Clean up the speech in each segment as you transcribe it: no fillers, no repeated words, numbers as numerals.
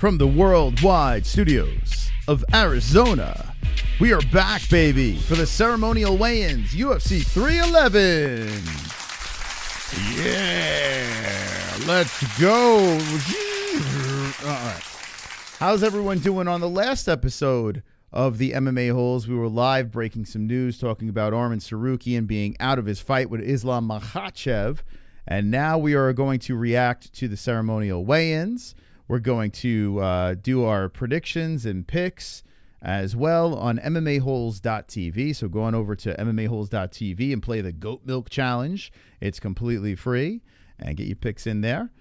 From the worldwide studios of Arizona, we are back, baby, for the Ceremonial Weigh-Ins, UFC 311. Yeah, let's go. All right. How's everyone doing? On the last episode of the MMA-Holes, we were live breaking some news, talking about Arman Tsarukyan being out of his fight with Islam Makhachev. And now we are going to react to the Ceremonial Weigh-Ins. We're going to do our predictions and picks as well on MMA-Holes.tv. So go on over to MMA-Holes.tv and play the Goat Milk Challenge. It's completely free. And get your picks in there.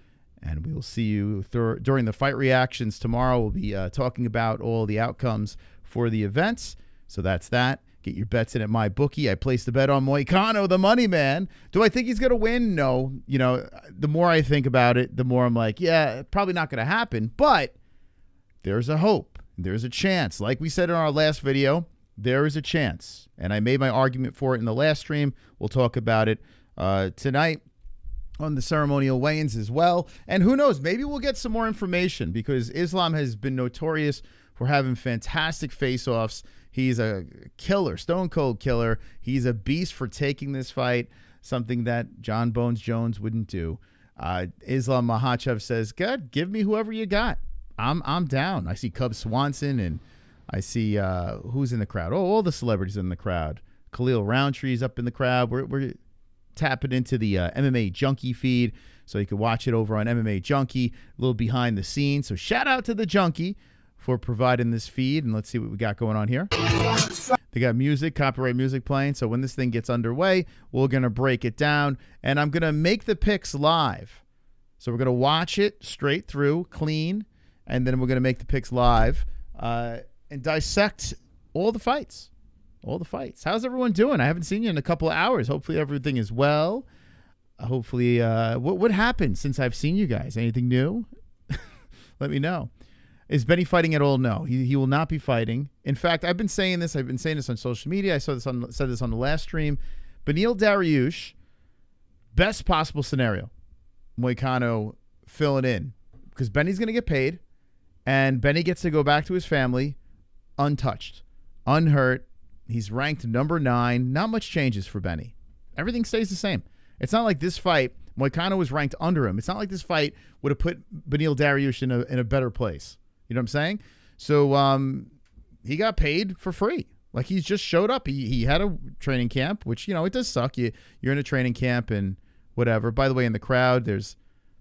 And we will see you during the fight reactions tomorrow. We'll be talking about all the outcomes for the events. So that's that. Get your bets in at my bookie. I placed a bet on Moicano, the money man. Do I think he's going to win? No. You know, the more I think about it, the more I'm like, yeah, probably not going to happen. But there's a hope. There's a chance. Like we said in our last video, there is a chance. And I made my argument for it in the last stream. We'll talk about it tonight on the Ceremonial Weigh-Ins as well. And who knows, maybe we'll get some more information because Islam has been notorious for having fantastic face-offs. He's a killer, stone cold killer. He's a beast for taking this fight, something that John Bones Jones wouldn't do. Islam Makhachev says, "Good, give me whoever you got. I'm down." I see Cub Swanson and I see who's in the crowd. Oh, all the celebrities in the crowd. Khalil Roundtree's up in the crowd. We're tapping into the MMA Junkie feed, so you can watch it over on MMA Junkie. A little behind the scenes. So shout out to the Junkie for providing this feed, and let's see what we got going on here. They got music, copyright music playing, so when this thing gets underway, we're going to break it down, and I'm going to make the picks live. So we're going to watch it straight through, clean, and then we're going to make the picks live and dissect all the fights. All the fights. How's everyone doing? I haven't seen you in a couple of hours. Hopefully everything is well. Hopefully, what happened since I've seen you guys? Anything new? Let me know. Is Benny fighting at all? No, he will not be fighting. In fact, I've been saying this on social media. I said this on the last stream. Beneil Dariush, best possible scenario. Moicano filling in because Benny's going to get paid, and Benny gets to go back to his family untouched, unhurt. He's ranked number 9. Not much changes for Benny. Everything stays the same. It's not like this fight, Moicano was ranked under him. It's not like this fight would have put Beneil Dariush in a better place. You know what I'm saying? So he got paid for free. Like he's just showed up. He had a training camp, which, you know, it does suck. You're in a training camp and whatever. By the way, in the crowd, there's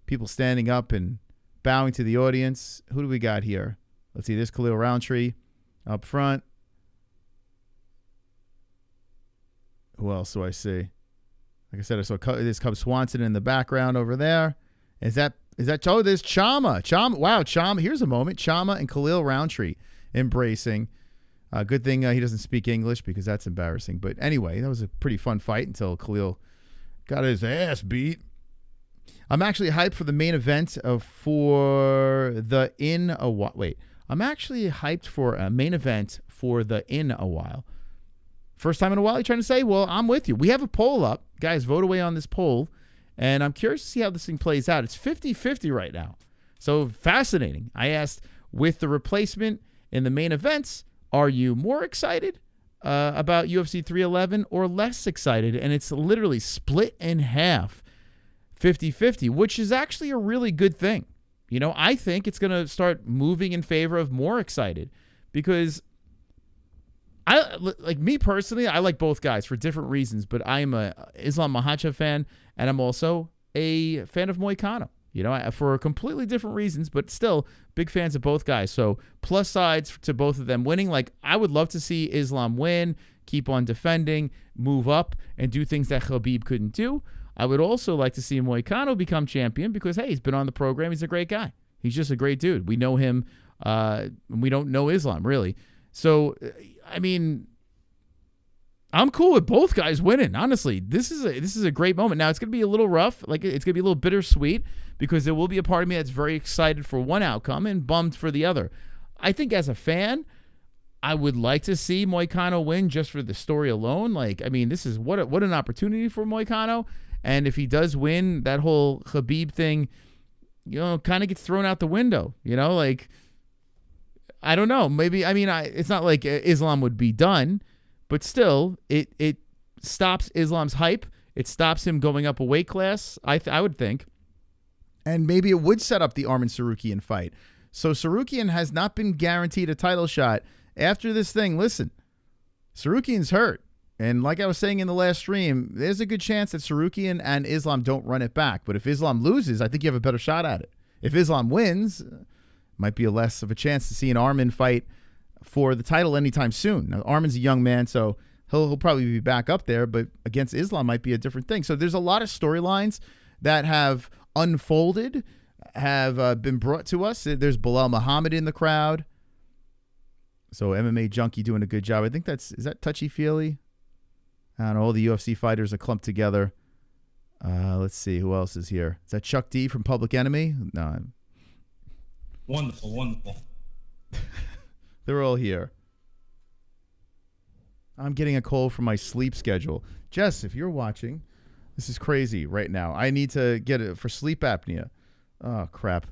people standing up and bowing to the audience. Who do we got here? Let's see. There's Khalil Roundtree up front. Who else do I see? Like I said, I saw there's Cub Swanson in the background over there. Is that oh, there's Chama. Wow, Chama. Here's a moment. Chama and Khalil Roundtree embracing. Good thing he doesn't speak English because that's embarrassing. But anyway, that was a pretty fun fight until Khalil got his ass beat. I'm actually hyped for the main event I'm actually hyped for a main event for the in a while. First time in a while, you're trying to say? Well, I'm with you. We have a poll up. Guys, vote away on this poll. And I'm curious to see how this thing plays out. It's 50-50 right now. So fascinating. I asked, with the replacement in the main events, are you more excited about UFC 311 or less excited? And it's literally split in half, 50-50, which is actually a really good thing. You know, I think it's going to start moving in favor of more excited because me personally, I like both guys for different reasons, but I'm a Islam Makhachev fan, and I'm also a fan of Moicano, you know, for completely different reasons, but still big fans of both guys. So plus sides to both of them winning. Like, I would love to see Islam win, keep on defending, move up, and do things that Khabib couldn't do. I would also like to see Moicano become champion because, hey, he's been on the program. He's a great guy. He's just a great dude. We know him. We don't know Islam, really. So, I mean, I'm cool with both guys winning. Honestly, this is a great moment. Now, it's going to be a little rough. Like, it's going to be a little bittersweet because there will be a part of me that's very excited for one outcome and bummed for the other. I think as a fan, I would like to see Moicano win just for the story alone. Like, I mean, this is what an opportunity for Moicano. And if he does win, that whole Khabib thing, you know, kind of gets thrown out the window. You know, like, I don't know. Maybe, I mean, it's not like Islam would be done, but still, it stops Islam's hype. It stops him going up a weight class, I would think. And maybe it would set up the Arman Tsarukyan fight. So Tsarukyan has not been guaranteed a title shot. After this thing, listen, Tsarukyan's hurt. And like I was saying in the last stream, there's a good chance that Tsarukyan and Islam don't run it back. But if Islam loses, I think you have a better shot at it. If Islam wins, might be less of a chance to see an Arman fight for the title anytime soon. Now, Arman's a young man, so he'll probably be back up there, but against Islam might be a different thing. So there's a lot of storylines that have unfolded, have been brought to us. There's Bilal Muhammad in the crowd. So MMA Junkie doing a good job. I think is that touchy-feely? I don't know, all the UFC fighters are clumped together. Let's see, who else is here? Is that Chuck D from Public Enemy? No. Wonderful. They're all here. I'm getting a call from my sleep schedule. Jess, if you're watching, this is crazy right now. I need to get it for sleep apnea. Oh, crap.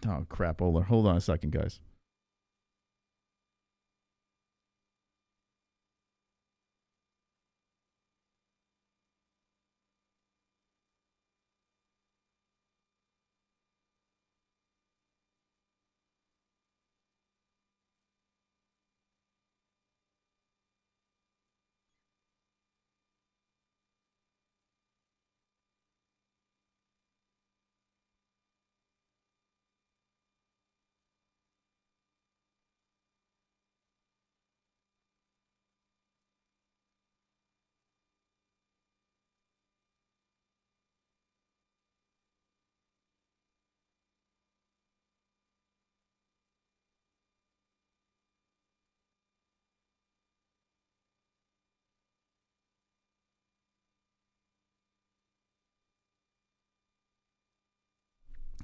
Hold on a second, guys.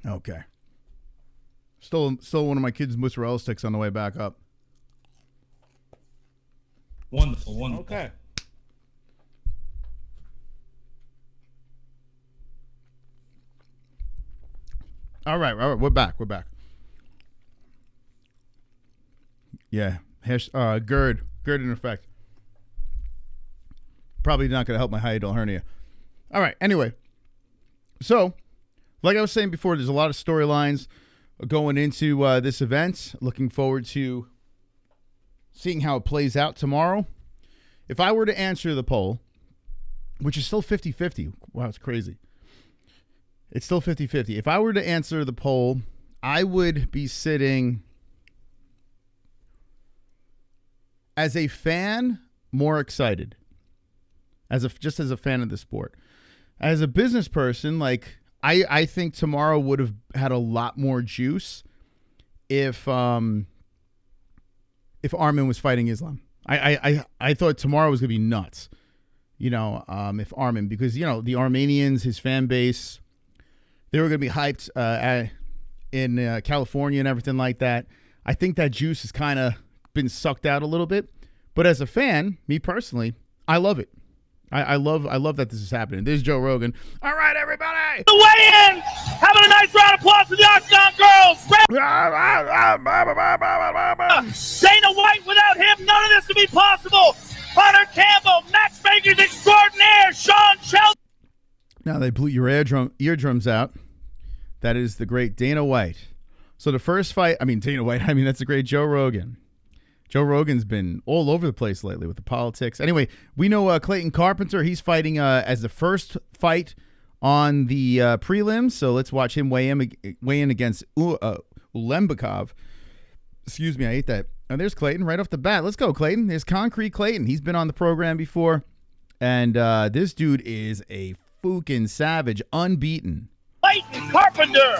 Okay. Stole one of my kids' mozzarella sticks on the way back up. Wonderful. Okay. All right. We're back. Yeah. GERD in effect. Probably not going to help my hiatal hernia. All right. Anyway. So, like I was saying before, there's a lot of storylines going into this event. Looking forward to seeing how it plays out tomorrow. If I were to answer the poll, which is still 50-50. Wow, it's crazy. It's still 50-50. If I were to answer the poll, I would be sitting as a fan more excited. Just as a fan of the sport. As a business person, like I think tomorrow would have had a lot more juice if Arman was fighting Islam. I thought tomorrow was gonna be nuts. If Arman, because the Armenians, his fan base, they were gonna be hyped in California and everything like that. I think that juice has kind of been sucked out a little bit. But as a fan, me personally, I love it. I love that this is happening. There's Joe Rogan. All right, everybody. The weigh-ins. Having a nice round of applause for the Octagon girls. Dana White, without him, none of this would be possible. Hunter Campbell, matchmakers extraordinaire, Sean Shelton. Now they blew your eardrums out. That is the great Dana White. So the first fight, Dana White, that's the great Joe Rogan. Joe Rogan's been all over the place lately with the politics. Anyway, we know Clayton Carpenter. He's fighting as the first fight on the prelims. So let's watch him weigh in against Ulembikov. Excuse me, I ate that. And there's Clayton right off the bat. Let's go, Clayton. There's Concrete Clayton. He's been on the program before. And this dude is a fucking savage, unbeaten. Clayton Carpenter,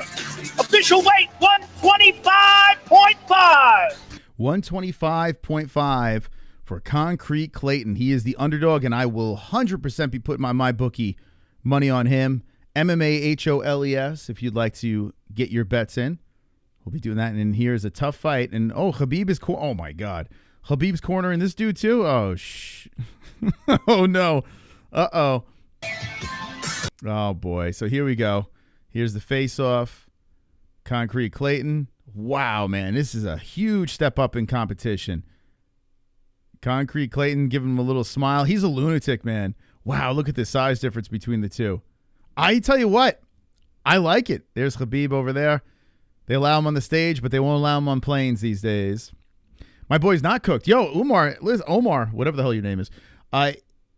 official weight 125.5. 125.5 for Concrete Clayton. He is the underdog, and I will 100% be putting my bookie money on him. MMA-Holes, if you'd like to get your bets in. We'll be doing that. And here's a tough fight. And, Khabib is... oh, my God. Khabib's cornering this dude, too? Oh, oh, no. Uh-oh. Oh, boy. So here we go. Here's the face-off. Concrete Clayton. Wow, man, this is a huge step up in competition. Concrete Clayton giving him a little smile. He's a lunatic, man. Wow, look at the size difference between the two. I tell you what, I like it. There's Khabib over there. They allow him on the stage, but they won't allow him on planes these days. My boy's not cooked. Yo, Umar, whatever the hell your name is.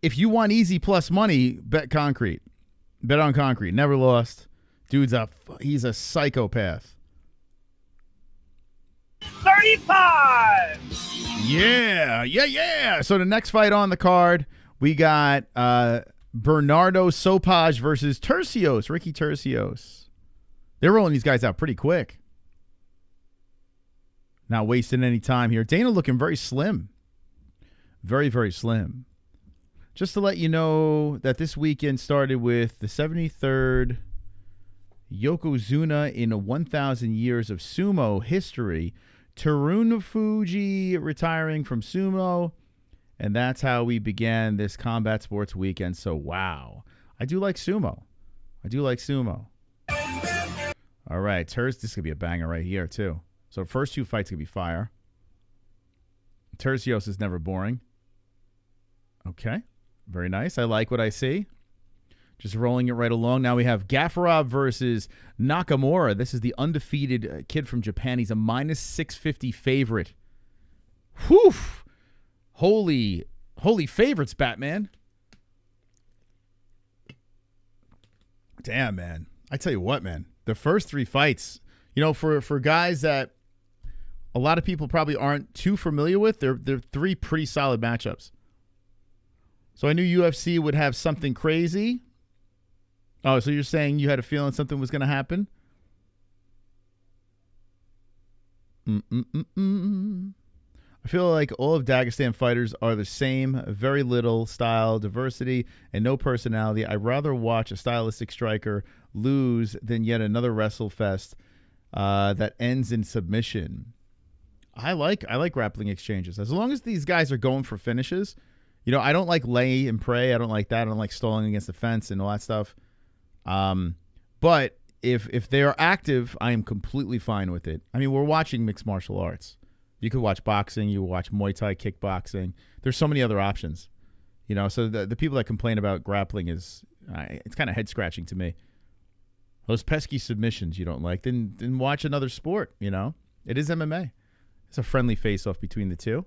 If you want easy plus money, bet Concrete. Bet on Concrete. Never lost. Dude's he's a psychopath. 35. Yeah. So the next fight on the card, we got Bernardo Sopaj versus Tercios, Ricky Tercios. They're rolling these guys out pretty quick. Not wasting any time here. Dana looking very slim. Very, very slim. Just to let you know that this weekend started with the 73rd Yokozuna in 1,000 years of sumo history. Terunofuji retiring from sumo. And that's how we began this combat sports weekend. So, wow. I do like sumo. All right. This is going to be a banger right here, too. So, first two fights going to be fire. Tercios is never boring. Okay. Very nice. I like what I see. Just rolling it right along. Now we have Gafarov versus Nakamura. This is the undefeated kid from Japan. He's a minus 650 favorite. Whew. Holy favorites, Batman. Damn, man. I tell you what, man. The first three fights, for guys that a lot of people probably aren't too familiar with, they're three pretty solid matchups. So I knew UFC would have something crazy. Oh, so you're saying you had a feeling something was going to happen? I feel like all of Dagestan fighters are the same, very little style diversity and no personality. I'd rather watch a stylistic striker lose than yet another wrestle fest that ends in submission. I like grappling exchanges. As long as these guys are going for finishes. I don't like lay and pray. I don't like that. I don't like stalling against the fence and all that stuff. But if they are active, I am completely fine with it. I mean, we're watching mixed martial arts. You could watch boxing. You watch Muay Thai, kickboxing. There's so many other options. So the people that complain about grappling it's kind of head scratching to me. Those pesky submissions you don't like, then watch another sport. It is MMA. It's a friendly face-off between the two.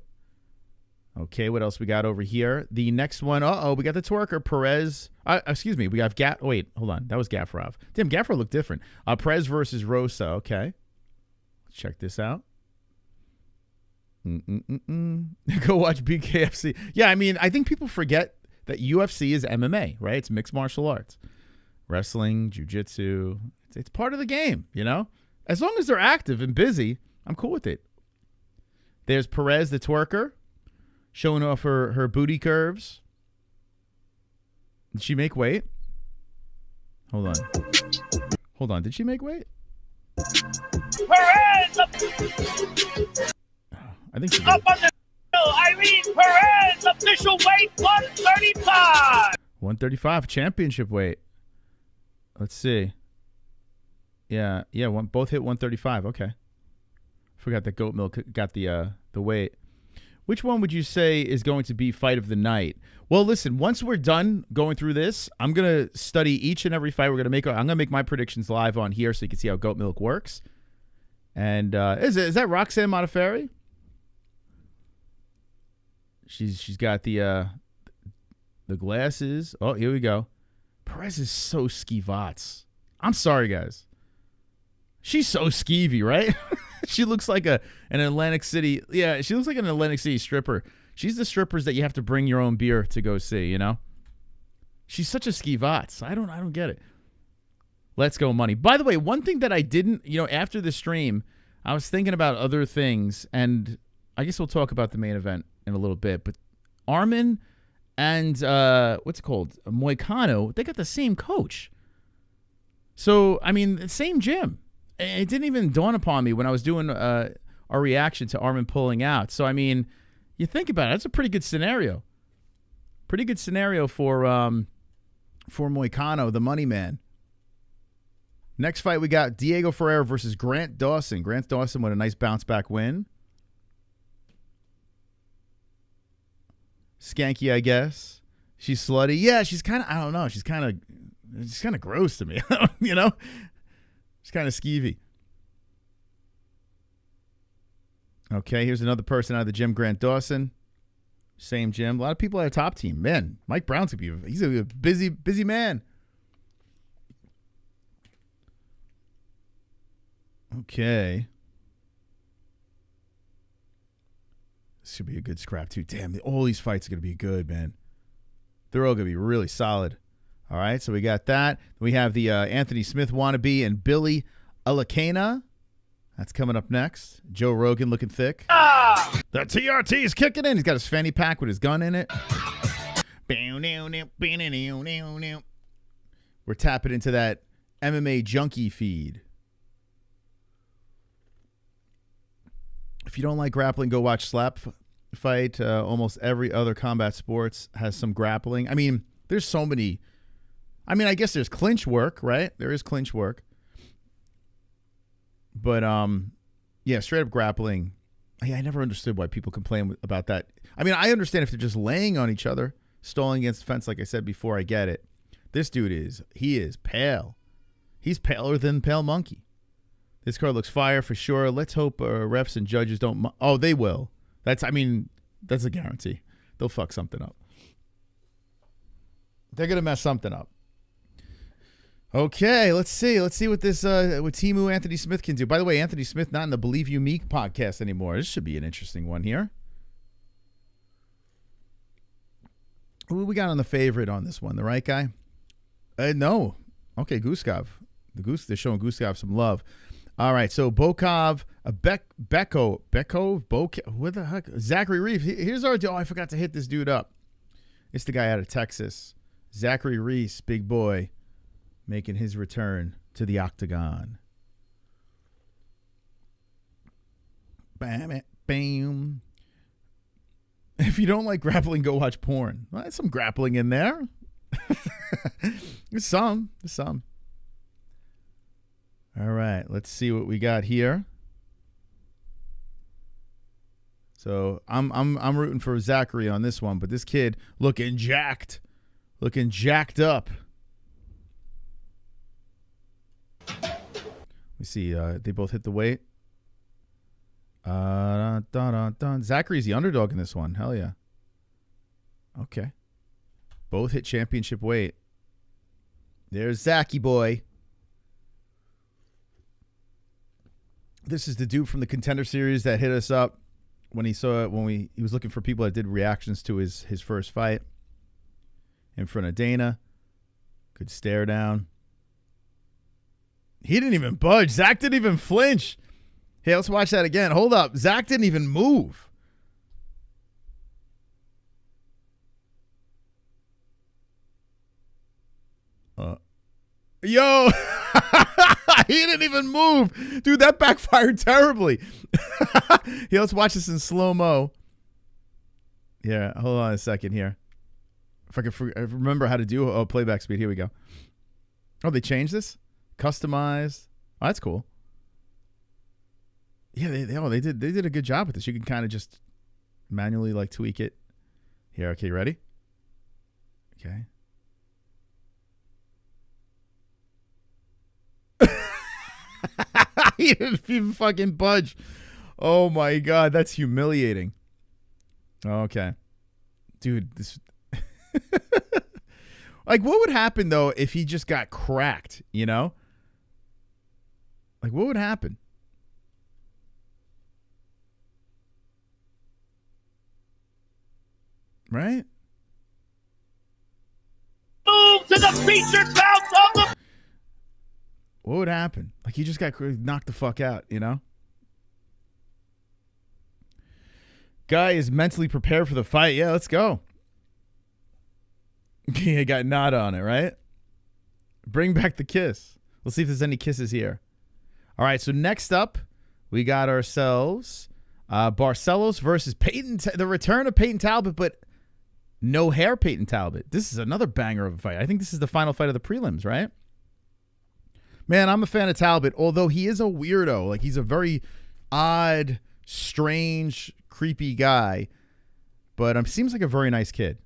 Okay, what else we got over here? The next one, we got the twerker, Perez. We got wait, hold on. That was Gafarov. Damn, Gafarov looked different. Perez versus Rosa. Okay. Let's check this out. Go watch BKFC. Yeah, I mean, I think people forget that UFC is MMA, right? It's mixed martial arts. Wrestling, jiu-jitsu. It's part of the game, As long as they're active and busy, I'm cool with it. There's Perez, the twerker. Showing off her booty curves. Did she make weight? Hold on. Did she make weight? Perez! I think she did. Up on the Irene Perez, official weight 135. 135, championship weight. Let's see. Yeah, both hit 135. Okay. Forgot that goat milk got the weight. Which one would you say is going to be fight of the night? Well, listen, once we're done going through this, I'm going to study each and every fight we're going to make. I'm going to make my predictions live on here so you can see how goat milk works. And is that Roxanne Modafferi? She's got the glasses. Oh, here we go. Perez is so skeevats. I'm sorry, guys. She's so skeevy, right? She looks like an Atlantic City. Yeah, she looks like an Atlantic City stripper. She's the strippers that you have to bring your own beer to go see, She's such a skivats. I don't get it. Let's go money. By the way, one thing that I didn't, after the stream, I was thinking about other things, and I guess we'll talk about the main event in a little bit, but Armin and what's it called? Moicano, they got the same coach. So, I mean, the same gym. It didn't even dawn upon me when I was doing our reaction to Armin pulling out. So, I mean, you think about it, that's a pretty good scenario. Pretty good scenario for Moicano, the money man. Next fight, we got Diego Ferreira versus Grant Dawson. Grant Dawson with a nice bounce-back win. Skanky, I guess. She's slutty. Yeah, she's kind of, I don't know. She's kind of gross to me. You know? She's kind of skeevy. Okay, here's another person out of the gym, Grant Dawson. Same gym. A lot of people at a top team. Man, Mike Brown's going to be, he's a busy man. Okay. This should be a good scrap, too. Damn, all these fights are going to be good, man. They're all going to be really solid. All right, so we got that. We have the Anthony Smith wannabe and Billy Alakena. That's coming up next. Joe Rogan looking thick. The TRT is kicking in. He's got his fanny pack with his gun in it. We're tapping into that MMA junkie feed. If you don't like grappling, go watch Slap Fight. Almost every other combat sports has some grappling. I mean, there's so many. I mean, I guess there's clinch work, right? There is clinch work. But, yeah, straight up grappling. I never understood why people complain about that. I mean, I understand if they're just laying on each other, stalling against the fence, like I said before, I get it. This dude he is pale. He's paler than Pale Monkey. This card looks fire for sure. Let's hope refs and judges don't. Oh, they will. That's a guarantee. They'll fuck something up. They're going to mess something up. Okay, let's see. Let's see what this what Timu Anthony Smith can do. By the way, Anthony Smith not in the Believe You Me podcast anymore. This should be an interesting one here. Who we got on the favorite on this one? The right guy? No. Okay, Guskov. They're showing Guskov some love. All right, so Bokov, what the heck? Zachary Reeve. Here's our deal. Oh, I forgot to hit this dude up. It's the guy out of Texas. Zachary Reese, big boy, making his return to the octagon. Bam, bam. If you don't like grappling, go watch porn. Well, there's some grappling in there. There's some. All right, let's see what we got here. So I'm rooting for Zachary on this one, but this kid looking jacked up. We see they both hit the weight. Zachary's the underdog in this one. Hell yeah. Okay. Both hit championship weight. There's Zachy boy. This is the dude from the Contender Series that hit us up when he was looking for people that did reactions to his first fight in front of Dana. Good stare down. He didn't even budge. Zach didn't even flinch. Hey, let's watch that again. Hold up. Zach didn't even move. Yo! He didn't even move. Dude, that backfired terribly. Here, let's watch this in slow-mo. Yeah, hold on a second here. If I can remember how to do playback speed. Here we go. Oh, they changed this? Customized. Oh, that's cool. Yeah, they did a good job with this. You can kind of just manually like tweak it. Here, okay, ready? Okay. He didn't even fucking budge. Oh my god, that's humiliating. Okay. Dude, this like what would happen though if he just got cracked, you know? Like what would happen? Right? Move to the featured bout of the. What would happen? Like he just got knocked the fuck out, you know? Guy is mentally prepared for the fight. Yeah, let's go. Yeah, got nod on it, right? Bring back the kiss. Let's see if there's any kisses here. All right, so next up, we got ourselves Barcelos versus Peyton. The return of Peyton Talbot, but no hair Peyton Talbot. This is another banger of a fight. I think this is the final fight of the prelims, right? Man, I'm a fan of Talbot, although he is a weirdo. Like, he's a very odd, strange, creepy guy, but seems like a very nice kid.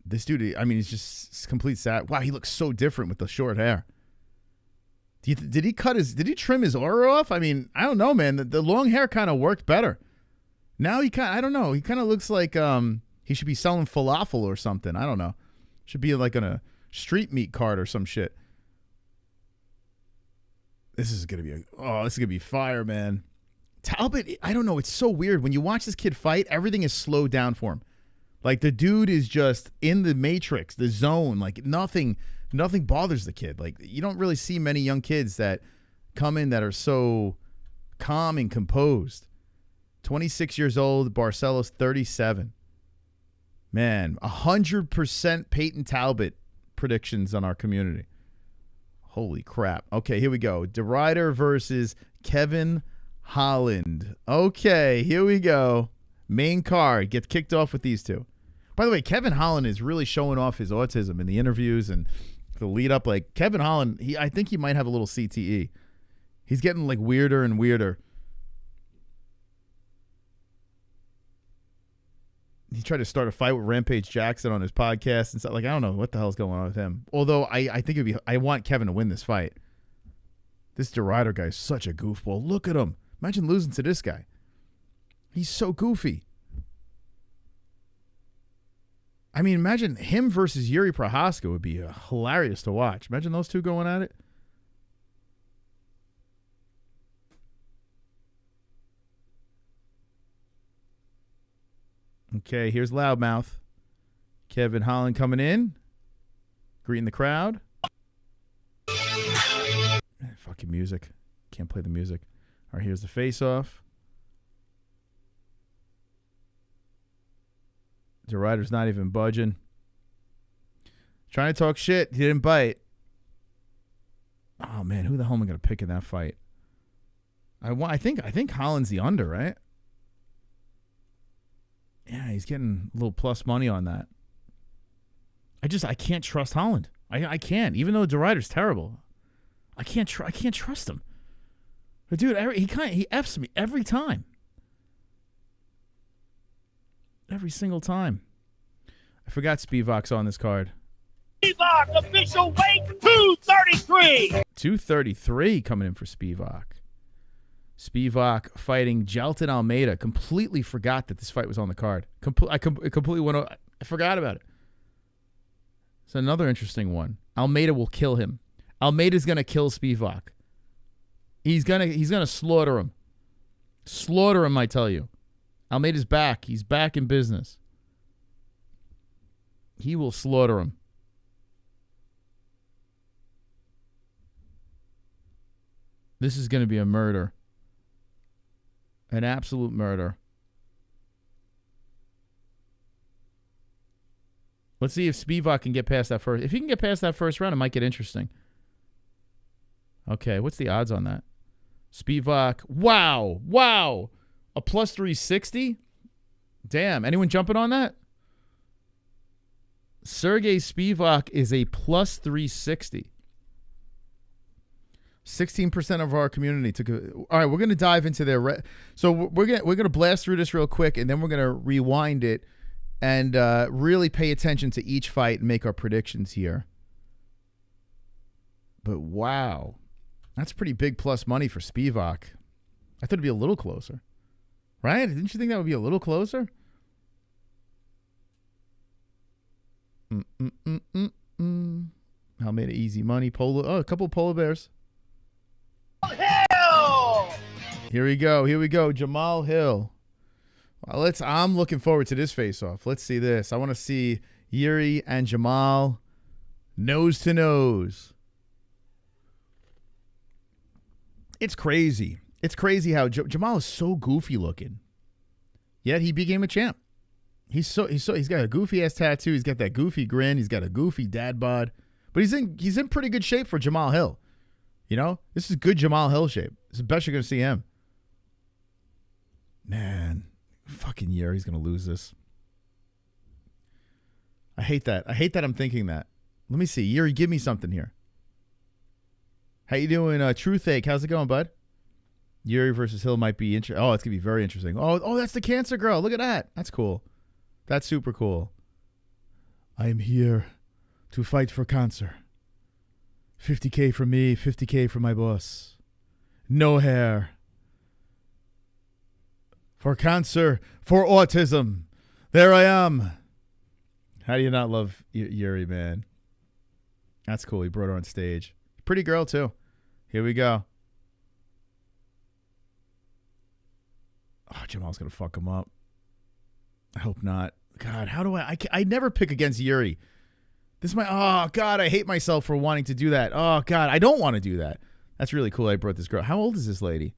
This dude, I mean, he's just complete sad. Wow, he looks so different with the short hair. Did he trim his aura off? I mean, I don't know, man. The long hair kind of worked better. Now I don't know. He kind of looks like he should be selling falafel or something. I don't know. Should be like on a street meat cart or some shit. This is gonna be fire, man. Talbot, I don't know. It's so weird when you watch this kid fight. Everything is slowed down for him. Like, the dude is just in the matrix, the zone. Like, nothing bothers the kid. Like, you don't really see many young kids that come in that are so calm and composed. 26 years old, Barcelos 37. Man, 100% Peyton Talbot predictions on our community. Holy crap. Okay, here we go. DeRider versus Kevin Holland. Okay, here we go. Main card gets kicked off with these two. By the way, Kevin Holland is really showing off his autism in the interviews and the lead up. Like, Kevin Holland, I think he might have a little CTE. He's getting like weirder and weirder. He tried to start a fight with Rampage Jackson on his podcast and stuff. Like, I don't know what the hell's going on with him. Although I think I want Kevin to win this fight. This DeRider guy is such a goofball. Look at him. Imagine losing to this guy. He's so goofy. I mean, imagine him versus Yuri Prohaska would be hilarious to watch. Imagine those two going at it. Okay, here's Loudmouth. Kevin Holland coming in. Greeting the crowd. Fucking music. Can't play the music. All right, here's the face-off. DeRider's not even budging. Trying to talk shit. He didn't bite. Oh, man, who the hell am I going to pick in that fight? I think Holland's the under, right? Yeah, he's getting a little plus money on that. I can't trust Holland. I can't, even though DeRider's terrible. I can't trust him. But dude, he F's me every time. Every single time. I forgot Spivak's on this card. Spivak, official weight 233. 233 coming in for Spivak. Spivak fighting Jalton Almeida. Completely forgot that this fight was on the card. I completely went. I forgot about it. It's another interesting one. Almeida will kill him. Almeida's gonna kill Spivak. He's gonna slaughter him. Slaughter him, I tell you. Almeida's back. He's back in business. He will slaughter him. This is going to be a murder. An absolute murder. Let's see if Spivak can get past that first. If he can get past that first round, it might get interesting. Okay, what's the odds on that? Spivak. Wow. A plus 360? Damn. Anyone jumping on that? Sergey Spivak is a plus 360. 16% of our community took it. All right, we're going to dive into their so we're going to blast through this real quick, and then we're going to rewind it and really pay attention to each fight and make our predictions here. But wow, that's pretty big plus money for Spivak. I thought it'd be a little closer. Right? Didn't you think that would be a little closer? Almeida easy money. A couple of polar bears. Hill! Here we go. Jamal Hill. Well, I'm looking forward to this face-off. Let's see this. I want to see Yuri and Jamal nose to nose. It's crazy. It's crazy how Jamal is so goofy looking. Yet he became a champ. He's got a goofy ass tattoo. He's got that goofy grin. He's got a goofy dad bod. But he's in pretty good shape for Jamal Hill. You know, this is good Jamal Hill shape. This is the best you're gonna see him. Man, fucking Yuri's gonna lose this. I hate that. I'm thinking that. Let me see. Yuri, give me something here. How you doing, Truth Ache? How's it going, bud? Yuri versus Hill might be interesting. Oh, it's going to be very interesting. Oh, that's the cancer girl. Look at that. That's cool. That's super cool. I am here to fight for cancer. 50K for me, 50K for my boss. No hair. For cancer, for autism. There I am. How do you not love Yuri, man? That's cool. He brought her on stage. Pretty girl, too. Here we go. Oh, Jamal's going to fuck him up. I hope not. God, how do I never pick against Yuri. This is oh, God, I hate myself for wanting to do that. Oh, God, I don't want to do that. That's really cool I brought this girl. How old is this lady?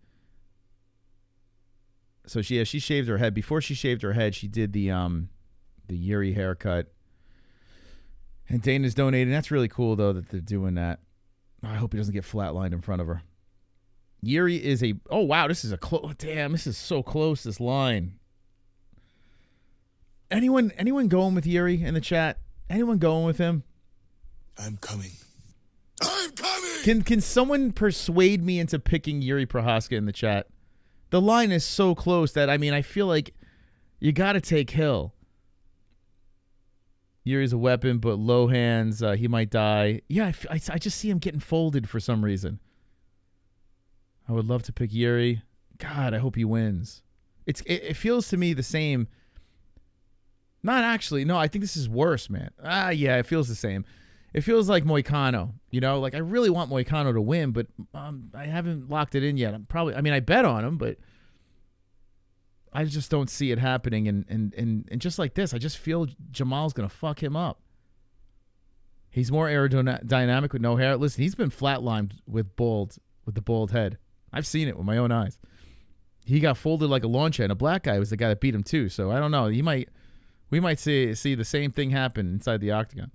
So she shaved her head. Before she shaved her head, she did the Yuri haircut. And Dana's donating. That's really cool, though, that they're doing that. I hope he doesn't get flatlined in front of her. Yuri is a... Oh, wow, this is a close... Damn, this is so close, this line. Anyone going with Yuri in the chat? Anyone going with him? I'm coming. I'm coming! Can someone persuade me into picking Yuri Prohaska in the chat? The line is so close that, I mean, I feel like you got to take Hill. Yuri's a weapon, but low hands. He might die. Yeah, I just see him getting folded for some reason. I would love to pick Yuri. God, I hope he wins. It feels to me the same. Not actually. No, I think this is worse, man. Yeah, it feels the same. It feels like Moicano. You know, like I really want Moicano to win, but I haven't locked it in yet. I bet on him, but I just don't see it happening. And just like this, I just feel Jamal's going to fuck him up. He's more aerodynamic with no hair. Listen, he's been flatlined with the bald head. I've seen it with my own eyes. He got folded like a lawn chair, and a black guy was the guy that beat him too. So I don't know. We might see the same thing happen inside the octagon.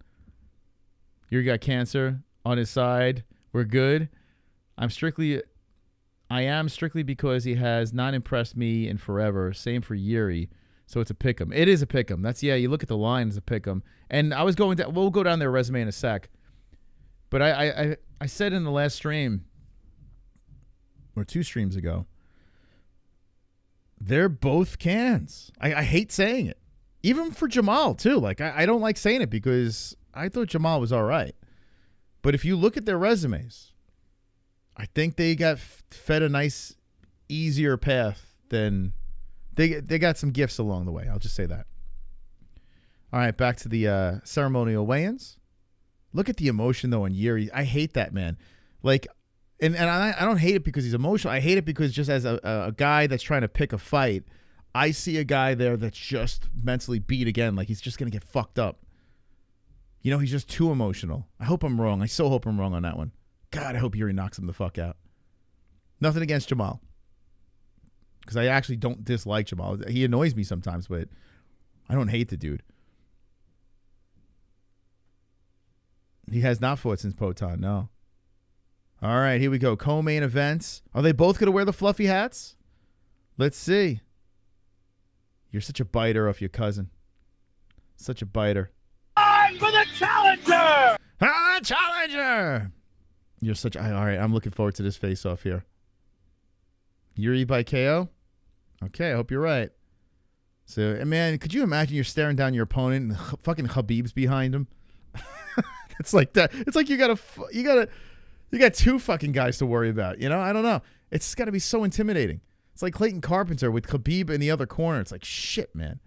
Yuri got cancer on his side. We're good. I am strictly because he has not impressed me in forever. Same for Yuri. So it's a pick'em. It is a pick'em. That's, yeah, you look at the line as a pick'em. And I was going to, we'll go down their resume in a sec. But I said in the last stream, or 2 streams ago, they're both cans. I hate saying it. Even for Jamal, too. Like, I don't like saying it because I thought Jamal was all right. But if you look at their resumes, I think they got fed a nice, easier path than they got some gifts along the way. I'll just say that. All right, back to the ceremonial weigh-ins. Look at the emotion, though, on Yuri. I hate that, man. Like, and I don't hate it because he's emotional. I hate it because just as a guy that's trying to pick a fight, I see a guy there that's just mentally beat again. Like, he's just going to get fucked up. You know, he's just too emotional. I hope I'm wrong. I so hope I'm wrong on that one. God, I hope Yuri knocks him the fuck out. Nothing against Jamal. Because I actually don't dislike Jamal. He annoys me sometimes, but I don't hate the dude. He has not fought since Potan, no. All right, here we go. Co-main events. Are they both going to wear the fluffy hats? Let's see. You're such a biter off your cousin. Such a biter. Time for the challenger! Challenger! You're such... All right, I'm looking forward to this face-off here. Yuri by KO? Okay, I hope you're right. So, man, could you imagine you're staring down your opponent and fucking Khabib's behind him? It's like that. It's like you got 2 fucking guys to worry about. You know, I don't know. It's got to be so intimidating. It's like Clayton Carpenter with Khabib in the other corner. It's like, shit, man.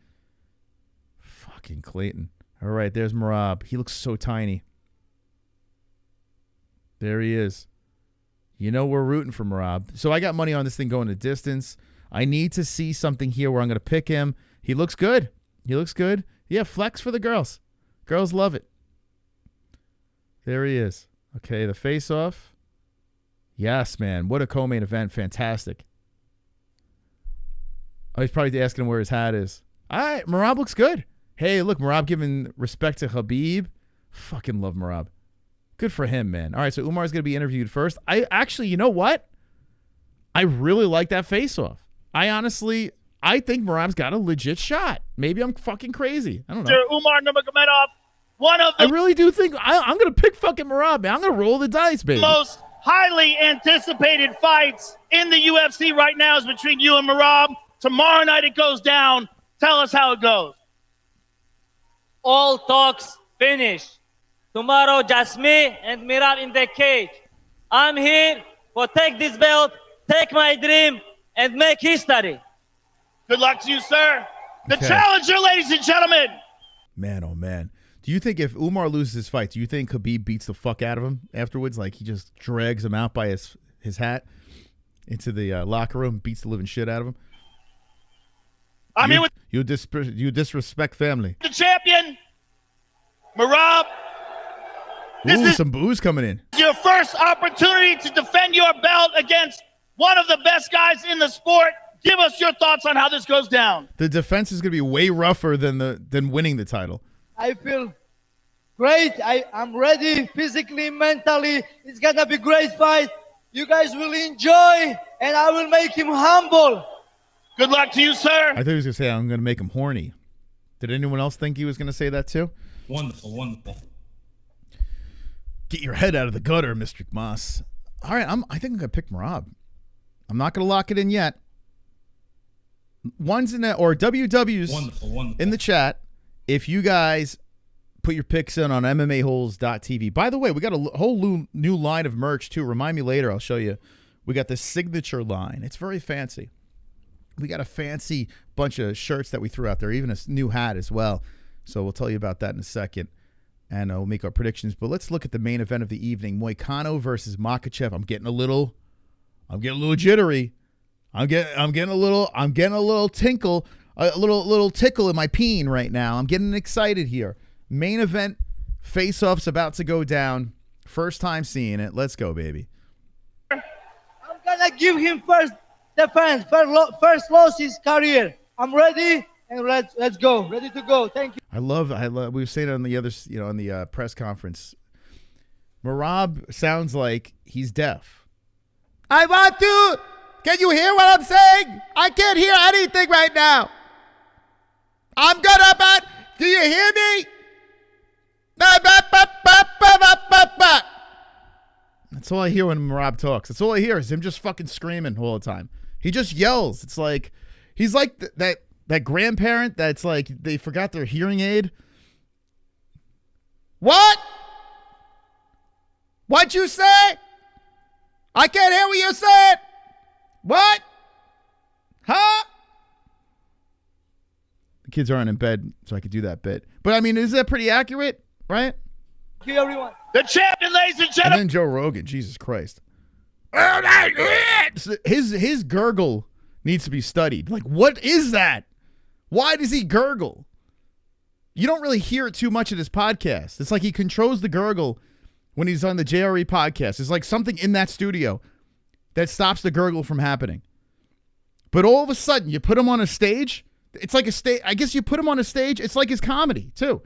Fucking Clayton. All right, there's Merab. He looks so tiny. There he is. You know we're rooting for Merab. So I got money on this thing going the distance. I need to see something here where I'm going to pick him. He looks good. He looks good. Yeah, flex for the girls. Girls love it. There he is. Okay, the face-off. Yes, man. What a co-main event. Fantastic. Oh, he's probably asking him where his hat is. All right, Merab looks good. Hey, look, Merab giving respect to Khabib. Fucking love Merab. Good for him, man. All right, so Umar's going to be interviewed first. I actually, you know what? I really like that face-off. I think Merab's got a legit shot. Maybe I'm fucking crazy. I don't know. Umar Nurmagomedov, one of the I really do think I'm going to pick fucking Merab, man. I'm going to roll the dice, baby. most highly anticipated fights in the UFC right now is between you and Merab. Tomorrow night it goes down. Tell us how it goes. All talks finished. Tomorrow, just me and Merab in the cage. I'm here for take this belt, take my dream, and make history. Good luck to you, sir. The Okay. challenger, ladies and gentlemen. Man, oh man. Do you think if Umar loses his fight, do you think Khabib beats the fuck out of him afterwards? Like he just drags him out by his hat into the locker room, beats the living shit out of him? I'm here with You disrespect family. the champion, Merab. This Ooh, is some booze coming in. your first opportunity to defend your belt against one of the best guys in the sport. Give us your thoughts on how this goes down. The defense is going to be way rougher than winning the title. I feel great. I'm ready physically, mentally. It's going to be a great fight. You guys will enjoy, and I will make him humble. Good luck to you, sir. I thought he was going to say, I'm going to make him horny. Did anyone else think he was going to say that too? Wonderful, wonderful. Get your head out of the gutter, Mr. Moss. All right, I think I'm going to pick Merab. I'm not going to lock it in yet. One's in that, or WW's Wonderful, wonderful. in the chat. If you guys put your picks in on MMAHoles.tv. By the way, we got a whole new line of merch too. Remind me later. I'll show you. We got the signature line. It's very fancy. We got a fancy bunch of shirts that we threw out there, even a new hat as well. So we'll tell you about that in a second, and we'll make our predictions. But let's look at the main event of the evening: Moicano versus Makhachev. I'm getting a little jittery. I'm getting a little tinkle, a little tickle in my peen right now. I'm getting excited here. Main event face-off's about to go down. First time seeing it. Let's go, baby. I'm going to give him first defense, first loss his career. I'm ready, and let's go. Ready to go. Thank you. I love. We were saying it on the other, on the press conference. Merab sounds like he's deaf. I want to. Can you hear what I'm saying? I can't hear anything right now. I'm gonna bet. Do you hear me? That's all I hear when Merab talks. That's all I hear is him just fucking screaming all the time. He just yells. It's like he's like that grandparent that's like they forgot their hearing aid. What? What'd you say? I can't hear what you said. What? Huh? The kids aren't in bed, so I could do that bit. But I mean, is that pretty accurate, right? Thank you, everyone. The champion, ladies and And gentlemen. then Joe Rogan, Jesus Christ. His gurgle needs to be studied. Like, what is that? Why does he gurgle? You don't really hear it too much in his podcast. It's like he controls the gurgle when he's on the JRE podcast. It's like something in that studio that stops the gurgle from happening. But all of a sudden, you put him on a stage. It's like a stage. I guess you put him on a stage. It's like his comedy, too.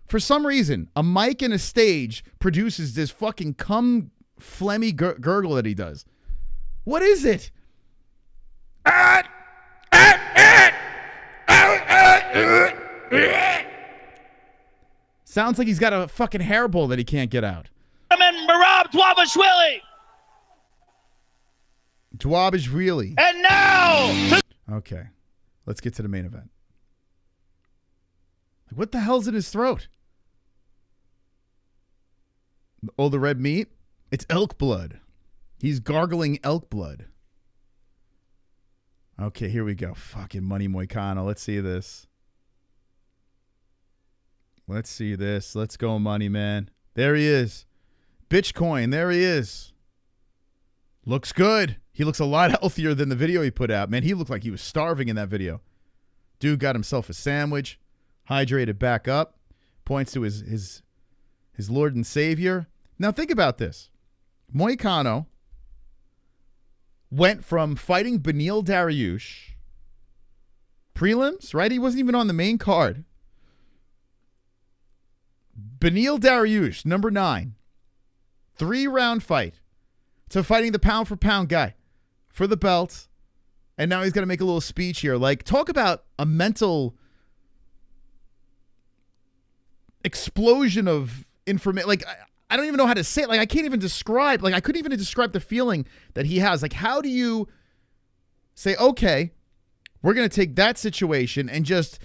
For some reason, a mic and a stage produces this fucking phlegmy gurgle that he does. What is it? Sounds like he's got a fucking hairball that he can't get out. Merab Dvalishvili. Dvalishvili. And now, Okay, let's get to the main event. Like, what the hell's in his throat? Oh, the red meat? It's elk blood. He's gargling elk blood. Okay, here we go. Fucking money Moicano. Let's see this. Let's see this. Let's go, money, man. There he is. Bitcoin. There he is. Looks good. He looks a lot healthier than the video he put out. Man, he looked like he was starving in that video. Dude got himself a sandwich. Hydrated back up. Points to his Lord and Savior. Now think about this. Moicano went from fighting Beneil Dariush prelims, right? He wasn't even on the main card. Beneil Dariush, number 9. 3-round fight to fighting the pound-for-pound guy for the belt. And now he's going to make a little speech here. Like, talk about a mental explosion of information. Like, I don't even know how to say it. Like, I can't even describe, like, I couldn't even describe the feeling that he has. Like, how do you say, okay, we're going to take that situation and just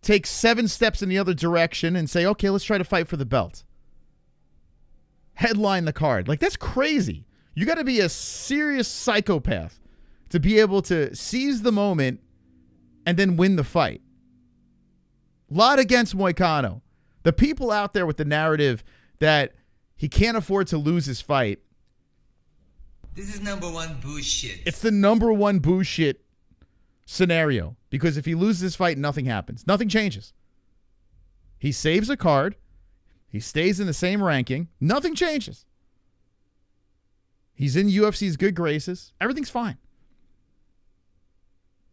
take 7 steps in the other direction and say, okay, let's try to fight for the belt. Headline the card. Like, that's crazy. You got to be a serious psychopath to be able to seize the moment and then win the fight. Lot against Moicano. The people out there with the narrative that he can't afford to lose his fight. This is number one bullshit. It's the number one bullshit scenario, because if he loses this fight, nothing happens. Nothing changes. He saves a card. He stays in the same ranking. Nothing changes. He's in UFC's good graces. Everything's fine.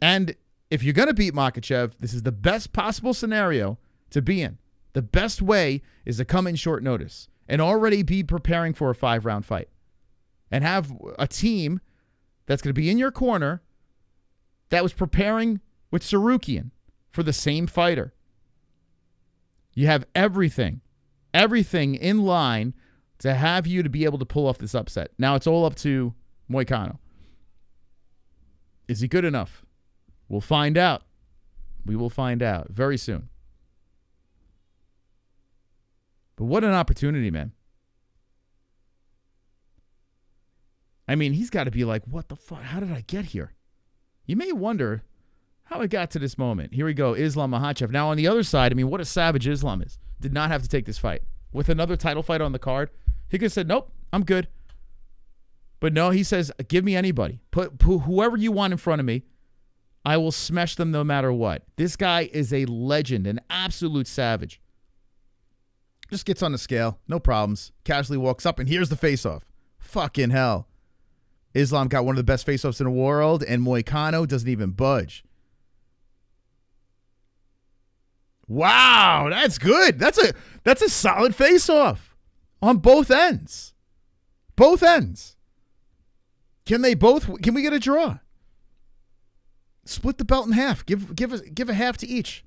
And if you're going to beat Makhachev, this is the best possible scenario to be in. The best way is to come in short notice and already be preparing for a 5-round fight. And have a team that's going to be in your corner that was preparing with Sarukian for the same fighter. You have everything in line to have you to be able to pull off this upset. Now it's all up to Moicano. Is he good enough? We'll find out. We will find out very soon. But what an opportunity, man. I mean, he's got to be like, what the fuck? How did I get here? You may wonder how I got to this moment. Here we go, Islam Makhachev. Now, on the other side, I mean, what a savage Islam is. Did not have to take this fight. With another title fight on the card, he could have said, nope, I'm good. But no, he says, give me anybody. Put whoever you want in front of me. I will smash them no matter what. This guy is a legend, an absolute savage. Just gets on the scale, no problems. Casually walks up, and here's the face-off. Fucking hell. Islam got one of the best face-offs in the world, and Moicano doesn't even budge. Wow, that's good. That's a solid face-off on both ends. Both ends. Can we get a draw? Split the belt in half. Give a half to each.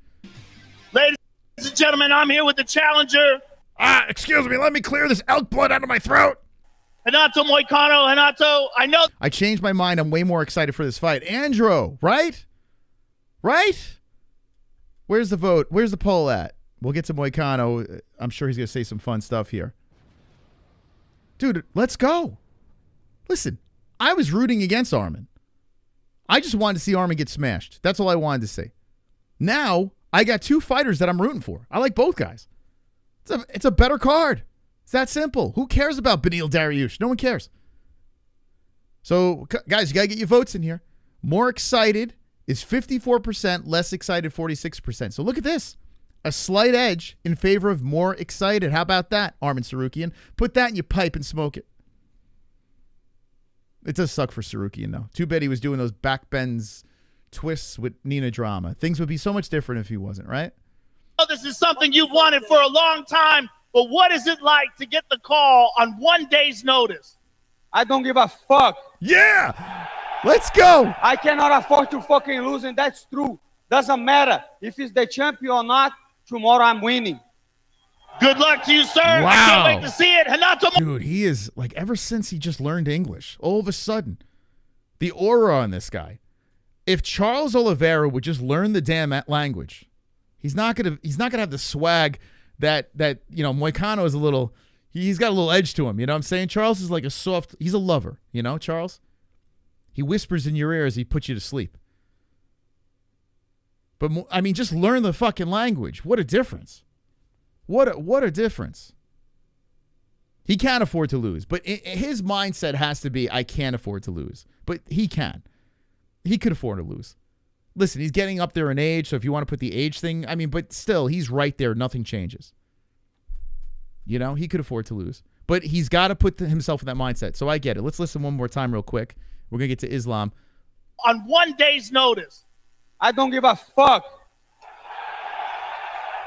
Ladies and gentlemen, I'm here with the challenger. Excuse me. Let me clear this elk blood out of my throat. Renato Moicano. Renato, I know. I changed my mind. I'm way more excited for this fight. Andro, right? Right? Where's the vote? Where's the poll at? We'll get to Moicano. I'm sure he's going to say some fun stuff here. Dude, let's go. Listen, I was rooting against Arman. I just wanted to see Arman get smashed. That's all I wanted to say. Now, I got 2 fighters that I'm rooting for. I like both guys. It's a better card. It's that simple. Who cares about Beneil Dariush? No one cares. So, guys, you got to get your votes in here. More excited is 54%, less excited 46%. So look at this. A slight edge in favor of more excited. How about that, Arman Sarukian? Put that in your pipe and smoke it. It does suck for Sarukian, though. Too bad he was doing those backbends twists with Nina drama. Things would be so much different if he wasn't, right? This is something you've wanted for a long time, but what is it like to get the call on 1 day's notice? I don't give a fuck. Yeah! Let's go! I cannot afford to fucking lose, and that's true. Doesn't matter if he's the champion or not. Tomorrow I'm winning. Good luck to you, sir. Wow. I can't wait to see it. Renato. Dude, he is, like, ever since he just learned English, all of a sudden, the aura on this guy. If Charles Oliveira would just learn the damn language, he's not gonna have the swag that you know, Moicano is a little, he's got a little edge to him, you know what I'm saying? Charles is like he's a lover, you know, Charles? He whispers in your ear as he puts you to sleep. But, I mean, just learn the fucking language. What a difference. What a difference. He can't afford to lose. But his mindset has to be, I can't afford to lose. But he can. He could afford to lose. Listen, he's getting up there in age, so if you want to put the age thing, I mean, but still, he's right there. Nothing changes. You know, he could afford to lose. But he's got to put himself in that mindset. So I get it. Let's listen one more time real quick. We're going to get to Islam. On 1 day's notice. I don't give a fuck.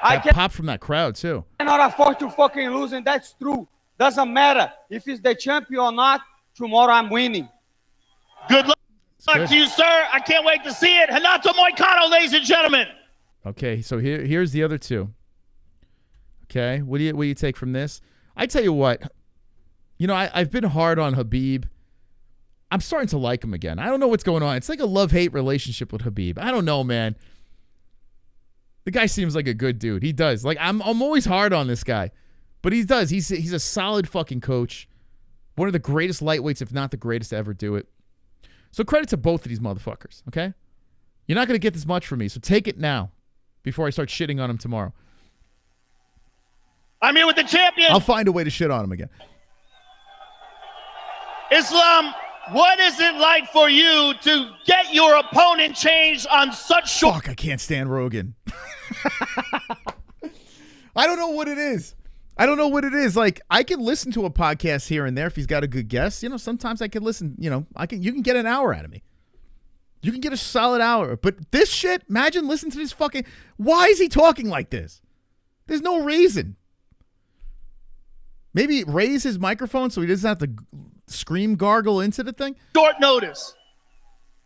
I pop from that crowd, too. I cannot afford to fucking lose, and that's true. Doesn't matter if he's the champion or not. Tomorrow I'm winning. Good luck to you, sir. I can't wait to see it. Renato Moicano, ladies and gentlemen. Okay, so here's the other two. Okay, what do you take from this? I tell you what, I've been hard on Khabib. I'm starting to like him again. I don't know what's going on. It's like a love-hate relationship with Khabib. I don't know, man. The guy seems like a good dude. He does. Like, I'm always hard on this guy. But he does. He's a solid fucking coach. One of the greatest lightweights, if not the greatest to ever do it. So credit to both of these motherfuckers, okay? You're not going to get this much from me, so take it now before I start shitting on him tomorrow. I'm here with the champion. I'll find a way to shit on him again. Islam, what is it like for you to get your opponent changed on such short... Fuck, I can't stand Rogan. I don't know what it is. Like, I can listen to a podcast here and there if he's got a good guest. Sometimes I can listen, you can get an hour out of me. You can get a solid hour. But this shit, imagine listening to this fucking... Why is he talking like this? There's no reason. Maybe raise his microphone so he doesn't have to scream gargle into the thing. Short notice.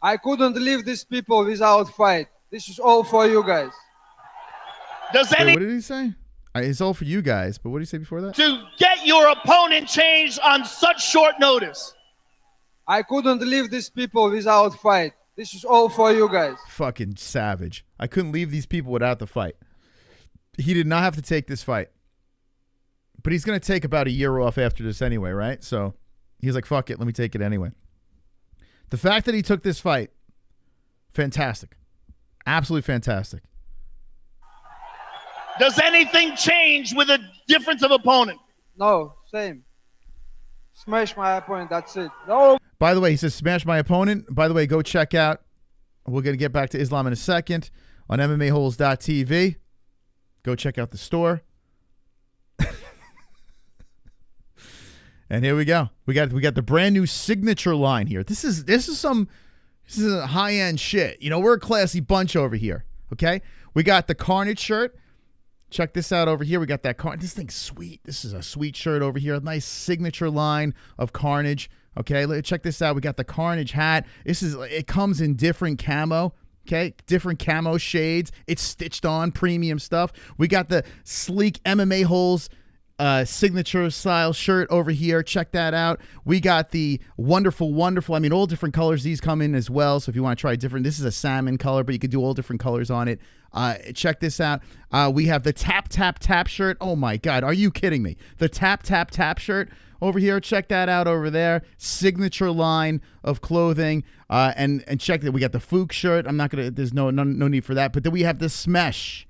I couldn't leave these people without fight. This is all for you guys. Wait, what did he say? It's all for you guys, but what did he say before that? To get your opponent changed on such short notice. I couldn't leave these people without fight. This is all for you guys. Fucking savage. I couldn't leave these people without the fight. He did not have to take this fight. But he's going to take about a year off after this anyway, right? So he's like, fuck it, let me take it anyway. The fact that he took this fight, fantastic. Absolutely fantastic. Does anything change with a difference of opponent? No, same. Smash my opponent, that's it. No. By the way, he says smash my opponent. By the way, go check out, we're going to get back to Islam in a second, on MMA-Holes.tv. Go check out the store. And here we go. We got the brand new signature line here. This is a high-end shit. We're a classy bunch over here. Okay? We got the Carnage shirt. Check this out over here. We got that Carnage. This thing's sweet. This is a sweet shirt over here. A nice signature line of Carnage. Okay? Check this out. We got the Carnage hat. It comes in different camo. Okay? Different camo shades. It's stitched on premium stuff. We got the sleek MMA-Holes signature style shirt over here. Check that out. We got the wonderful, all different colors these come in as well. So if you want to try different, this is a salmon color, but you could do all different colors on it. Check this out. We have the tap shirt. Oh my God. Are you kidding me? The tap shirt over here. Check that out over there. Signature line of clothing. And check that. We got the Fook shirt. There's no need for that. But then we have the Smesh.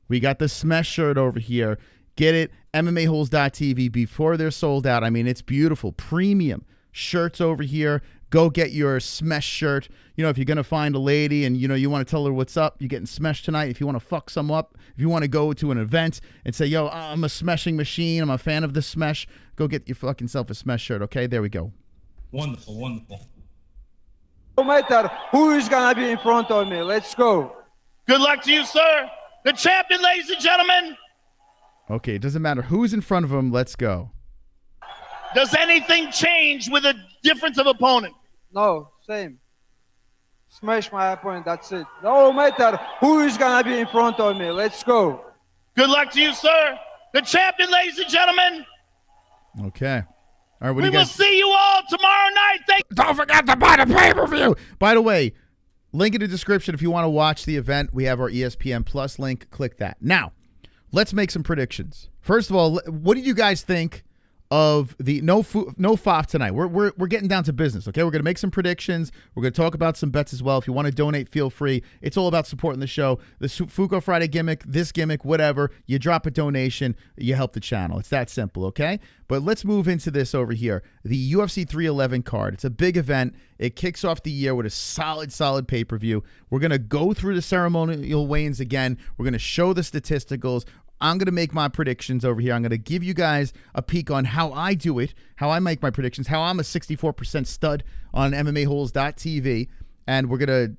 We got the Smesh shirt over here. Get it, MMA-Holes.tv before they're sold out. It's beautiful. Premium shirts over here. Go get your Smesh shirt. If you're going to find a lady and, you want to tell her what's up, you're getting Smesh tonight. If you want to fuck some up, if you want to go to an event and say, yo, I'm a smeshing machine, I'm a fan of the Smesh, go get your fucking self a Smesh shirt, okay? There we go. Wonderful. No matter who is going to be in front of me, let's go. Good luck to you, sir. The champion, ladies and gentlemen. Okay, it doesn't matter who's in front of him. Let's go. Does anything change with a difference of opponent? No, same. Smash my opponent, that's it. No matter who is going to be in front of me. Let's go. Good luck to you, sir. The champion, ladies and gentlemen. Okay. All right, we will see you all tomorrow night. Don't forget to buy the pay-per-view. By the way, link in the description if you want to watch the event. We have our ESPN Plus link. Click that. Now, let's make some predictions. First of all, what do you guys think of the no FOF tonight? We're getting down to business, okay? We're going to make some predictions. We're going to talk about some bets as well. If you want to donate, feel free. It's all about supporting the show. The Fuko Friday gimmick, this gimmick, whatever. You drop a donation, you help the channel. It's that simple, okay? But let's move into this over here. The UFC 311 card. It's a big event. It kicks off the year with a solid pay-per-view. We're going to go through the ceremonial weigh-ins again. We're going to show the statisticals. I'm going to make my predictions over here. I'm going to give you guys a peek on how I do it, how I make my predictions, how I'm a 64% stud on MMA-Holes.tv. And we're going to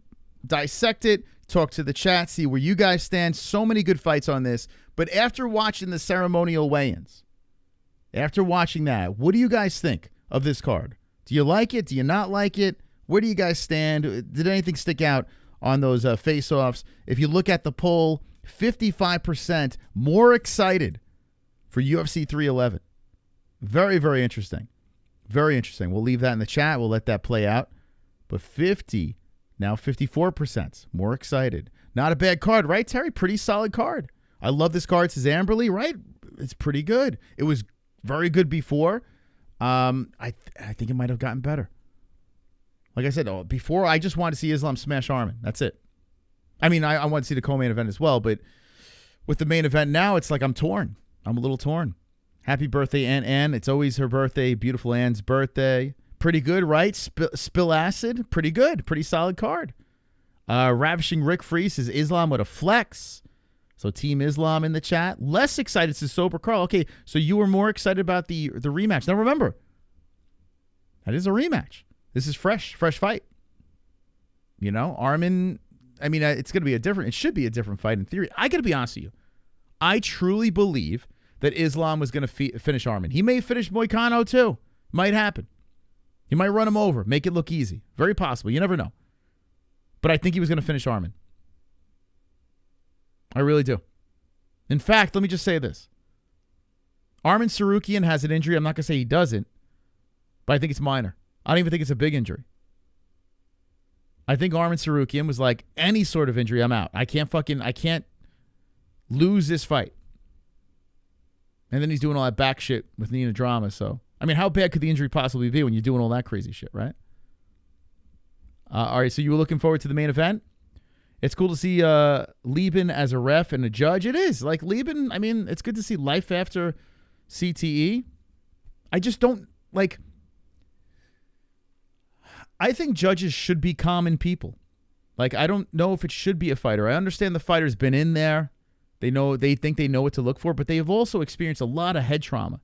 dissect it, talk to the chat, see where you guys stand. So many good fights on this. But after watching the ceremonial weigh-ins, after watching that, what do you guys think of this card? Do you like it? Do you not like it? Where do you guys stand? Did anything stick out on those face-offs? If you look at the poll, 55% more excited for UFC 311. Very, very interesting. Very interesting. We'll leave that in the chat. We'll let that play out. But 50, now 54%. More excited. Not a bad card, right, Terry? Pretty solid card. I love this card. Says Amberley, right? It's pretty good. It was very good before. I think it might have gotten better. Like I said, before I just wanted to see Islam smash Arman. That's it. I mean, I want to see the co-main event as well, but with the main event now, it's like I'm torn. I'm a little torn. Happy birthday, Aunt Ann. It's always her birthday. Beautiful Ann's birthday. Pretty good, right? Spill Acid. Pretty good. Pretty solid card. Ravishing Rick Free says Islam with a flex. So Team Islam in the chat. Less excited says Sober Carl. Okay, so you were more excited about the rematch. Now remember, that is a rematch. This is fresh fight. You know, Arman, I mean, it should be a different fight in theory. I got to be honest with you. I truly believe that Islam was going to finish Arman. He may finish Moicano too. Might happen. He might run him over, make it look easy. Very possible. You never know. But I think he was going to finish Arman. I really do. In fact, let me just say this. Arman Sarukian has an injury. I'm not going to say he doesn't, but I think it's minor. I don't even think it's a big injury. I think Arman Sarukian was like, any sort of injury, I'm out. I can't lose this fight. And then he's doing all that back shit with Nina Drama. So, I mean, how bad could the injury possibly be when you're doing all that crazy shit, right? All right, so you were looking forward to the main event? It's cool to see Lieben as a ref and a judge. It is. Like, Lieben, I mean, it's good to see life after CTE. I just don't, like, I think judges should be common people. Like, I don't know if it should be a fighter. I understand the fighter's been in there. They think they know what to look for, but they have also experienced a lot of head trauma.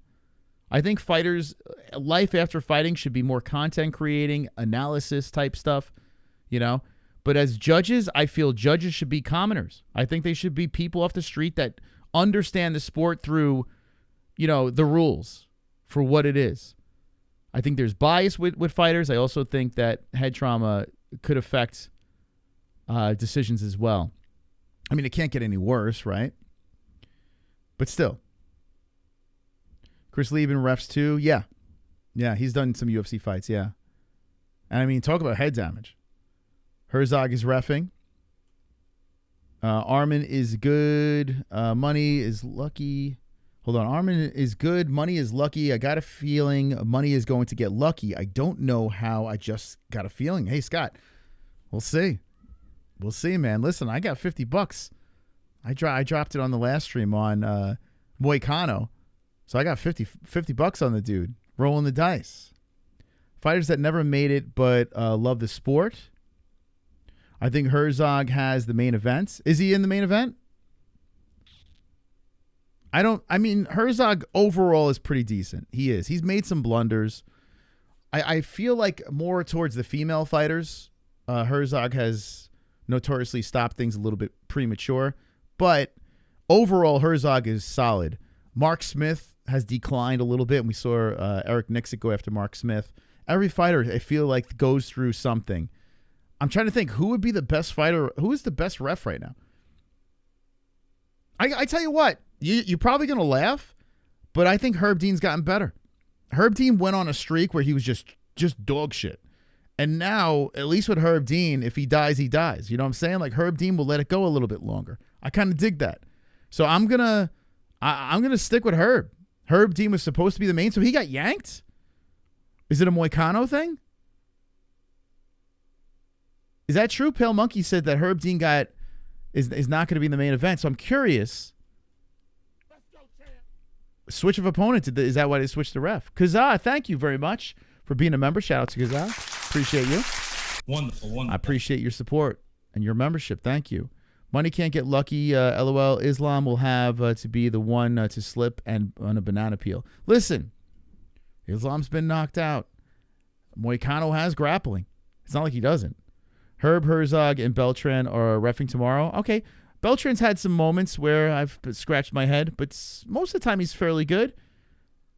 I think fighters, life after fighting should be more content creating, analysis type stuff, you know. But as judges, I feel judges should be commoners. I think they should be people off the street that understand the sport through, you know, the rules for what it is. I think there's bias with fighters. I also think that head trauma could affect decisions as well. I mean, it can't get any worse, right? But still. Chris Lieben refs too. Yeah. Yeah, he's done some UFC fights, yeah. And I mean, talk about head damage. Herzog is reffing. Arman is good. Money is lucky. Hold on. Arman is good. Money is lucky. I got a feeling Money is going to get lucky. I don't know how. I just got a feeling. Hey, Scott, we'll see. We'll see, man. Listen, I got $50. I dropped it on the last stream on Moicano. So I got $50 on the dude. Rolling the dice. Fighters that never made it but love the sport. I think Herzog has the main events. Is he in the main event? I mean, Herzog overall is pretty decent. He is. He's made some blunders. I feel like more towards the female fighters. Herzog has notoriously stopped things a little bit premature. But overall, Herzog is solid. Mark Smith has declined a little bit, and we saw Eric Nixick go after Mark Smith. Every fighter, I feel like, goes through something. I'm trying to think, who would be the best fighter? Who is the best ref right now? I tell you what, you're probably going to laugh, but I think Herb Dean's gotten better. Herb Dean went on a streak where he was just dog shit. And now, at least with Herb Dean, if he dies, he dies. You know what I'm saying? Like, Herb Dean will let it go a little bit longer. I kind of dig that. So I'm gonna stick with Herb. Herb Dean was supposed to be the main, so he got yanked? Is it a Moicano thing? Is that true? Pale Monkey said that Herb Dean is not going to be in the main event. So I'm curious. Let's go, champ. Switch of opponent. Is that why they switched the ref? Kazaa, thank you very much for being a member. Shout out to Kazaa. Appreciate you. Wonderful. I appreciate your support and your membership. Thank you. Money can't get lucky. LOL. Islam will have to be the one to slip and on a banana peel. Listen, Islam's been knocked out. Moicano has grappling. It's not like he doesn't. Herb, Herzog, and Beltran are reffing tomorrow. Okay. Beltran's had some moments where I've scratched my head, but most of the time he's fairly good.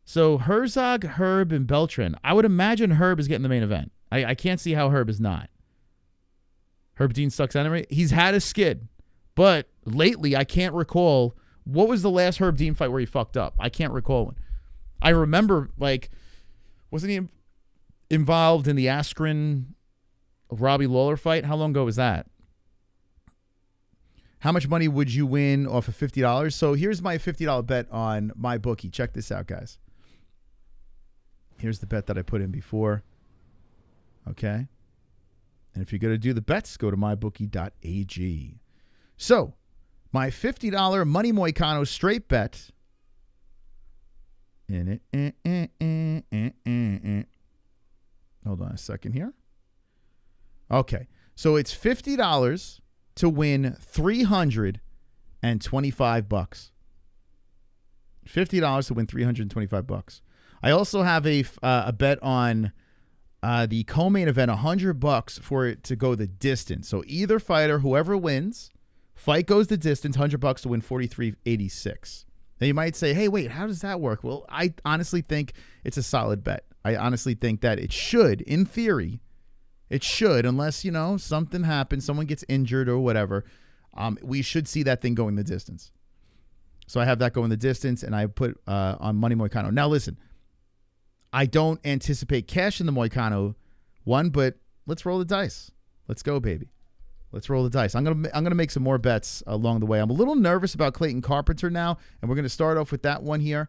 So Herzog, Herb, and Beltran. I would imagine Herb is getting the main event. I can't see how Herb is not. Herb Dean sucks anyway. He's had a skid, but lately I can't recall. What was the last Herb Dean fight where he fucked up? I can't recall one. I remember, like, wasn't he involved in the Askren Robbie Lawler fight? How long ago was that? How much money would you win off of $50? So here's my $50 bet on my bookie. Check this out, guys. Here's the bet that I put in before. Okay. And if you're going to do the bets, go to mybookie.ag. So my $50 Money Moicano straight bet. Hold on a second here. Okay. So it's $50 to win $325. $50 to win $325. I also have a bet on the co-main event, $100 for it to go the distance. So either fighter, whoever wins, fight goes the distance, $100 to win $43.86. Now you might say, hey, wait, how does that work? Well, I honestly think it's a solid bet. I honestly think that it should, in theory, it should, unless, you know, something happens, someone gets injured or whatever, we should see that thing going the distance. So I have that going the distance, and I put on Money Moicano. Now, listen, I don't anticipate cash in the Moicano one, but let's roll the dice. Let's go, baby. Let's roll the dice. I'm gonna make some more bets along the way. I'm a little nervous about Clayton Carpenter now, and we're gonna start off with that one here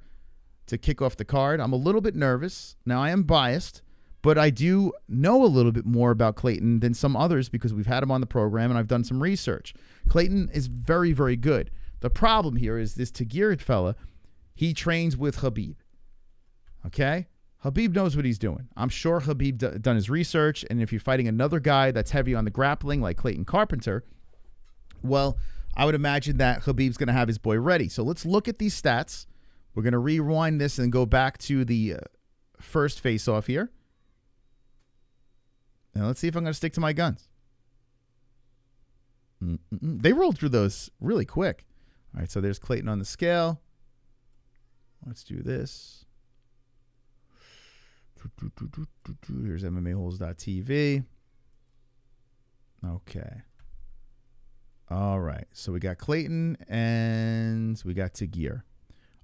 to kick off the card. I'm a little bit nervous. Now, I am biased, but I do know a little bit more about Clayton than some others because we've had him on the program and I've done some research. Clayton is very, very good. The problem here is this Tagir fella, he trains with Khabib. Okay? Khabib knows what he's doing. I'm sure Khabib done his research, and if you're fighting another guy that's heavy on the grappling like Clayton Carpenter, well, I would imagine that Khabib's going to have his boy ready. So let's look at these stats. We're going to rewind this and go back to the first face-off here. Now let's see if I'm going to stick to my guns. They rolled through those really quick. All right, so there's Clayton on the scale. Let's do this. Here's MMA-Holes.tv. Okay. All right. So we got Clayton and we got Tagir.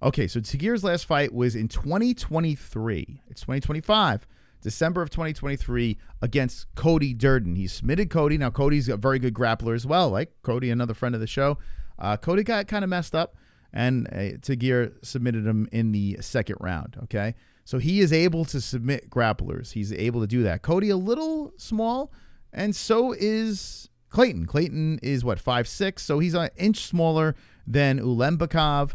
Okay, so Tagir's last fight was in 2023. It's 2025. December of 2023 against Cody Durden. He submitted Cody. Now, Cody's a very good grappler as well. Like Cody, another friend of the show. Cody got kind of messed up, and Tagir submitted him in the second round, okay? So he is able to submit grapplers. He's able to do that. Cody a little small, and so is Clayton. Clayton is, 5'6", so he's an inch smaller than Ulembakov.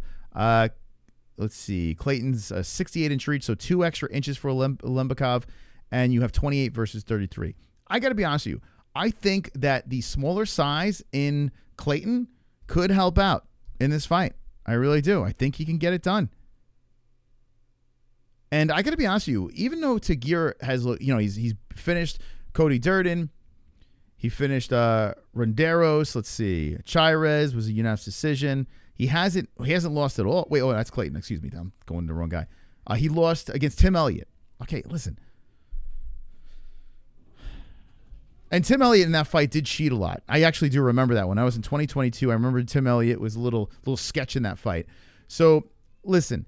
Let's see. Clayton's a 68-inch reach, so 2 extra inches for Ulembakov, and you have 28 versus 33. I got to be honest with you. I think that the smaller size in Clayton could help out in this fight. I really do. I think he can get it done. And I got to be honest with you, even though Tagir has, he's finished Cody Durden, he finished Ronderos, let's see, Chairez was a unanimous decision. He hasn't lost at all. Wait, that's Clayton. Excuse me, I'm going to the wrong guy. He lost against Tim Elliott. Okay, listen. And Tim Elliott in that fight did cheat a lot. I actually do remember that one. I was in 2022. I remember Tim Elliott was a little sketch in that fight. So, listen.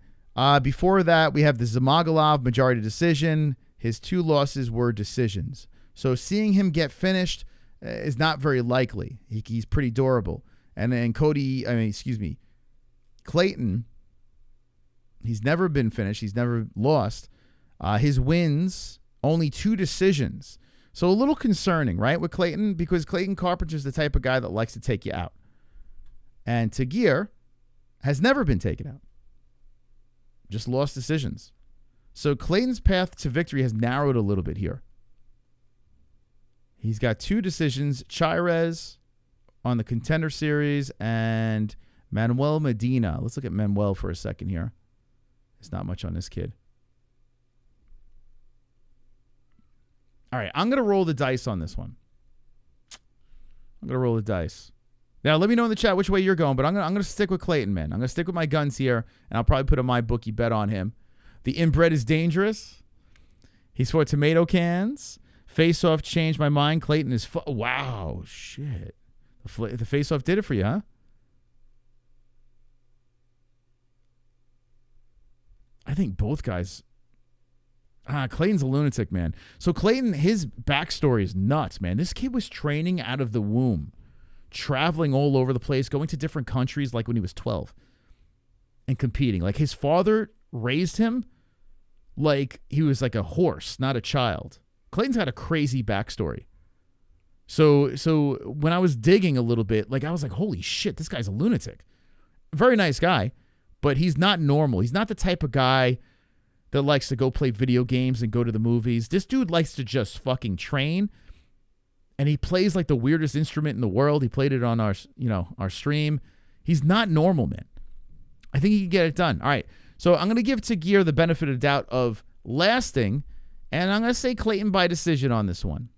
Before that, we have the Zamagalov majority decision. His 2 losses were decisions. So seeing him get finished is not very likely. He's pretty durable. And then Clayton, he's never been finished. He's never lost. His wins, only 2 decisions. So a little concerning, right, with Clayton, because Clayton Carpenter's the type of guy that likes to take you out. And Tagir has never been taken out. Just lost decisions. So Clayton's path to victory has narrowed a little bit here. He's got 2 decisions, Chairez on the Contender Series and Manuel Medina. Let's look at Manuel for a second here. There's not much on this kid. All right, I'm going to roll the dice on this one. I'm going to roll the dice. Now, let me know in the chat which way you're going, but I'm gonna stick with Clayton, man. I'm going to stick with my guns here, and I'll probably put a MyBookie bet on him. The inbred is dangerous. He's for tomato cans. Face-off changed my mind. Clayton is... Wow, shit. The face-off did it for you, huh? I think both guys. Clayton's a lunatic, man. So Clayton, his backstory is nuts, man. This kid was training out of the womb, traveling all over the place, going to different countries like when he was 12 and competing. Like his father raised him like he was like a horse, not a child. Clayton's got a crazy backstory. So when I was digging a little bit, like I was like, holy shit, this guy's a lunatic. Very nice guy, but he's not normal. He's not the type of guy that likes to go play video games and go to the movies. This dude likes to just fucking train, and he plays like the weirdest instrument in the world. He played it on our stream. He's not normal, man. I think he can get it done. All right, so I'm going to give Tagir the benefit of the doubt of lasting, and I'm going to say Clayton by decision on this one.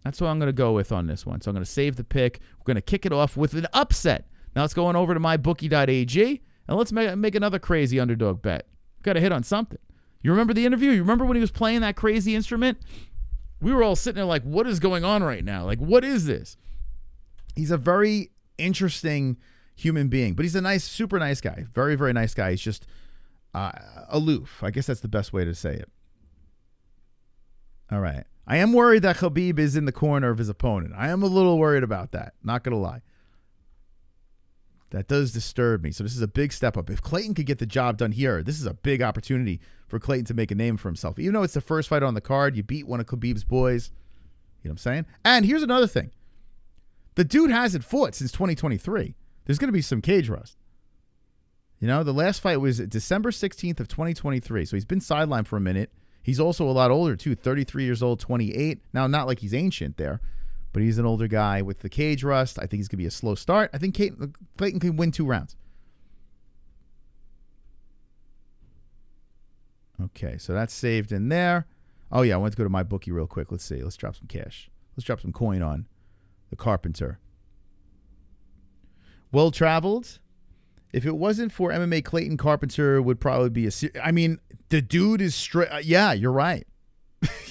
That's what I'm going to go with on this one. So I'm going to save the pick. We're going to kick it off with an upset. Now let's go on over to mybookie.ag, and let's make another crazy underdog bet. Got to hit on something. You remember the interview? You remember when he was playing that crazy instrument? We were all sitting there like, what is going on right now? Like, what is this? He's a very interesting human being, but he's a nice, super nice guy. Very, very nice guy. He's just aloof. I guess that's the best way to say it. All right. I am worried that Khabib is in the corner of his opponent. I am a little worried about that. Not going to lie. That does disturb me. So this is a big step up. If Clayton could get the job done here, this is a big opportunity for Clayton to make a name for himself. Even though it's the first fight on the card, you beat one of Khabib's boys. You know what I'm saying? And here's another thing. The dude hasn't fought since 2023. There's going to be some cage rust. You know, the last fight was December 16th of 2023. So he's been sidelined for a minute. He's also a lot older, too. 33 years old, 28. Now, not like he's ancient there, but he's an older guy with the cage rust. I think he's going to be a slow start. I think Clayton can win 2 rounds. Okay, so that's saved in there. Oh, yeah, I want to go to my bookie real quick. Let's see. Let's drop some cash. Let's drop some coin on the Carpenter. Well traveled. If it wasn't for MMA, Clayton Carpenter would probably be I mean, the dude is straight. Yeah, you're right.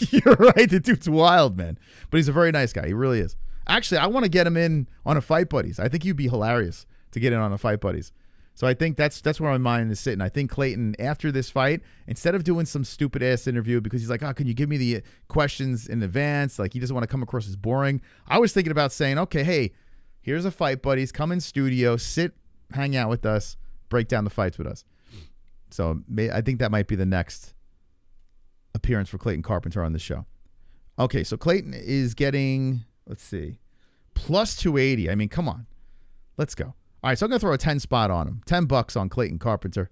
You're right. The dude's wild, man. But he's a very nice guy. He really is. Actually, I want to get him in on a Fight Buddies. I think he'd be hilarious to get in on a Fight Buddies. So I think that's where my mind is sitting. I think Clayton, after this fight, instead of doing some stupid-ass interview because he's like, can you give me the questions in advance? Like, he doesn't want to come across as boring. I was thinking about saying, okay, hey, here's a Fight Buddies. Come in studio, sit, hang out with us, break down the fights with us. So I think that might be the next appearance for Clayton Carpenter on the show. Okay, so Clayton is getting, let's see, plus 280. I mean, come on. Let's go. All right, so I'm going to throw a 10 spot on him. $10 on Clayton Carpenter.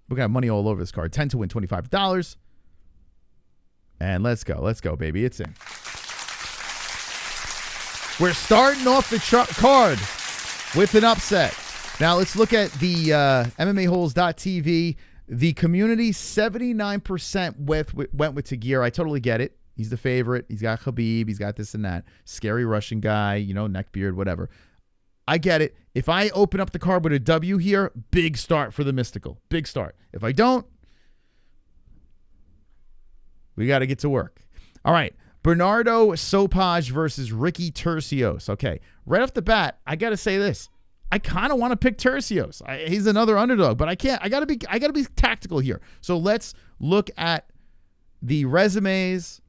We're going to have money all over this card. 10 to win $25. And let's go. Let's go, baby. It's in. We're starting off the card with an upset. Now, let's look at the MMA-Holes.tv. The community, 79% went with Tagir. I totally get it. He's the favorite. He's got Khabib. He's got this and that. Scary Russian guy, neck beard, whatever. I get it. If I open up the card with a W here, big start for the Mystical. Big start. If I don't, we got to get to work. All right. Bernardo Sopaj versus Ricky Turcios. Okay. Right off the bat, I got to say this. I kind of want to pick Turcios. He's another underdog, but I can't. I got to be tactical here. So let's look at the resumes.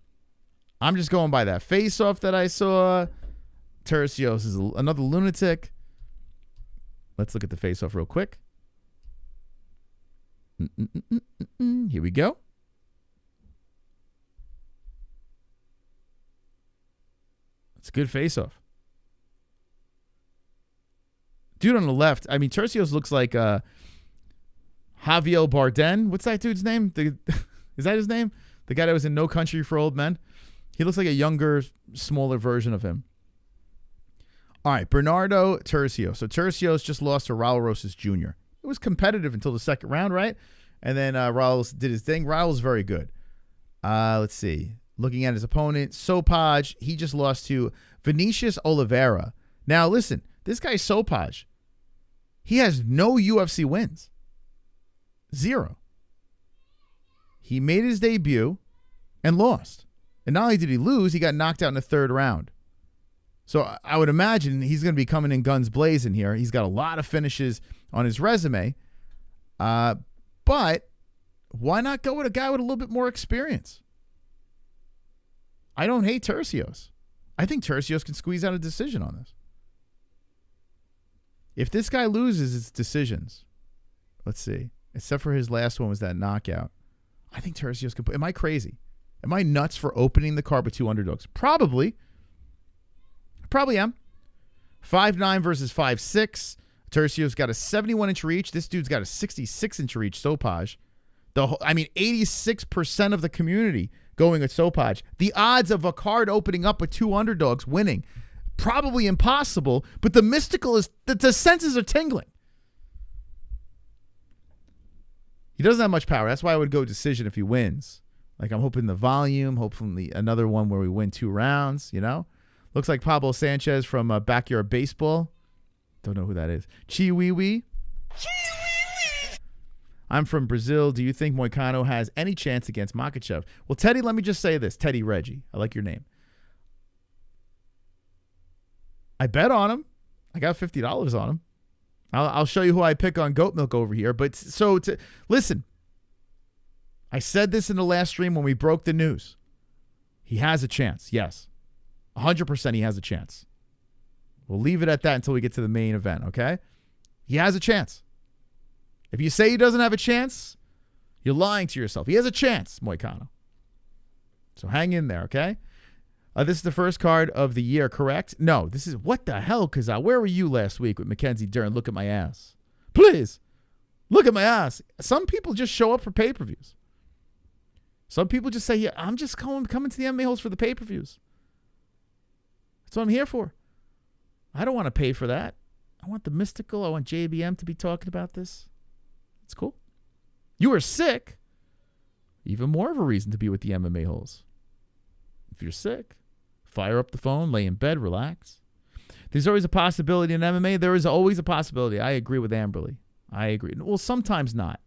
I'm just going by that face-off that I saw. Turcios is another lunatic. Let's look at the face-off real quick. Here we go. It's a good face-off. Dude on the left, I mean, Turcios looks like Javier Bardem. What's that dude's name? Is that his name? The guy that was in No Country for Old Men? He looks like a younger, smaller version of him. All right, Bernardo Turcios. So Turcios just lost to Raul Rosas Jr. It was competitive until the second round, right? And then Raul did his thing. Raul's very good. Let's see. Looking at his opponent, Sopaj, he just lost to Vinicius Oliveira. Now, listen, this guy Sopaj, he has no UFC wins. 0. He made his debut and lost. And not only did he lose, he got knocked out in the third round. So I would imagine he's going to be coming in guns blazing here. He's got a lot of finishes on his resume. But why not go with a guy with a little bit more experience? I don't hate Tercios. I think Tercios can squeeze out a decision on this. If this guy loses, it's decisions. Let's see. Except for his last one was that knockout. I think Tercios can put. Am I crazy? Am I nuts for opening the card with 2 underdogs? Probably. Probably am. 5'9" versus 5'6". Tercios got a 71-inch reach. This dude's got a 66-inch reach, Sopaj. 86% of the community going with Sopaj. The odds of a card opening up with 2 underdogs winning, probably impossible, but the mystical is that the senses are tingling. He doesn't have much power. That's why I would go decision if he wins. Like, I'm hoping the volume, hopefully another one where we win 2 rounds, you know? Looks like Pablo Sanchez from Backyard Baseball. Don't know who that is. Chiwiwi. I'm from Brazil. Do you think Moicano has any chance against Makhachev? Well, Teddy, let me just say this. Teddy Reggie. I like your name. I bet on him. I got $50 on him. I'll show you who I pick on Goat Milk over here. But listen, I said this in the last stream when we broke the news. He has a chance. Yes. 100% he has a chance. We'll leave it at that until we get to the main event, okay? He has a chance. If you say he doesn't have a chance, you're lying to yourself. He has a chance, Moicano. So hang in there, okay? This is the first card of the year, correct? No, this is, what the hell, Kazaa? Where were you last week with Mackenzie Dern? Look at my ass. Please, look at my ass. Some people just show up for pay-per-views. Some people just say, yeah, I'm just coming to the MMA Holes for the pay-per-views. That's what I'm here for. I don't want to pay for that. I want the mystical. I want JBM to be talking about this. It's cool. You are sick. Even more of a reason to be with the MMA Holes. If you're sick, fire up the phone, lay in bed, relax. There's always a possibility in MMA. There is always a possibility. I agree with Amberly. I agree. Well, sometimes not.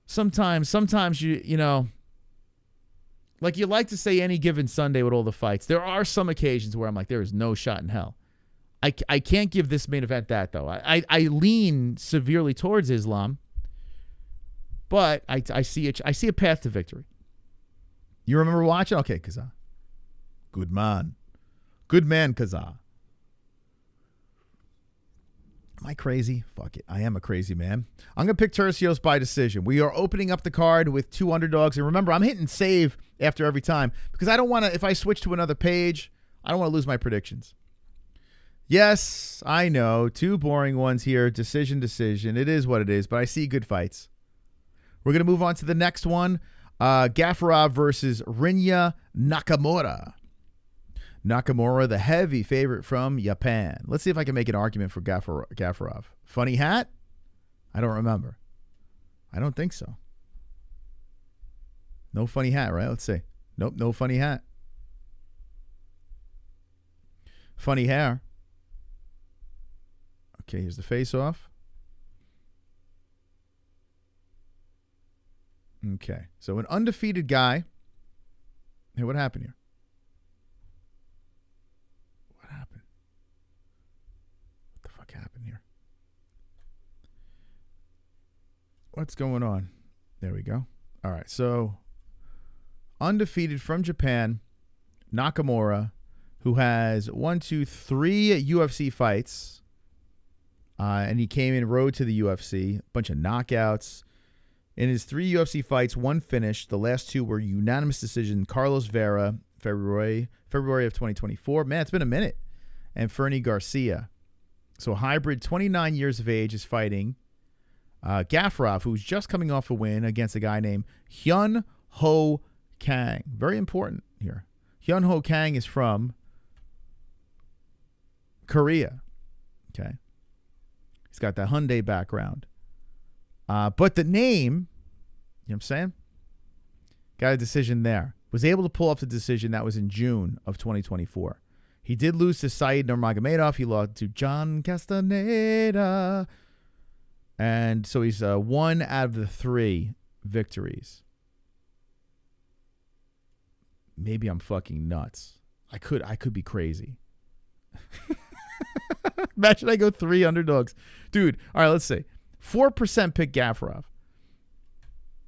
Sometimes you know, like you like to say any given Sunday with all the fights. There are some occasions where I'm like, there is no shot in hell. I can't give this main event that, though. I lean severely towards Islam, but I see a path to victory. You remember watching? Okay, Kazaa. Good man. Good man, Kazaa. Am I crazy? Fuck it. I am a crazy man. I'm going to pick Tercios by decision. We are opening up the card with 2 underdogs. And remember, I'm hitting save after every time because I don't want to, if I switch to another page, I don't want to lose my predictions. Yes, I know. 2 boring ones here. Decision. It is what it is, but I see good fights. We're going to move on to the next one. Gafarov versus Rinya Nakamura. Nakamura, the heavy favorite from Japan. Let's see if I can make an argument for Gafarov. Funny hat? I don't remember. I don't think so. No funny hat, right? Let's see. Nope, no funny hat. Funny hair. Okay, here's the face-off. Okay, so an undefeated guy. Hey, what happened here? What happened? What the fuck happened here? What's going on? There we go. All right, so undefeated from Japan, Nakamura, who has 3 UFC fights, and he came in road to the UFC, a bunch of knockouts. In his 3 UFC fights, 1 finished. The last 2 were unanimous decision. Carlos Vera, February of 2024. Man, it's been a minute. And Fernie Garcia. So hybrid, 29 years of age, is fighting Gafarov, who's just coming off a win against a guy named Hyun Ho Kang. Very important here. Hyun Ho Kang is from Korea. Okay. He's got that Hyundai background. But the name, you know what I'm saying? Got a decision there. Was able to pull off the decision that was in June of 2024. He did lose to Said Nurmagomedov. He lost to John Castaneda. And so he's 1 out of the 3 victories. Maybe I'm fucking nuts. I could be crazy. Imagine I go 3 underdogs. Dude, all right, let's see. 4% pick Gafarov.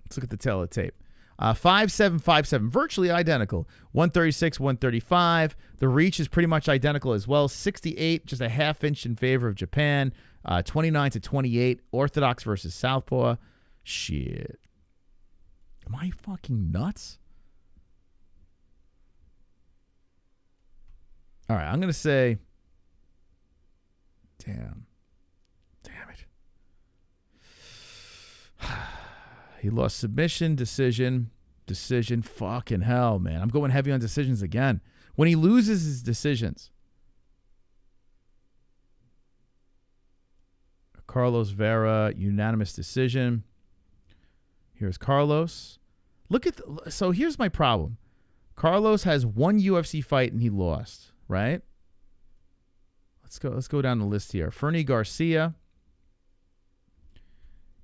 Let's look at the tail of the tape. 5'7", 5'7", virtually identical. 136, 135. The reach is pretty much identical as well. 68, just a half inch in favor of Japan. 29 to 28. Orthodox versus Southpaw. Shit. Am I fucking nuts? All right, I'm going to say... Damn it. He lost submission, decision. Fucking hell, man. I'm going heavy on decisions again. When he loses his decisions. Carlos Vera, unanimous decision. Here's Carlos. So here's my problem. Carlos has one UFC fight and he lost, right? Let's go down the list here. Fernie Garcia.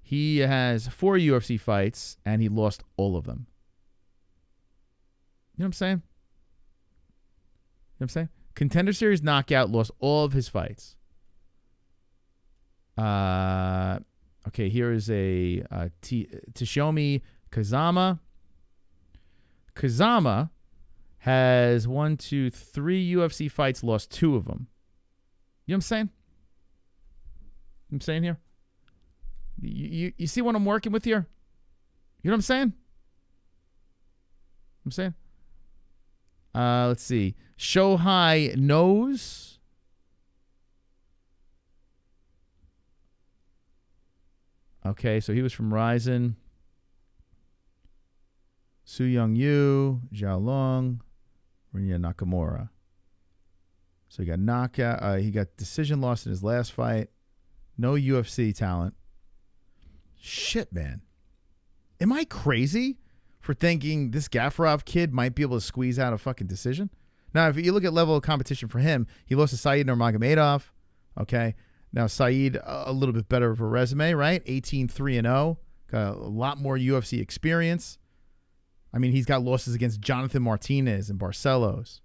He has 4 UFC fights and he lost all of them. You know what I'm saying? You know what I'm saying? Contender Series knockout, lost all of his fights. Okay, here is a Toshomi Kazama. Kazama has 3 UFC fights, lost 2 of them. You know what I'm saying? I'm saying here? You see what I'm working with here? You know what I'm saying? I'm saying? Let's see. Shohei Knows. Okay, so he was from Ryzen. Su Young Yu, Zhao Long, Rinya Nakamura. So he got knockout. He got decision loss in his last fight. No UFC talent. Shit, man. Am I crazy for thinking this Gafarov kid might be able to squeeze out a fucking decision? Now, if you look at level of competition for him, he lost to Said Nurmagomedov. Okay. Now, Said, a little bit better of a resume, right? 18-3-0. Got a lot more UFC experience. I mean, he's got losses against Jonathan Martinez and Barcelos.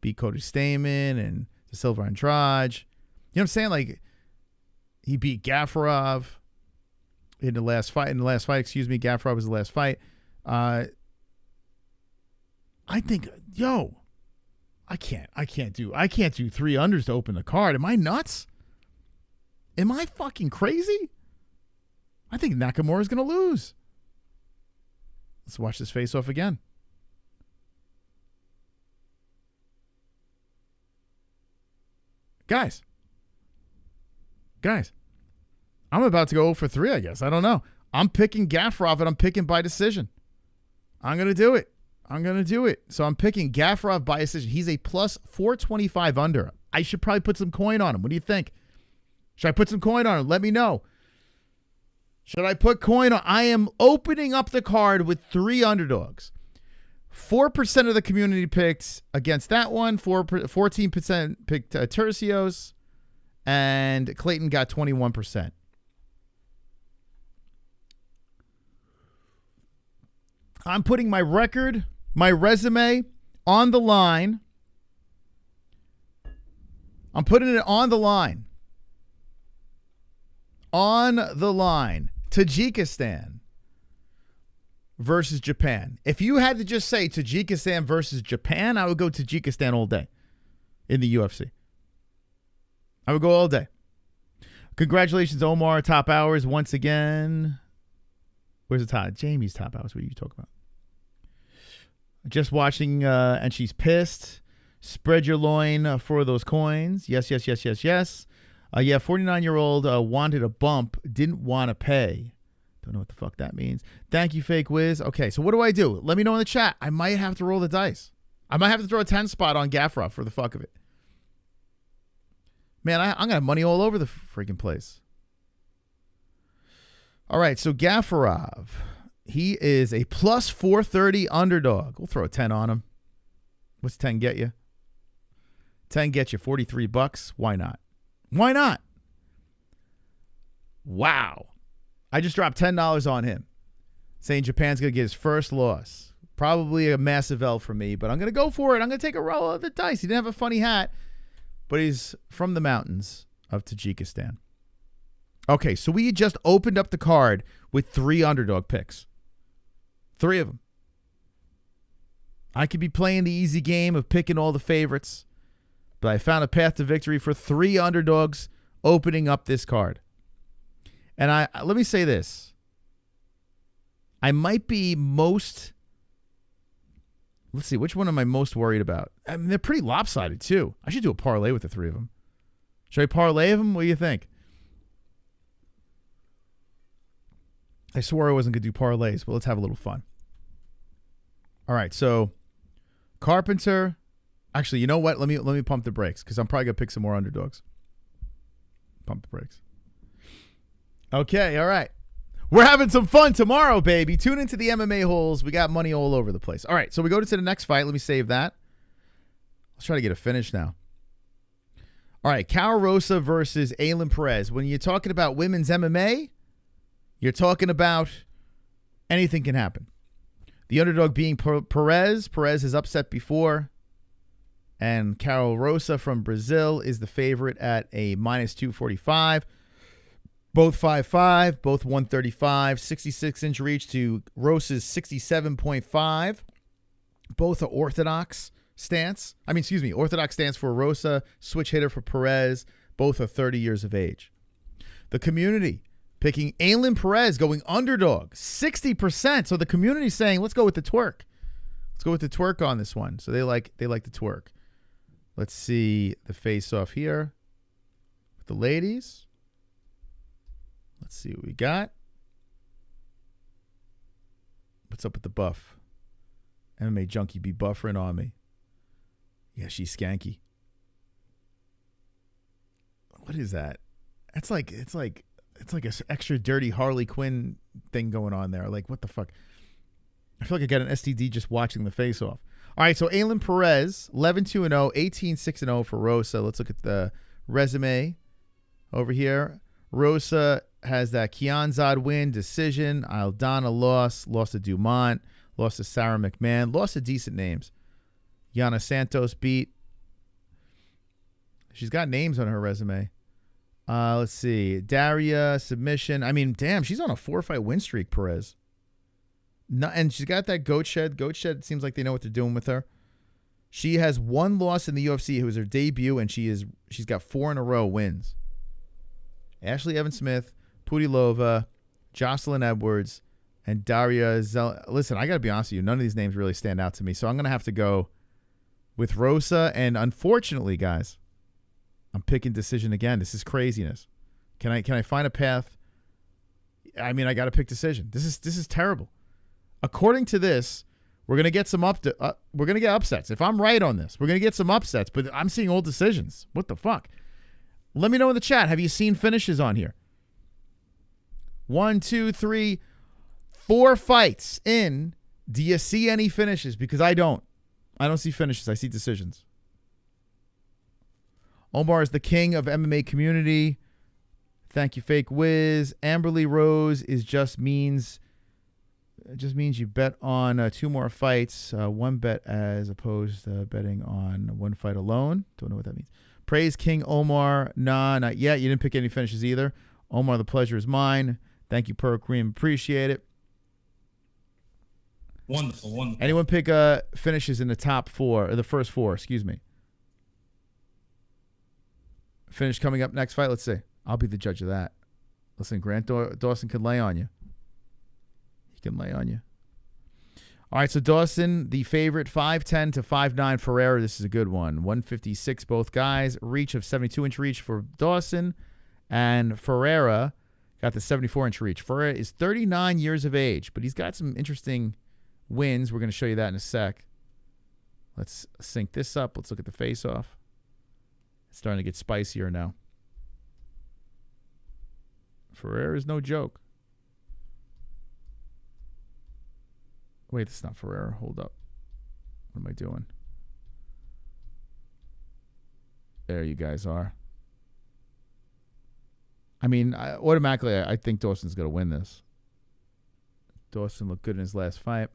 Beat Cody Stamen and Da Silva Andrade. You know what I'm saying? Like, he beat Gafarov in the last fight. Gafarov was the last fight. I think, I can't do 3 unders to open the card. Am I nuts? Am I fucking crazy? I think Nakamura's going to lose. Let's watch this face-off again. Guys, I'm about to go 0 for 3, I guess. I don't know. I'm picking Gafarov, and I'm picking by decision. I'm going to do it. So I'm picking Gafarov by decision. He's a plus 425 under. I should probably put some coin on him. What do you think? Should I put some coin on him? Let me know. Should I put coin on? I am opening up the card with 3 underdogs. 4% of the community picked against that one. 14% picked Tercios. And Clayton got 21%. I'm putting my record, my resume on the line. I'm putting it on the line. On the line. Tajikistan versus Japan. If you had to just say Tajikistan versus Japan, I would go Tajikistan all day in the UFC. I would go all day. Congratulations, Omar. Top hours once again. Where's the top? Jamie's top hours. What are you talking about? Just watching, and she's pissed. Spread your loin for those coins. Yes. Yeah, 49-year-old wanted a bump, didn't want to pay. Don't know what the fuck that means. Thank you, Fake Wiz. Okay, so what do I do? Let me know in the chat. I might have to roll the dice. I might have to throw a 10 spot on Gafarov for the fuck of it. Man, I'm going to have money all over the freaking place. All right, so Gafarov. He is a plus 430 underdog. We'll throw a 10 on him. What's 10 get you? 10 get you $43. Why not? Why not? Wow. I just dropped $10 on him, saying Japan's going to get his first loss. Probably a massive L for me, but I'm going to go for it. I'm going to take a roll of the dice. He didn't have a funny hat, but he's from the mountains of Tajikistan. Okay, so we just opened up the card with 3 underdog picks. 3 of them. I could be playing the easy game of picking all the favorites, but I found a path to victory for 3 underdogs opening up this card. And let me say this. I might be most... Let's see, which one am I most worried about? I mean, they're pretty lopsided, too. I should do a parlay with the 3 of them. Should I parlay them? What do you think? I swore I wasn't going to do parlays, but let's have a little fun. All right, so Carpenter. Actually, you know what? Let me pump the brakes because I'm probably going to pick some more underdogs. Pump the brakes. Okay, all right. We're having some fun tomorrow, baby. Tune into the MMA-Holes. We got money all over the place. All right, so we go to the next fight. Let me save that. Let's try to get a finish now. All right, Karol Rosa versus Ailin Perez. When you're talking about women's MMA, you're talking about anything can happen. The underdog being Perez. Perez has upset before. And Karol Rosa from Brazil is the favorite at a minus 245. Both 5'5", both 135, 66-inch reach to Rosa's 67.5. Both are orthodox stance. Orthodox stance for Rosa, switch hitter for Perez. Both are 30 years of age. The community picking Ailin Perez going underdog, 60%. So the community saying, let's go with the twerk. Let's go with the twerk on this one. So they like the twerk. Let's see the face-off here with the ladies. Let's see what we got. What's up with the buff? MMA Junkie be buffering on me. Yeah, she's skanky. What is that? It's like an extra dirty Harley Quinn thing going on there. Like, what the fuck? I feel like I got an STD just watching the face off. All right, so Ailin Perez, 11-2-0, 18-6-0 for Rosa. Let's look at the resume over here. Rosa has that Kianzad win, decision. Aldana lost to Dumont, lost to Sarah McMahon, lost to decent names. Yana Santos beat. She's got names on her resume. Let's see. Daria, submission. I mean, damn, she's on a 4-fight win streak, Perez. No, and she's got that goat shed. Goat shed seems like they know what they're doing with her. She has 1 loss in the UFC. It was her debut, and she's got 4 in a row wins. Ashley Evans-Smith, Pudilova, Jocelyn Edwards, and Daria Listen, I got to be honest with you. None of these names really stand out to me, so I'm going to have to go with Rosa. And unfortunately, guys, I'm picking decision again. This is craziness. Can I find a path? I mean, I got to pick decision. This is terrible. According to this, we're going to get we're going to get upsets. If I'm right on this, we're going to get some upsets, but I'm seeing all decisions. What the fuck? Let me know in the chat. Have you seen finishes on here? 1, 2, 3, 4 fights in. Do you see any finishes? Because I don't. I don't see finishes. I see decisions. Omar is the king of MMA community. Thank you, Fake Wiz. Amberly Rose just means you bet on 2 more fights. 1 bet as opposed to betting on 1 fight alone. Don't know what that means. Praise King Omar. Nah, not yet. You didn't pick any finishes either. Omar, the pleasure is mine. Thank you, Pearl Cream. Appreciate it. Wonderful. Anyone pick finishes in the top 4, or the first 4, excuse me. Finish coming up next fight. Let's see. I'll be the judge of that. Listen, Grant Dawson can lay on you. He can lay on you. All right, so Dawson, the favorite, 5'10" to 5'9" Ferreira. This is a good one. 156 both guys. Reach of 72-inch reach for Dawson. And Ferreira got the 74-inch reach. Ferreira is 39 years of age, but he's got some interesting wins. We're going to show you that in a sec. Let's sync this up. Let's look at the face-off. It's starting to get spicier now. Ferreira is no joke. Wait, that's not Ferreira. Hold up. What am I doing? There you guys are. I mean, automatically, I think Dawson's going to win this. Dawson looked good in his last fight.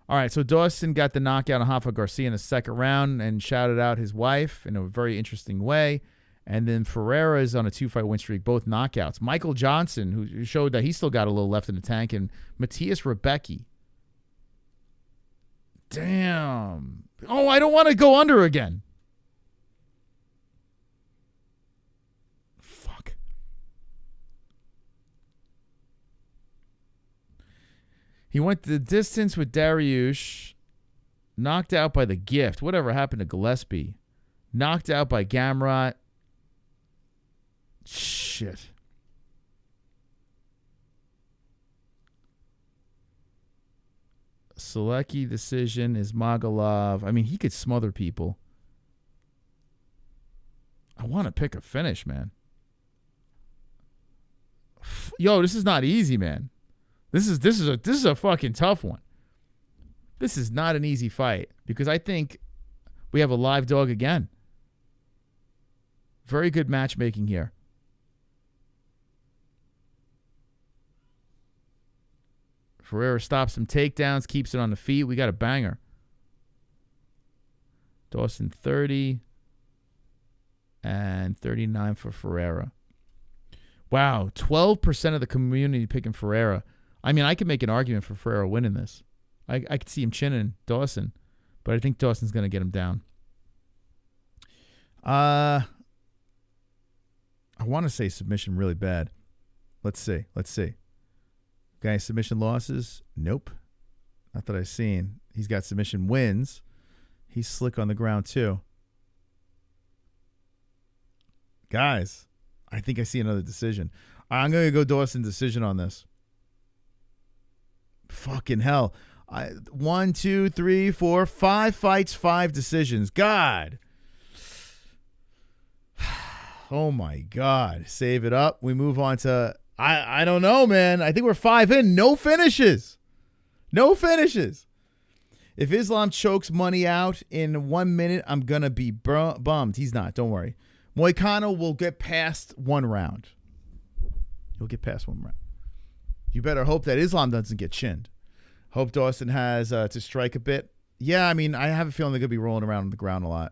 All right, so Dawson got the knockout on Rafa Garcia in the second round and shouted out his wife in a very interesting way. And then Ferreira is on a 2-fight win streak, both knockouts. Michael Johnson, who showed that he still got a little left in the tank, and Matthias Rebecki Damn. Oh, I don't want to go under again. Fuck. He went the distance with Dariush. Knocked out by the Gift. Whatever happened to Gillespie? Knocked out by Gamrot. Shit. Selecki decision is Magalov. I mean, he could smother people. I want to pick a finish, man. Yo, this is not easy, man. This is a fucking tough one. This is not an easy fight because I think we have a live dog again. Very good matchmaking here. Ferreira stops some takedowns, keeps it on the feet. We got a banger. Dawson 30 and 39 for Ferreira. Wow, 12% of the community picking Ferreira. I mean, I could make an argument for Ferreira winning this. I could see him chinning Dawson, but I think Dawson's going to get him down. I want to say submission really bad. Let's see. Guy submission losses? Nope. Not that I've seen. He's got submission wins. He's slick on the ground too. Guys, I think I see another decision. I'm going to go Dawson decision on this. Fucking hell. 1, 2, 3, 4, 5 fights, 5 decisions. God. Oh my God. Save it up. We move on to, I don't know, man. I think we're 5 in. No finishes. If Islam chokes money out in 1 minute, I'm going to be bummed. He's not. Don't worry. Moicano will get past 1 round. He'll get past 1 round. You better hope that Islam doesn't get chinned. Hope Dawson has to strike a bit. Yeah, I mean, I have a feeling they're going to be rolling around on the ground a lot.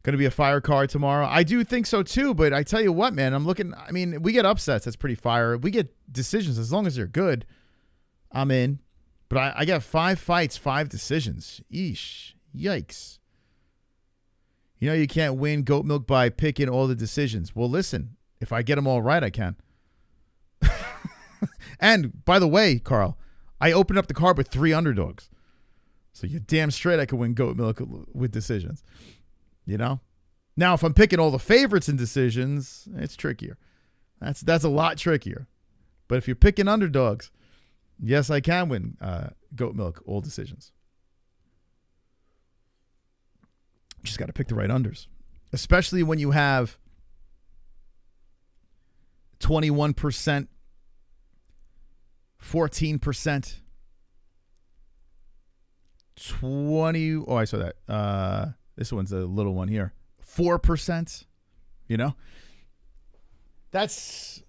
Going to be a fire card tomorrow. I do think so too, but I tell you what, man, I'm looking. I mean, we get upsets. That's pretty fire. We get decisions. As long as they're good, I'm in. But I got 5 fights, 5 decisions. Eesh. Yikes. You know you can't win goat milk by picking all the decisions. Well, listen, if I get them all right, I can. And, by the way, Carl, I opened up the card with 3 underdogs. So you're damn straight I could win goat milk with decisions. You know? Now, if I'm picking all the favorites in decisions, it's trickier. That's a lot trickier. But if you're picking underdogs, yes, I can win goat milk, all decisions. Just got to pick the right unders. Especially when you have 21%, 14%, 20. Oh, I saw that. This one's a little one here. 4%. You know? That's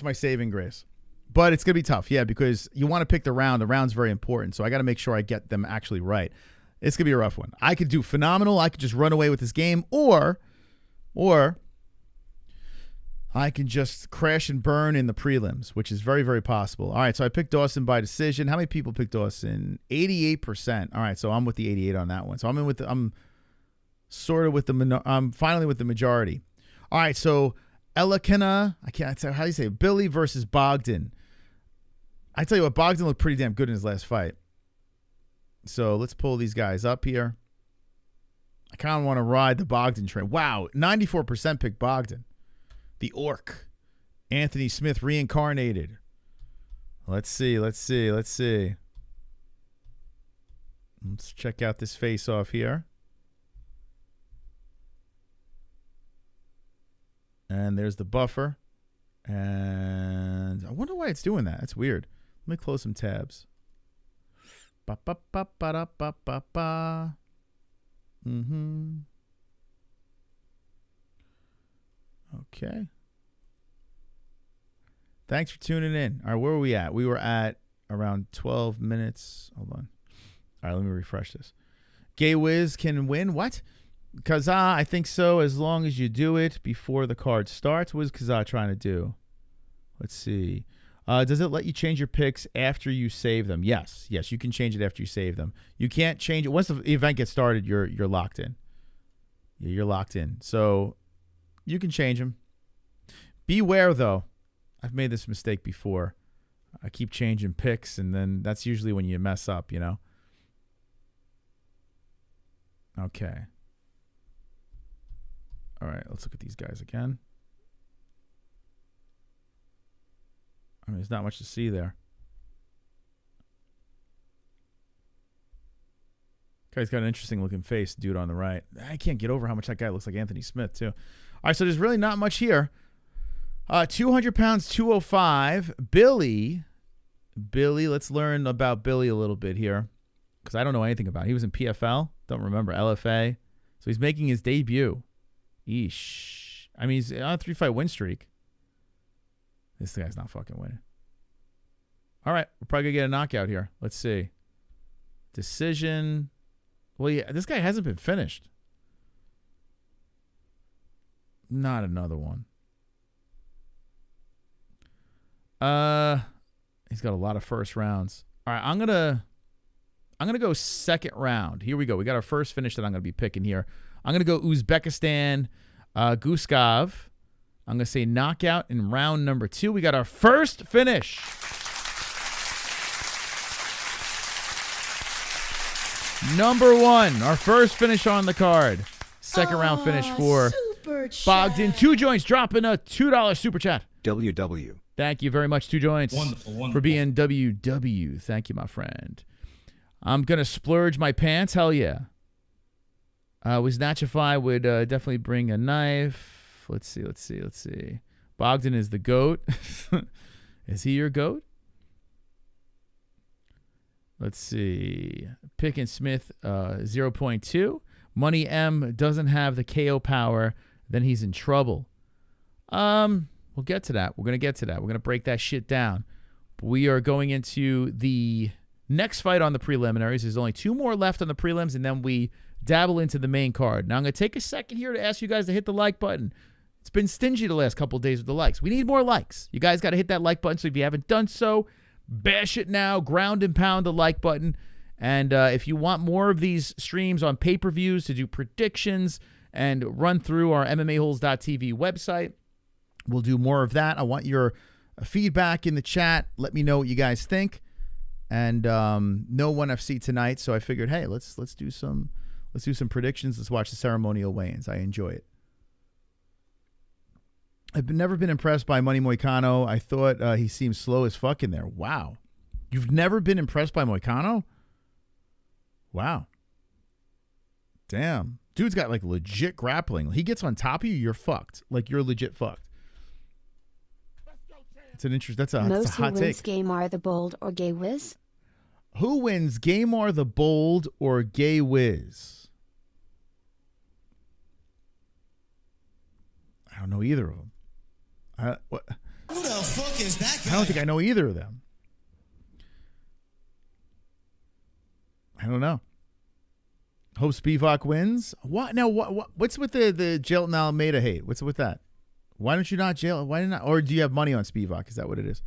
my saving grace. But it's going to be tough, yeah, because you want to pick the round. The round's very important, so I got to make sure I get them actually right. It's going to be a rough one. I could do phenomenal. I could just run away with this game, or I can just crash and burn in the prelims, which is very, very possible. All right, so I picked Dawson by decision. How many people picked Dawson? 88%. All right, so I'm with the 88 on that one. So I'm sort of with I'm finally with the majority. All right, so Elakina, I can't tell how do you say it? Billy versus Bogdan. I tell you what, Bogdan looked pretty damn good in his last fight. So let's pull these guys up here. I kind of want to ride the Bogdan train. Wow, 94% picked Bogdan. The Orc. Anthony Smith reincarnated. Let's see. Let's check out this face-off here. And there's the buffer. And I wonder why it's doing that. That's weird. Let me close some tabs. Ba-ba-ba-ba-da-ba-ba-ba. Okay. Thanks for tuning in. All right, where were we at? We were at around 12 minutes. Hold on. All right, let me refresh this. Gay Wiz can win. What? Kazaa, I think so, as long as you do it before the card starts. What is Kazaa trying to do? Let's see. Does it let you change your picks after you save them? Yes, you can change it after you save them. You can't change it once the event gets started. You're locked in. Yeah, you're locked in. So you can change them. Beware though. I've made this mistake before. I keep changing picks, and then that's usually when you mess up. Okay. All right. Let's look at these guys again. I mean, there's not much to see there. Guy's got an interesting looking face, dude on the right. I can't get over how much that guy looks like Anthony Smith, too. All right, so there's really not much here. 200 pounds, 205. Billy, let's learn about Billy a little bit here, because I don't know anything about him. He was in PFL. Don't remember. LFA. So he's making his debut. Eesh. I mean, he's on a 3-fight win streak. This guy's not fucking winning. All right. We're probably going to get a knockout here. Let's see. Decision. Well, yeah, this guy hasn't been finished. Not another one. He's got a lot of first rounds. All right, I'm gonna go second round. Here we go. We got our first finish that I'm gonna be picking here. I'm gonna go Uzbekistan, Guskov. I'm gonna say knockout in round number 2. We got our first finish. Number 1, our first finish on the card. Second round finish for Bogdan. 2 joints dropping a $2 super chat. WW. Thank you very much, 2 joints. Wonderful. For being WW. Thank you, my friend. I'm going to splurge my pants. Hell yeah. Wisnachify would definitely bring a knife. Let's see. Bogdan is the GOAT. Is he your GOAT? Let's see. Pick and Smith 0.2. Money M doesn't have the KO power. Then he's in trouble. We'll get to that. We're going to get to that. We're going to break that shit down. We are going into the next fight on the preliminaries. There's only 2 more left on the prelims, and then we dabble into the main card. Now, I'm going to take a second here to ask you guys to hit the like button. It's been stingy the last couple of days with the likes. We need more likes. You guys got to hit that like button, so if you haven't done so, bash it now. Ground and pound the like button. And if you want more of these streams on pay-per-views to do predictions and run through our MMA-Holes.tv website, we'll do more of that. I want your feedback in the chat. Let me know what you guys think. And no ONE FC tonight, so I figured, hey, let's do some predictions. Let's watch the ceremonial weigh-ins. I enjoy it. I've never been impressed by Money Moicano. I thought he seemed slow as fuck in there. Wow. You've never been impressed by Moicano? Wow. Damn. Dude's got like legit grappling. He gets on top of you, you're fucked. Like you're legit fucked. It's an interest. That's a hot take. Wins Gaymar the Bold or Gay Wiz? Who wins, Gaymar the Bold or Gay Wiz? I don't know either of them. What? Who the fuck is that guy? I don't think I know either of them. I don't know. Hope Spivak wins. What now? What's with the Jelton Almeida hate? What's with that? Why don't you not jail? Why not? Or do you have money on Spivak? Is that what it is?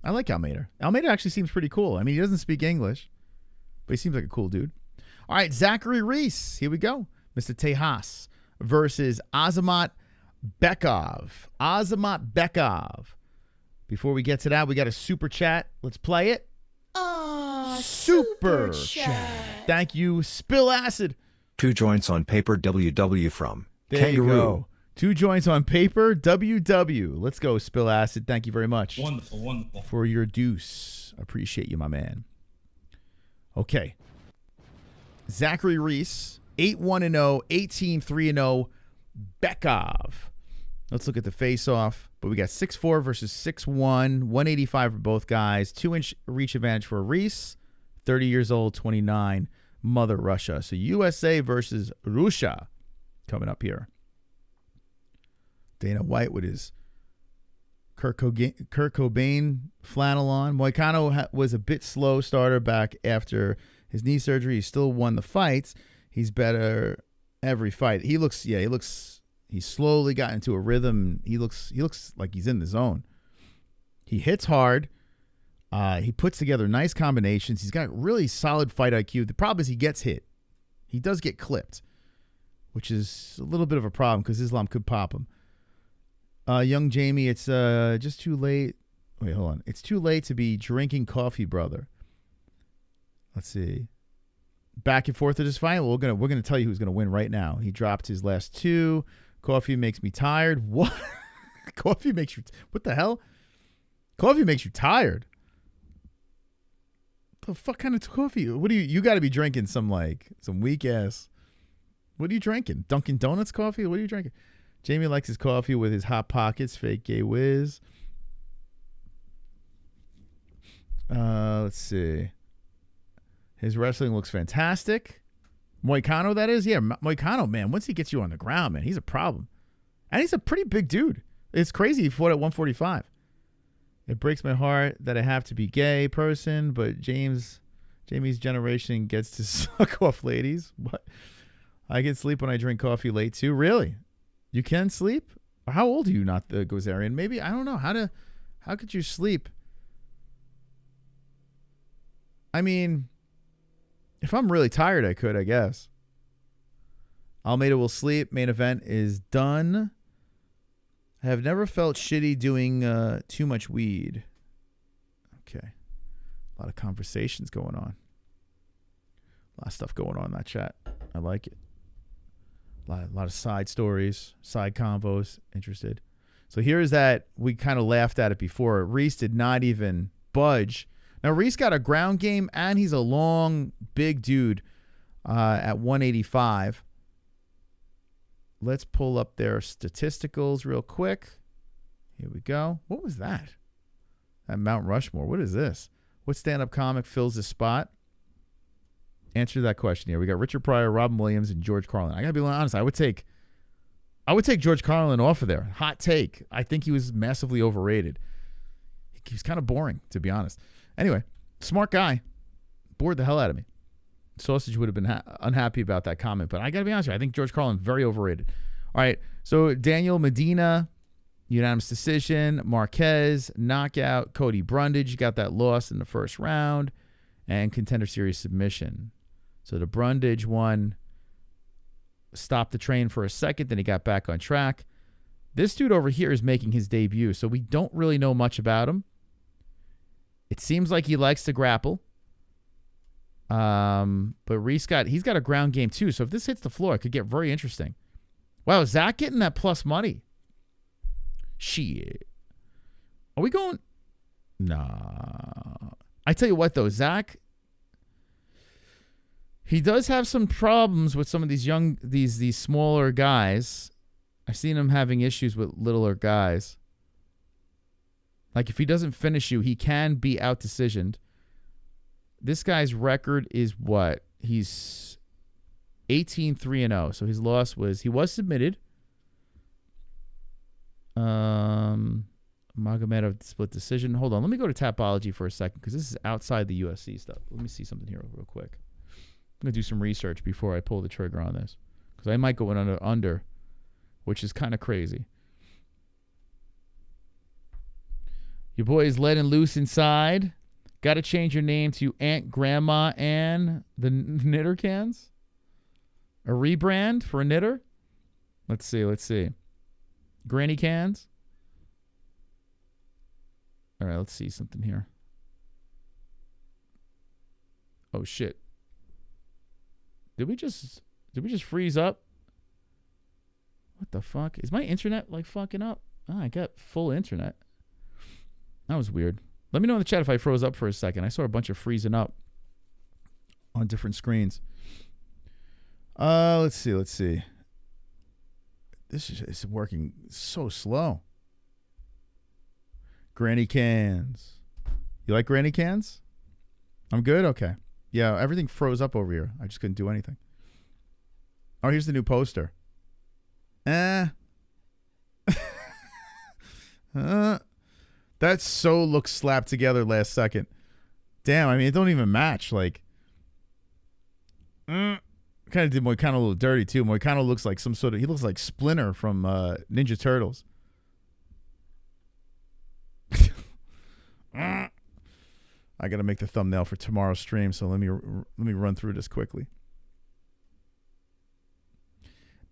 I like Almeida. Almeida actually seems pretty cool. I mean, he doesn't speak English, but he seems like a cool dude. All right, Zachary Reese. Here we go. Mr. Tejas versus Azamat Bekov. Azamat Bekov. Before we get to that, we got a super chat. Let's play it. Super chat. Thank you, Spill Acid. 2 joints on paper, WW from There Kangaroo. you go. 2 joints on paper, WW. Let's go, Spill Acid. Thank you very much. Wonderful. For your deuce. Appreciate you, my man. Okay. Zachary Reese, 8-1-0, 18-3-0, Bekov. Let's look at the face-off. But we got 6'4" versus 6'1", 185 for both guys. 2-inch reach advantage for Reese, 30 years old, 29, Mother Russia. So USA versus Russia coming up here. Dana White with his Kurt Cobain flannel on. Moicano was a bit slow starter back after his knee surgery. He still won the fights. He's better every fight. He's slowly got into a rhythm. He looks like he's in the zone. He hits hard. He puts together nice combinations. He's got really solid fight IQ. The problem is he gets hit. He does get clipped, which is a little bit of a problem because Islam could pop him. Young Jamie, it's just too late. Wait, hold on. It's too late to be drinking coffee, brother. Let's see. Back and forth of this fight. Well, we're gonna tell you who's gonna win right now. He dropped his last two. Coffee makes me tired. What? Coffee makes you? What the hell? Coffee makes you tired. The fuck kind of coffee? What do you got to be drinking? Some weak ass. What are you drinking? Dunkin' Donuts coffee? What are you drinking? Jamie likes his coffee with his Hot Pockets. Fake gay whiz. Let's see. His wrestling looks fantastic. Moicano, that is? Yeah, Moicano, man. Once he gets you on the ground, man, he's a problem. And he's a pretty big dude. It's crazy he fought at 145. It breaks my heart that I have to be gay person, but Jamie's generation gets to suck off ladies. What? I can sleep when I drink coffee late too. Really? You can sleep? How old are you, not the Gozerian? Maybe, I don't know. How could you sleep? I mean, if I'm really tired, I could, I guess. Almeida will sleep. Main event is done. I have never felt shitty doing too much weed. Okay. A lot of conversations going on. A lot of stuff going on in that chat. I like it. A lot of side stories, side convos. Interested. So here's that. We kind of laughed at it before. Reese did not even budge. Now, Reese got a ground game, and he's a long, big dude at 185. Let's pull up their statisticals real quick. Here we go. What was that? At Mount Rushmore. What is this? What stand-up comic fills this spot? Answer that question here. We got Richard Pryor, Robin Williams, and George Carlin. I got to be honest. I would take George Carlin off of there. Hot take. I think he was massively overrated. He was kind of boring, to be honest. Anyway, smart guy. Bored the hell out of me. Sausage would have been unhappy about that comment, but I got to be honest with you. I think George Carlin very overrated. All right, so Daniel Medina, unanimous decision. Marquez, knockout. Cody Brundage got that loss in the first round. And Contender Series submission. So the Brundage one stopped the train for a second, then he got back on track. This dude over here is making his debut, so we don't really know much about him. It seems like he likes to grapple. But Reese he's got a ground game too. So if this hits the floor, it could get very interesting. Wow, is Zach getting that plus money? Shit. Are we going? Nah. I tell you what though, Zach, he does have some problems with some of these smaller guys. I've seen him having issues with littler guys. Like if he doesn't finish you, he can be out-decisioned. This guy's record is what? He's 18-3-0. So his loss he was submitted. Nurmagomedov split decision. Hold on. Let me go to Tapology for a second because this is outside the UFC stuff. Let me see something here real quick. I'm going to do some research before I pull the trigger on this because I might go in under, which is kind of crazy. Your boy is letting loose inside. Got to change your name to Aunt Grandma Ann, the knitter cans. A rebrand for a knitter. Let's see. Granny cans. All right, let's see something here. Oh shit. Did we just freeze up? What the fuck? Is my internet like fucking up? Oh, I got full internet. That was weird. Let me know in the chat if I froze up for a second. I saw a bunch of freezing up on different screens. Let's see. This is working so slow. Granny cans. You like granny cans? I'm good? Okay. Yeah, everything froze up over here. I just couldn't do anything. Oh, here's the new poster. That so looks slapped together last second. Damn, I mean, it don't even match. Like, kind of did Moicano a little dirty, too. Moicano looks like he looks like Splinter from Ninja Turtles. I got to make the thumbnail for tomorrow's stream, so let me run through this quickly.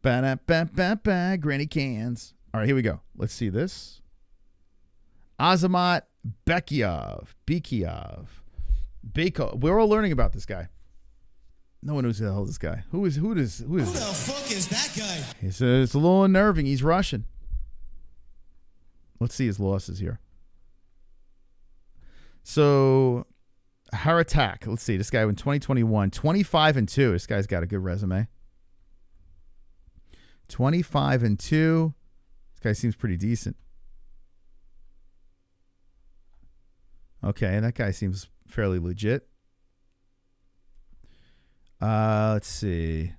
Ba-da-ba-ba-ba, granny cans. All right, here we go. Let's see this. Azamat Bekov. We're all learning about this guy. No one knows who the hell is this guy. Who is Who the this? fuck is that guy? It's a little unnerving. He's Russian. Let's see his losses here. So, Haratak. Let's see. This guy in 2021, 25-2. This guy's got a good resume. 25-2. This guy seems pretty decent. Okay, that guy seems fairly legit. Let's see.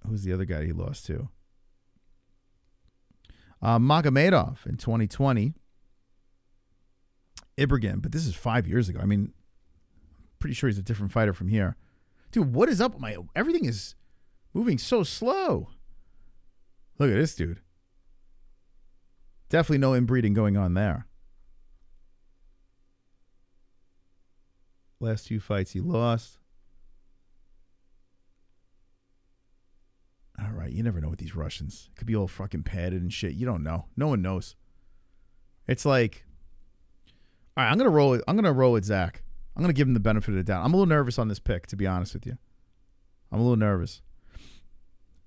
Who's the other guy he lost to? Magomedov in 2020. Ibrahim, but this is 5 years ago. I mean, pretty sure he's a different fighter from here. Dude, what is up with my... Everything is moving so slow. Look at this dude. Definitely no inbreeding going on there. Last 2 fights he lost. All right, you never know with these Russians. Could be all fucking padded and shit. You don't know. No one knows. It's like... All right, I'm gonna roll with Zach. I'm gonna give him the benefit of the doubt. I'm a little nervous on this pick, to be honest with you. I'm a little nervous.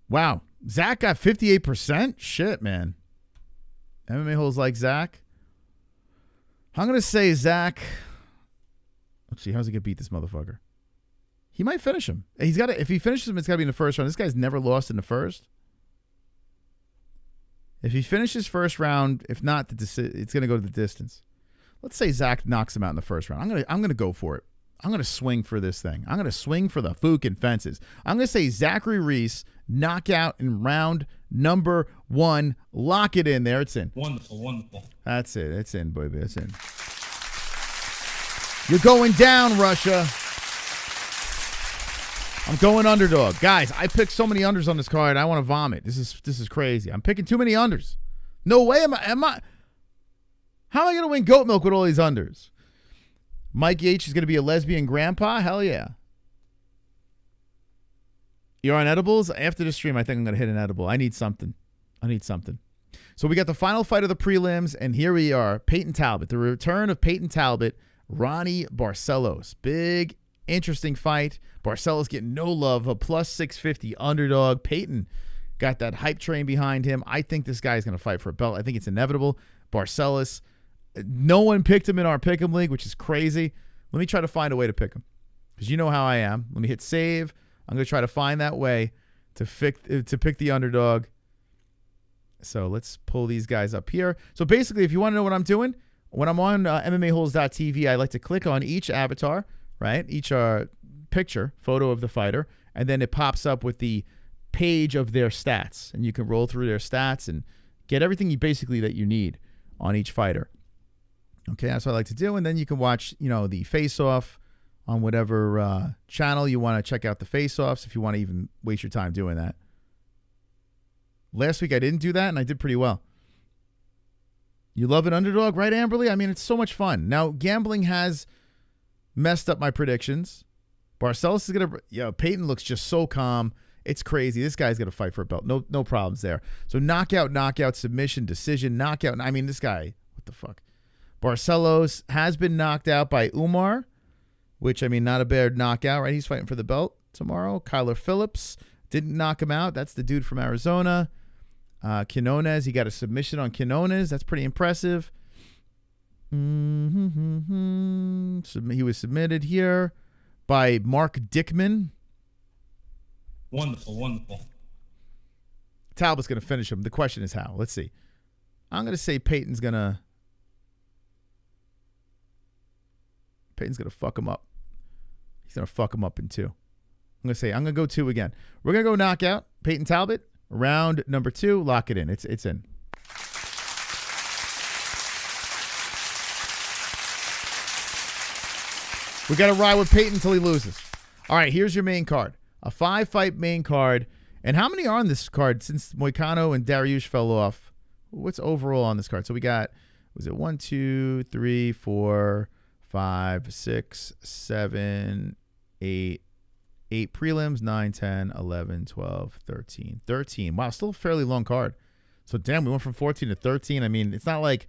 Wow, Zach got 58%. Shit, man. MMA-Holes like Zach. I'm gonna say Zach. Let's see, how's he gonna beat this motherfucker? He might finish him. He's got to. If he finishes him, it's got to be in the first round. This guy's never lost in the first. If he finishes first round, if not, it's gonna go to the distance. Let's say Zach knocks him out in the first round. I'm gonna go for it. I'm gonna swing for this thing. I'm gonna swing for the fucking fences. I'm gonna say Zachary Reese knockout in round number 1. Lock it in there. It's in. Wonderful. That's it. It's in, baby. It's in. You're going down, Russia. I'm going underdog. Guys, I picked so many unders on this card. I want to vomit. This is crazy. I'm picking too many unders. No way am I. How am I going to win goat milk with all these unders? Mike H is going to be a lesbian grandpa? Hell yeah. You're on edibles? After the stream, I think I'm going to hit an edible. I need something. So we got the final fight of the prelims, and here we are. Peyton Talbot. The return of Peyton Talbot. Ronnie Barcelos. Big, interesting fight. Barcelos getting no love. A plus 650 underdog. Peyton got that hype train behind him. I think this guy is going to fight for a belt. I think it's inevitable. Barcelos. No one picked him in our Pick'em League, which is crazy. Let me try to find a way to pick him, because you know how I am. Let me hit save. I'm going to try to find that way to pick the underdog. So let's pull these guys up here. So basically, if you want to know what I'm doing, when I'm on MMAHoles.tv, I like to click on each avatar, right? Each picture, photo of the fighter, and then it pops up with the page of their stats, and you can roll through their stats and get everything that you need on each fighter. Okay, that's what I like to do, and then you can watch, the face-off on whatever channel you want to check out the face-offs if you want to even waste your time doing that. Last week I didn't do that, and I did pretty well. You love an underdog, right, Amberly? I mean, it's so much fun. Now, gambling has messed up my predictions. Barcelos is going to... Peyton looks just so calm. It's crazy. This guy's going to fight for a belt. No problems there. So knockout, submission, decision, knockout. I mean, this guy... What the fuck? Barcelos has been knocked out by Umar, which, I mean, not a bad knockout, right? He's fighting for the belt tomorrow. Kyler Phillips didn't knock him out. That's the dude from Arizona. Quinones, he got a submission on Quinones. That's pretty impressive. He was submitted here by Mark Dickman. Wonderful. Talbot's going to finish him. The question is how. Let's see. I'm going to say Peyton's going to fuck him up. He's going to fuck him up in 2. I'm going to go 2 again. We're going to go knockout. Peyton Talbot, round number 2. Lock it in. It's in. We got to ride with Peyton until he loses. All right, here's your main card. A 5-fight main card. And how many are on this card since Moicano and Dariush fell off? What's overall on this card? So we got, was it 1, 2, 3, 4, 5, 6, 7, 8. 8 prelims, 9, 10, 11, 12, 13. 13. Wow, still a fairly long card. So, damn, we went from 14 to 13. I mean, it's not like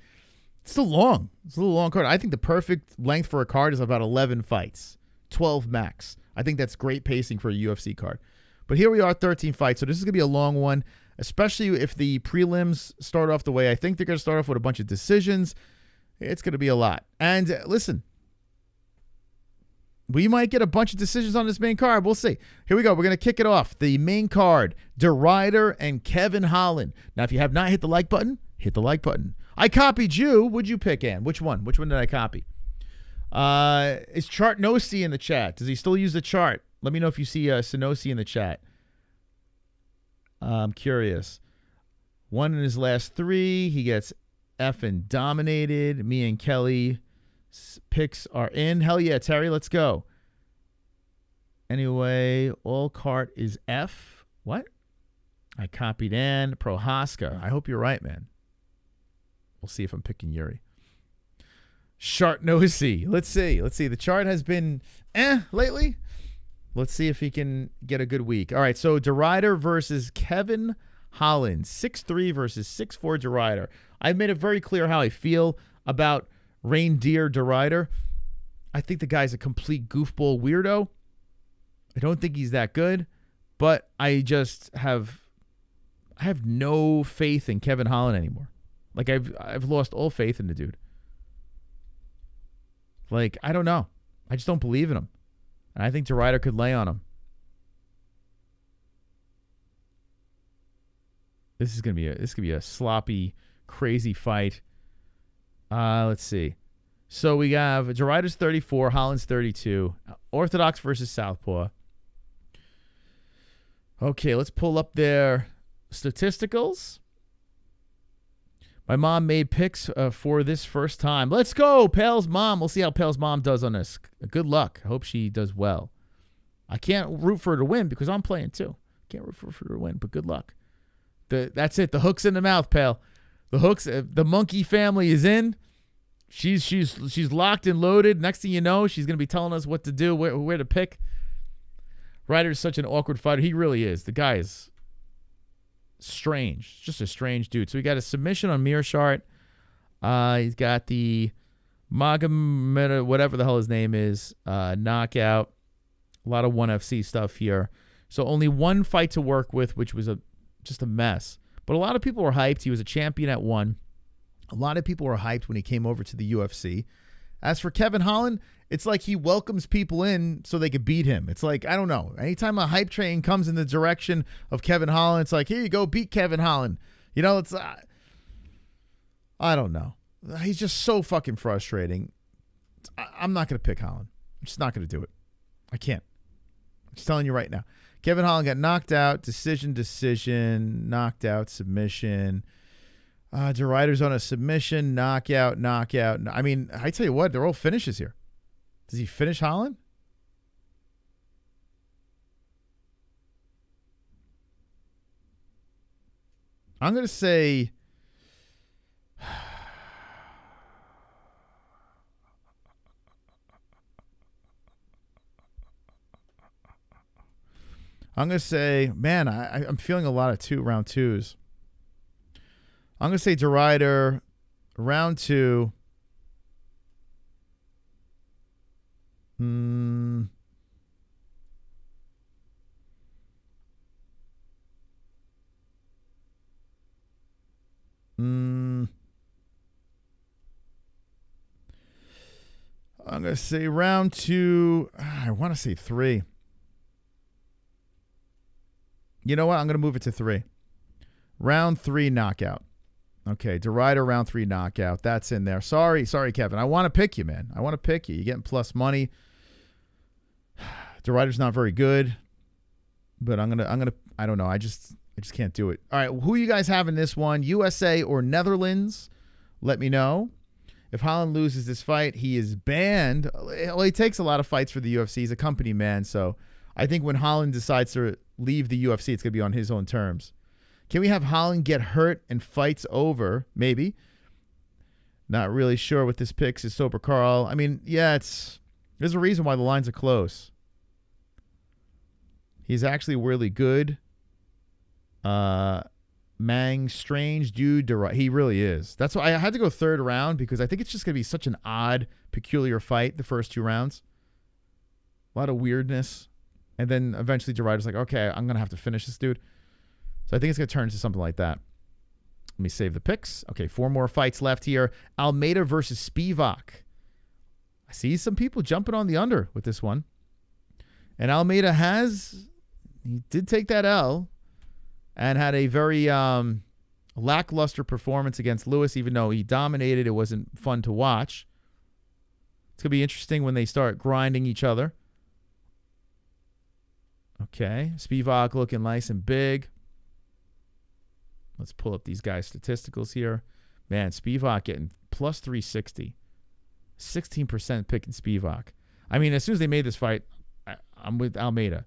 it's still long. It's a little long card. I think the perfect length for a card is about 11 fights, 12 max. I think that's great pacing for a UFC card. But here we are, 13 fights. So this is going to be a long one, especially if the prelims start off the way I think they're going to start off with a bunch of decisions. It's going to be a lot. And listen, we might get a bunch of decisions on this main card. We'll see. Here we go. We're going to kick it off. The main card, DeRuyter and Kevin Holland. Now, if you have not hit the like button, hit the like button. I copied you. What'd you pick, Ann? Which one? Which one did I copy? Is Chartnosi in the chat? Does he still use the chart? Let me know if you see Sonosi in the chat. I'm curious. 1 in his last 3. He gets effing dominated. Me and Kelly picks are in. Hell yeah, Terry. Let's go. Anyway, all cart is F. What? I copied Ann. Prohaska. I hope you're right, man. We'll see if I'm picking Yuri. Chartnosi. Let's see. The chart has been lately. Let's see if he can get a good week. All right, so DeRuyter versus Kevin Holland. 6'3 versus 6'4 DeRuyter. I've made it very clear how I feel about Reindeer DeRuyter. I think the guy's a complete goofball weirdo. I don't think he's that good, but I have no faith in Kevin Holland anymore. Like I've lost all faith in the dude. Like, I don't know. I just don't believe in him. And I think DeRuyter could lay on him. This could be a sloppy, crazy fight. Let's see. So we have DeRuyter's 34, Holland's 32. Orthodox versus Southpaw. Okay, let's pull up their statisticals. My mom made picks for this first time. Let's go, Pale's mom. We'll see how Pale's mom does on this. Good luck. I hope she does well. I can't root for her to win because I'm playing too. Can't root for her to win, but good luck. That's it. The hook's in the mouth, Pale. The hooks. The monkey family is in. She's locked and loaded. Next thing you know, she's gonna be telling us what to do, where to pick. Ryder's such an awkward fighter. He really is. The guy is strange. Just a strange dude. So we got a submission on Mearshart. He's got the Magomedov, whatever the hell his name is, knockout. A lot of 1FC stuff here. So only one fight to work with, which was just a mess. But a lot of people were hyped. He was a champion at 1. A lot of people were hyped when he came over to the UFC. As for Kevin Holland, it's like he welcomes people in so they could beat him. It's like, I don't know. Anytime a hype train comes in the direction of Kevin Holland, it's like, here you go, beat Kevin Holland. You know, it's, I don't know. He's just so fucking frustrating. I'm not going to pick Holland. I'm just not going to do it. I can't. I'm just telling you right now. Kevin Holland got knocked out, decision, knocked out, submission. DeRuyter's on a submission, knockout. I mean, I tell you what, they're all finishes here. Does he finish Holland? I'm going to say man, I'm feeling a lot of round twos. I'm going to say DeRuyter, round 2. I'm going to say round 2. I want to say 3. You know what? I'm going to move it to 3. Round 3 knockout. Okay, DeRuyter round 3 knockout. That's in there. Sorry, Kevin. I want to pick you, man. I want to pick you. You're getting plus money. DeRuyter's not very good, but I'm gonna. I don't know. I just can't do it. All right, who you guys have in this one? USA or Netherlands? Let me know. If Holland loses this fight, he is banned. Well, he takes a lot of fights for the UFC. He's a company man, so I think when Holland decides to leave the UFC, it's gonna be on his own terms. Can we have Holland get hurt and fights over? Maybe. Not really sure what this picks is Sober Carl. I mean, yeah, there's a reason why the lines are close. He's actually really good. Mang, strange dude. He really is. That's why I had to go third round, because I think it's just going to be such an odd, peculiar fight the first 2 rounds. A lot of weirdness. And then eventually DeRuyter's like, okay, I'm going to have to finish this dude. So I think it's going to turn into something like that. Let me save the picks. Okay, 4 more fights left here. Almeida versus Spivak. I see some people jumping on the under with this one. And Almeida he did take that L and had a very lackluster performance against Lewis, even though he dominated. It wasn't fun to watch. It's going to be interesting when they start grinding each other. Okay, Spivak looking nice and big. Let's pull up these guys' statisticals here. Man, Spivak getting plus 360. 16% picking Spivak. I mean, as soon as they made this fight, I'm with Almeida.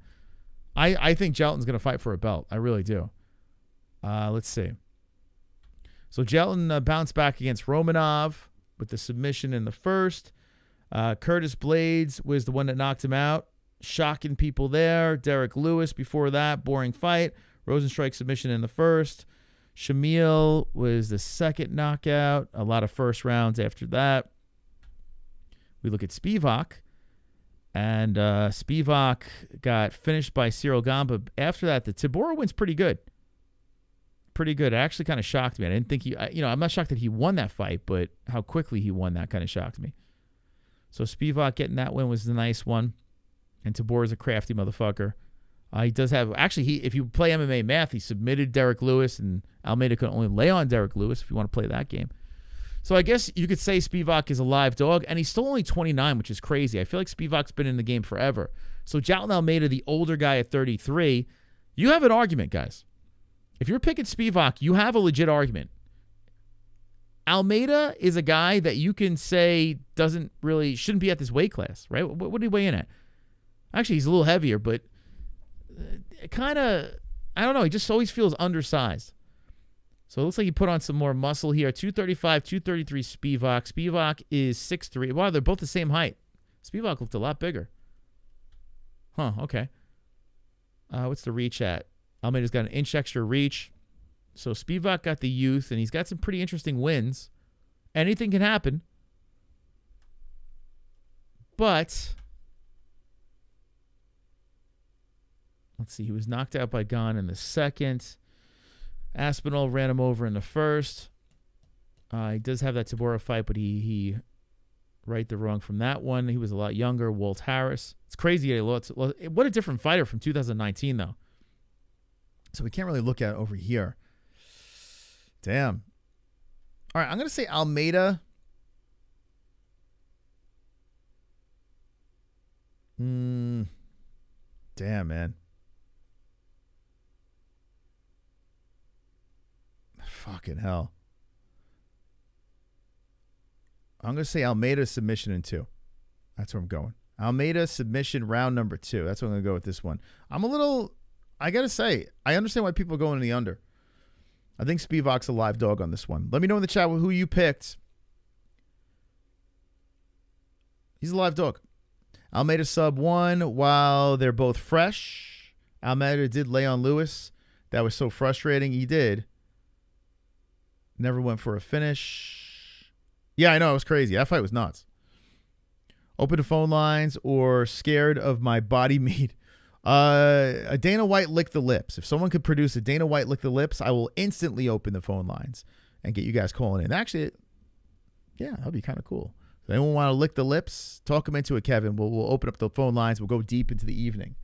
I think Jelton's going to fight for a belt. I really do. Let's see. So Jelton bounced back against Romanov with the submission in the first. Curtis Blades was the one that knocked him out. Shocking people there. Derek Lewis before that. Boring fight. Rosenstrike submission in the first. Shamil was the second knockout. A lot of first rounds after that. We look at Spivak. And Spivak got finished by Cyril Gamba. After that, the Tibora win's pretty good. Pretty good. It actually kind of shocked me. I didn't think I'm not shocked that he won that fight, but how quickly he won that kind of shocked me. So Spivak getting that win was the nice one. And Tabora's a crafty motherfucker. He does have, actually, if you play MMA math, he submitted Derek Lewis, and Almeida could only lay on Derek Lewis if you want to play that game. So I guess you could say Spivak is a live dog, and he's still only 29, which is crazy. I feel like Spivak's been in the game forever. So Jelton Almeida, the older guy at 33, you have an argument, guys. If you're picking Spivak, you have a legit argument. Almeida is a guy that you can say shouldn't be at this weight class, right? What did he weigh in at? Actually, he's a little heavier, but kind of, I don't know. He just always feels undersized. So it looks like he put on some more muscle here. 235, 233 Spivak. Spivak is 6'3". Wow, they're both the same height. Spivak looked a lot bigger. Huh, okay. What's the reach at? Almeida's got an inch extra reach. So Spivak got the youth, and he's got some pretty interesting wins. Anything can happen. But let's see. He was knocked out by Gon in the second. Aspinall ran him over in the first. He does have that Tabora fight, but he right the wrong from that one. He was a lot younger. Walt Harris. It's crazy. What a different fighter from 2019, though. So we can't really look at it over here. Damn. All right, I'm going to say Almeida. Damn, man. Fucking hell. I'm going to say Almeida submission in 2. That's where I'm going. Almeida submission round number 2. That's what I'm going to go with this one. I got to say, I understand why people are going in the under. I think Spivak's a live dog on this one. Let me know in the chat who you picked. He's a live dog. Almeida sub 1 while they're both fresh. Almeida did lay on Lewis. That was so frustrating. He did. Never went for a finish. Yeah, I know. It was crazy. That fight was nuts. Open the phone lines or scared of my body meat. A Dana White lick the lips. If someone could produce a Dana White lick the lips, I will instantly open the phone lines and get you guys calling in. Actually, yeah, that'd be kind of cool. If anyone want to lick the lips, talk them into it, Kevin. We'll open up the phone lines. We'll go deep into the evening.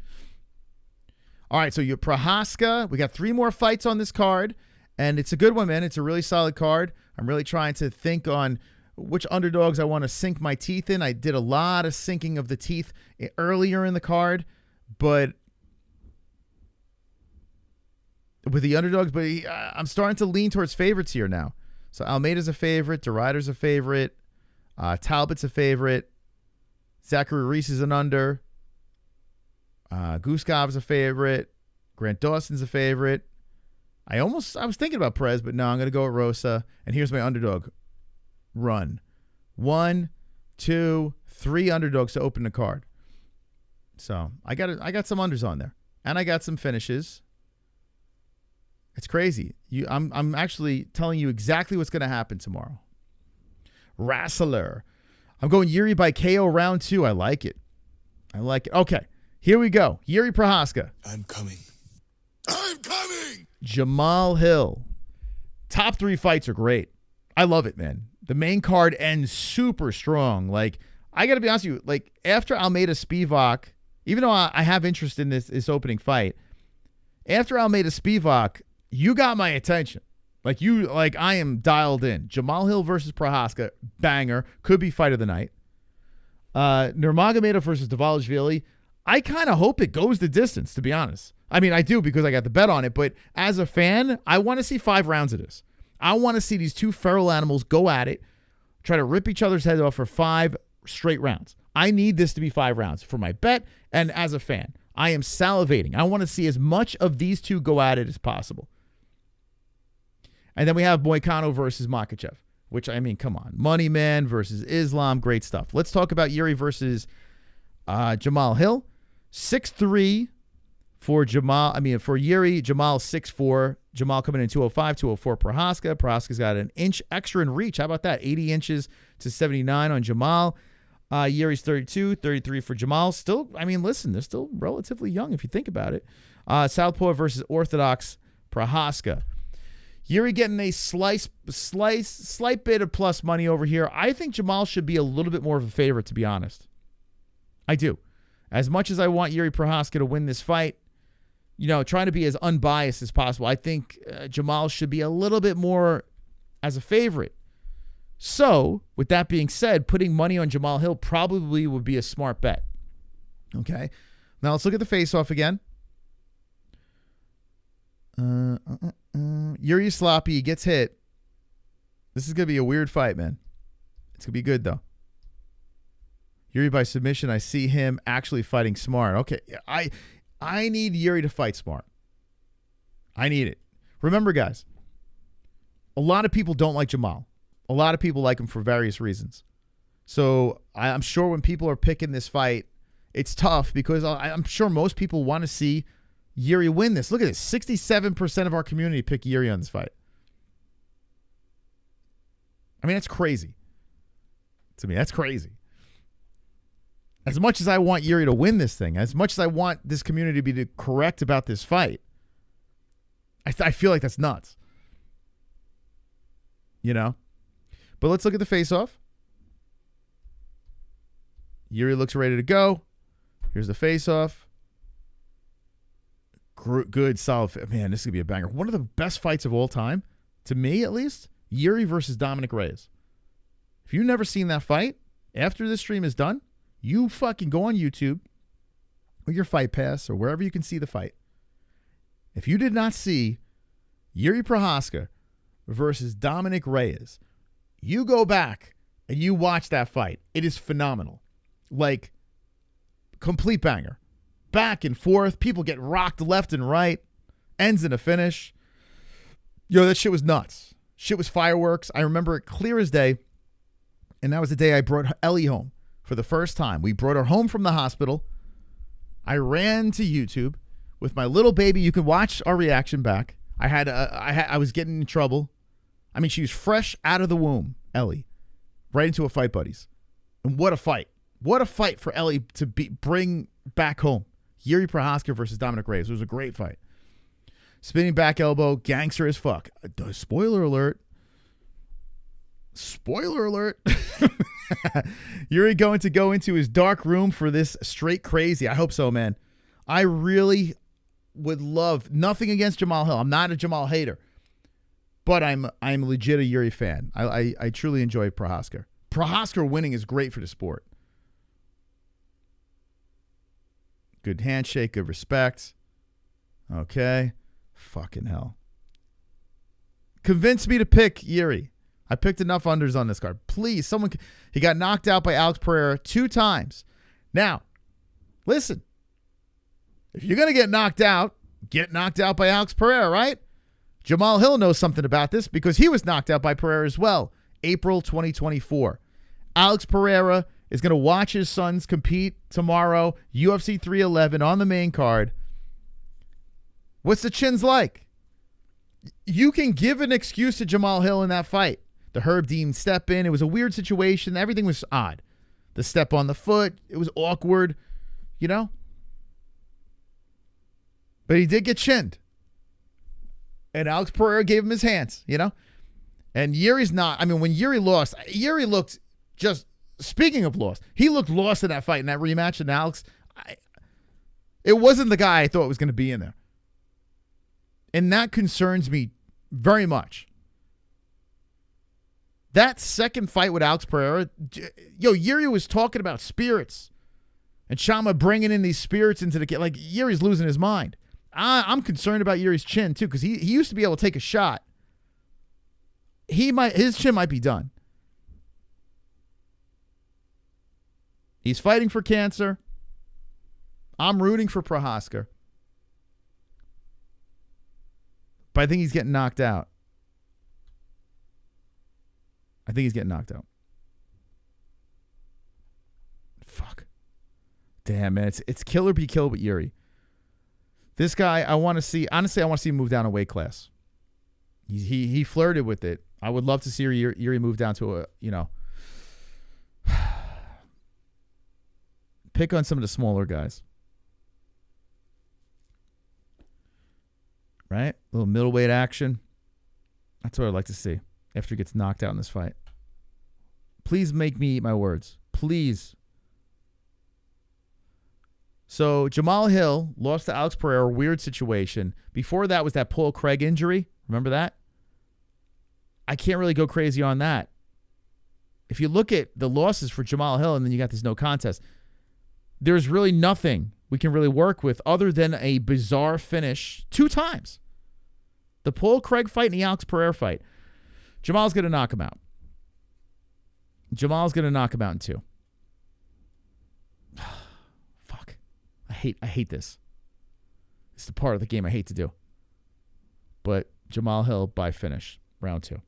All right, so you're Prohaska. We got 3 more fights on this card. And it's a good one, man. It's a really solid card. I'm really trying to think on which underdogs I want to sink my teeth in. I did a lot of sinking of the teeth earlier in the card, but with the underdogs, but I'm starting to lean towards favorites here now. So Almeida's a favorite. DeRuyter's a favorite. Talbot's a favorite. Zachary Reese is an under. Guskov's a favorite. Grant Dawson's a favorite. I was thinking about Perez, but no, I'm going to go with Rosa. And here's my underdog, run. 1, 2, 3 underdogs to open the card. So I got some unders on there, and I got some finishes. It's crazy. I'm actually telling you exactly what's going to happen tomorrow. Wrestler. I'm going Yuri by KO round 2. I like it. Okay, here we go. Yuri Prochazka. I'm coming. Jamal Hill. Top 3 fights are great. I love it, man. The main card ends super strong. Like, I got to be honest with you. Like, after Almeida Spivak, even though I have interest in this opening fight, after Almeida Spivak, you got my attention. Like I am dialed in. Jamal Hill versus Prochazka, banger. Could be fight of the night. Nurmagomedov versus Dvalishvili. I kind of hope it goes the distance, to be honest. I mean, I do because I got the bet on it, but as a fan, I want to see 5 rounds of this. I want to see these two feral animals go at it, try to rip each other's heads off for 5 straight rounds. I need this to be 5 rounds for my bet, and as a fan, I am salivating. I want to see as much of these two go at it as possible. And then we have Moicano versus Makhachev, which, I mean, come on. Money Man versus Islam, great stuff. Let's talk about Yuri versus Jamal Hill. 6'3" for Yuri. Jamal 6'4". Jamal coming in 205, 204 Prochazka. Prochazka's got an inch extra in reach. How about that? 80 inches to 79 on Jamal. Yuri's 32, 33 for Jamal. Still, I mean, listen, they're still relatively young if you think about it. Southpaw versus Orthodox Prochazka. Yuri getting a slight bit of plus money over here. I think Jamal should be a little bit more of a favorite, to be honest. I do. As much as I want Yuri Prochazka to win this fight, trying to be as unbiased as possible, I think Jamal should be a little bit more as a favorite. So, with that being said, putting money on Jamal Hill probably would be a smart bet. Okay. Now let's look at the face-off again. Yuri sloppy, he gets hit. This is going to be a weird fight, man. It's going to be good, though. Yuri by submission, I see him actually fighting smart. Okay, I need Yuri to fight smart. I need it. Remember, guys, a lot of people don't like Jamal. A lot of people like him for various reasons. So I'm sure when people are picking this fight, it's tough because I'm sure most people want to see Yuri win this. Look at this. 67% of our community pick Yuri on this fight. I mean, that's crazy. To me, that's crazy. As much as I want Yuri to win this thing, as much as I want this community to be correct about this fight, I feel like that's nuts. But let's look at the face-off. Yuri looks ready to go. Here's the face-off. Good, solid. Man, this is going to be a banger. One of the best fights of all time, to me at least, Yuri versus Dominic Reyes. If you've never seen that fight, after this stream is done, you fucking go on YouTube or your Fight Pass or wherever you can see the fight. If you did not see Yuri Prochazka versus Dominic Reyes, you go back and you watch that fight. It is phenomenal. Like, complete banger. Back and forth. People get rocked left and right. Ends in a finish. That shit was nuts. Shit was fireworks. I remember it clear as day. And that was the day I brought Ellie home for the first time. We brought her home from the hospital. I ran to YouTube with my little baby. You can watch our reaction back. I was getting in trouble. I mean, she was fresh out of the womb, Ellie, right into a Fight Buddies. And what a fight. What a fight for Ellie to bring back home. Yuri Prochazka versus Dominic Reyes. It was a great fight. Spinning back elbow, gangster as fuck. Spoiler alert. Spoiler alert. Yuri going to go into his dark room for this straight crazy. I hope so, man. I really would love nothing against Jamal Hill. I'm not a Jamal hater. But I'm legit a Yuri fan. I truly enjoy Prochazka. Prochazka winning is great for the sport. Good handshake, good respect. Okay. Fucking hell. Convince me to pick Yuri. I picked enough unders on this card. Please, someone. He got knocked out by Alex Pereira 2 times. Now, listen. If you're going to get knocked out by Alex Pereira, right? Jamal Hill knows something about this because he was knocked out by Pereira as well April 2024. Alex Pereira is going to watch his sons compete tomorrow, UFC 311 on the main card. What's the chins like? You can give an excuse to Jamal Hill in that fight. The Herb Dean step in. It was a weird situation. Everything was odd. The step on the foot. It was awkward, you know? But he did get chinned. And Alex Pereira gave him his hands, you know? And Yuri's not. I mean, when Yuri lost, Yuri looked just, speaking of lost, he looked lost in that fight, in that rematch. And Alex, it wasn't the guy I thought was going to be in there. And that concerns me very much. That second fight with Alex Pereira, Yuri was talking about spirits. And Shama bringing in these spirits into the game. Like, Yuri's losing his mind. I'm concerned about Yuri's chin, too, because he used to be able to take a shot. His chin might be done. He's fighting for cancer. I'm rooting for Prohaska. But I think he's getting knocked out. Fuck. Damn, man. It's kill or be killed with Yuri. This guy, I want to see him move down a weight class. He flirted with it. I would love to see Yuri move down to pick on some of the smaller guys. Right? A little middleweight action. That's what I'd like to see after he gets knocked out in this fight. Please make me eat my words. Please. So Jamal Hill lost to Alex Pereira, weird situation. Before that was that Paul Craig injury. Remember that? I can't really go crazy on that. If you look at the losses for Jamal Hill and then you got this no contest, there's really nothing we can really work with other than a bizarre finish 2 times. The Paul Craig fight and the Alex Pereira fight. Jamal's going to knock him out. In 2. Fuck. I hate this. It's the part of the game I hate to do. But Jamal Hill by finish, round 2.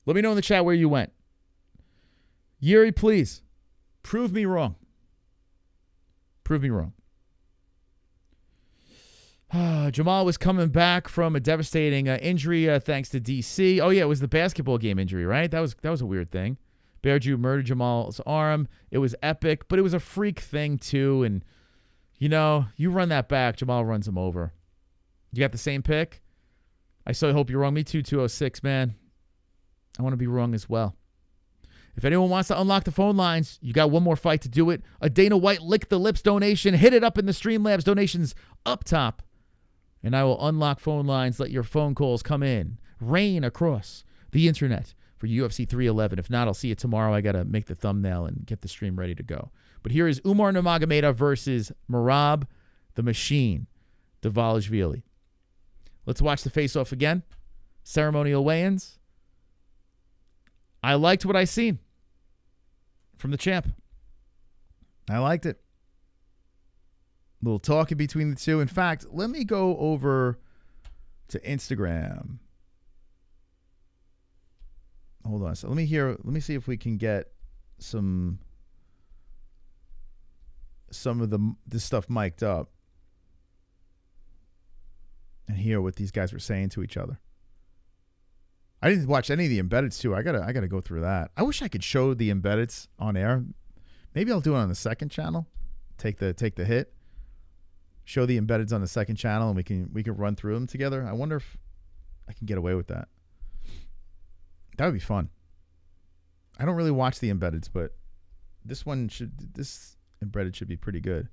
Let me know in the chat where you went. Yuri, please. Prove me wrong. Jamal was coming back from a devastating injury thanks to DC. Oh, yeah, it was the basketball game injury, right? That was a weird thing. Bear Jew murdered Jamal's arm. It was epic, but it was a freak thing, too. And, you run that back, Jamal runs him over. You got the same pick? I so hope you're wrong. Me too, 206, man. I want to be wrong as well. If anyone wants to unlock the phone lines, you got one more fight to do it. A Dana White Lick the Lips donation. Hit it up in the Streamlabs donations up top. And I will unlock phone lines, let your phone calls come in. Rain across the internet for UFC 311. If not, I'll see you tomorrow. I got to make the thumbnail and get the stream ready to go. But here is Umar Nurmagomedov versus Merab, the Machine, Dvalishvili. Let's watch the face-off again. Ceremonial weigh-ins. I liked what I seen from the champ. I liked it. A little talking between the two. In fact, let me go over to Instagram. Hold on. So let me see if we can get some of this stuff mic'd up and hear what these guys were saying to each other. I didn't watch any of the embeddeds too. I gotta go through that. I wish I could show the embeddeds on air. Maybe I'll do it on the second channel. Take the hit. Show the embeddeds on the second channel, and we can run through them together. I wonder if I can get away with that. That would be fun. I don't really watch the embeddeds, but this embedded should be pretty good.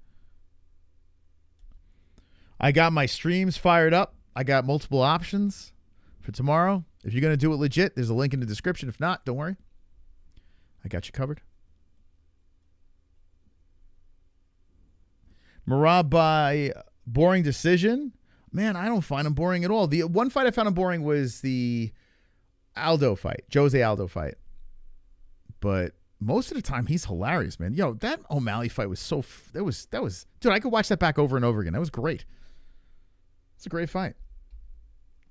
I got my streams fired up. I got multiple options for tomorrow. If you're going to do it legit, there's a link in the description. If not, don't worry. I got you covered. Merab by boring decision. Man, I don't find him boring at all. The one fight I found him boring was the Aldo fight, Jose Aldo fight. But most of the time, he's hilarious, man. That O'Malley fight was that was, dude, I could watch that back over and over again. That was great. It's a great fight.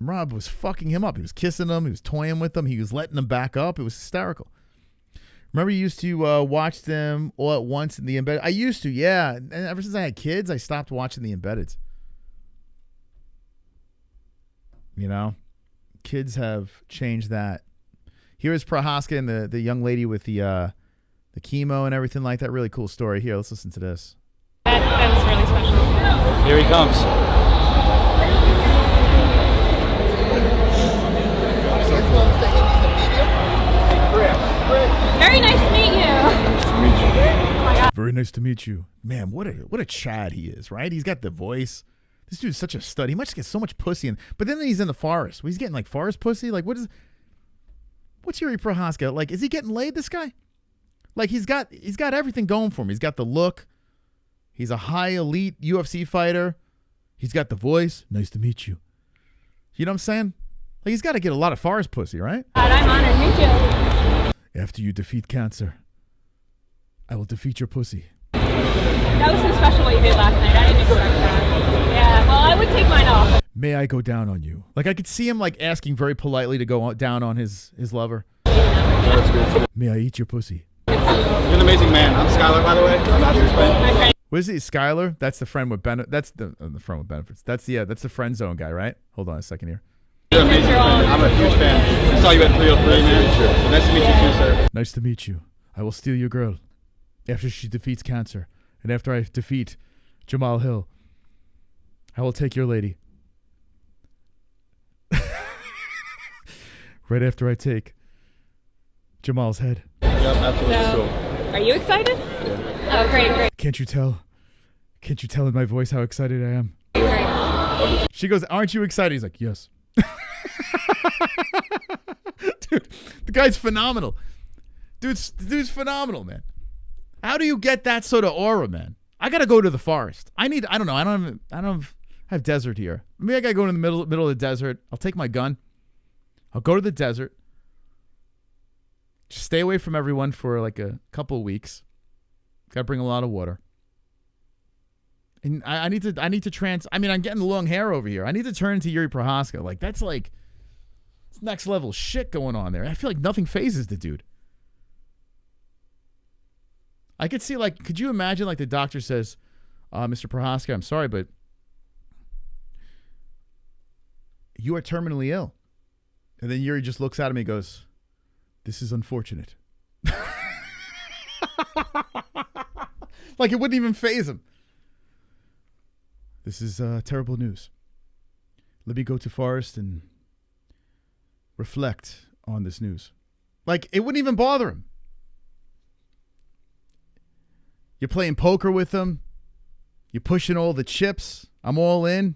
Merab was fucking him up. He was kissing him. He was toying with him. He was letting him back up. It was hysterical. Remember you used to watch them all at once in the embedded? I used to, yeah. And ever since I had kids, I stopped watching the embeddeds. You know? Kids have changed that. Here is Prohaska and the young lady with the chemo and everything like that. Really cool story. Here, let's listen to this. That was really special. Here he comes. Very nice to meet you. Oh my God. Very nice to meet you. Man, what a Chad he is, right? He's got the voice. This dude's such a stud. He must get so much pussy but then he's in the forest. He's getting like forest pussy. Like what's Yuri Prohaska? Like, is he getting laid, this guy? Like he's got everything going for him. He's got the look. He's a high elite UFC fighter. He's got the voice. Nice to meet you. You know what I'm saying? Like he's got to get a lot of forest pussy, right? I'm honored to meet you. After you defeat cancer, I will defeat your pussy. That was so special what you did last night. I didn't expect that. Yeah, well, I would take mine off. May I go down on you? Like I could see him like asking very politely to go down on his lover. May I eat your pussy? You're an amazing man. I'm Skylar, by the way. I'm not your friend. What is he, Skylar? That's the friend with benefits. That's the friend with benefits. That's the friend zone guy, right? Hold on a second here. You're an amazing friend. I'm a huge fan. I saw you at 303, man. Nice to meet you too, sir. Nice to meet you. I will steal your girl after she defeats cancer, and after I defeat Jamal Hill, I will take your lady. Right after I take Jamal's head. Yep, absolutely. So, are you excited? Yeah. Oh, great. Can't you tell? Can't you tell in my voice how excited I am? Great. She goes, aren't you excited? He's like, yes. Dude, the guy's phenomenal. The dude's phenomenal, man. How do you get that sort of aura, man? I gotta go to the forest. I don't know. I have desert here. Maybe I gotta go to the middle of the desert. I'll take my gun. I'll go to the desert. Just stay away from everyone for like a couple of weeks. Gotta bring a lot of water. And I need to I'm getting the long hair over here. I need to turn into Yuri Prohaska. Like that's next level shit going on there. I feel like nothing phases the dude. I could see could you imagine the doctor says, Mr. Prohaska, I'm sorry, but you are terminally ill. And then Yuri just looks at him and goes, this is unfortunate. Like it wouldn't even faze him. This is terrible news. Let me go to forest and reflect on this news. Like it wouldn't even bother him. You're playing poker with him. You're pushing all the chips. I'm all in.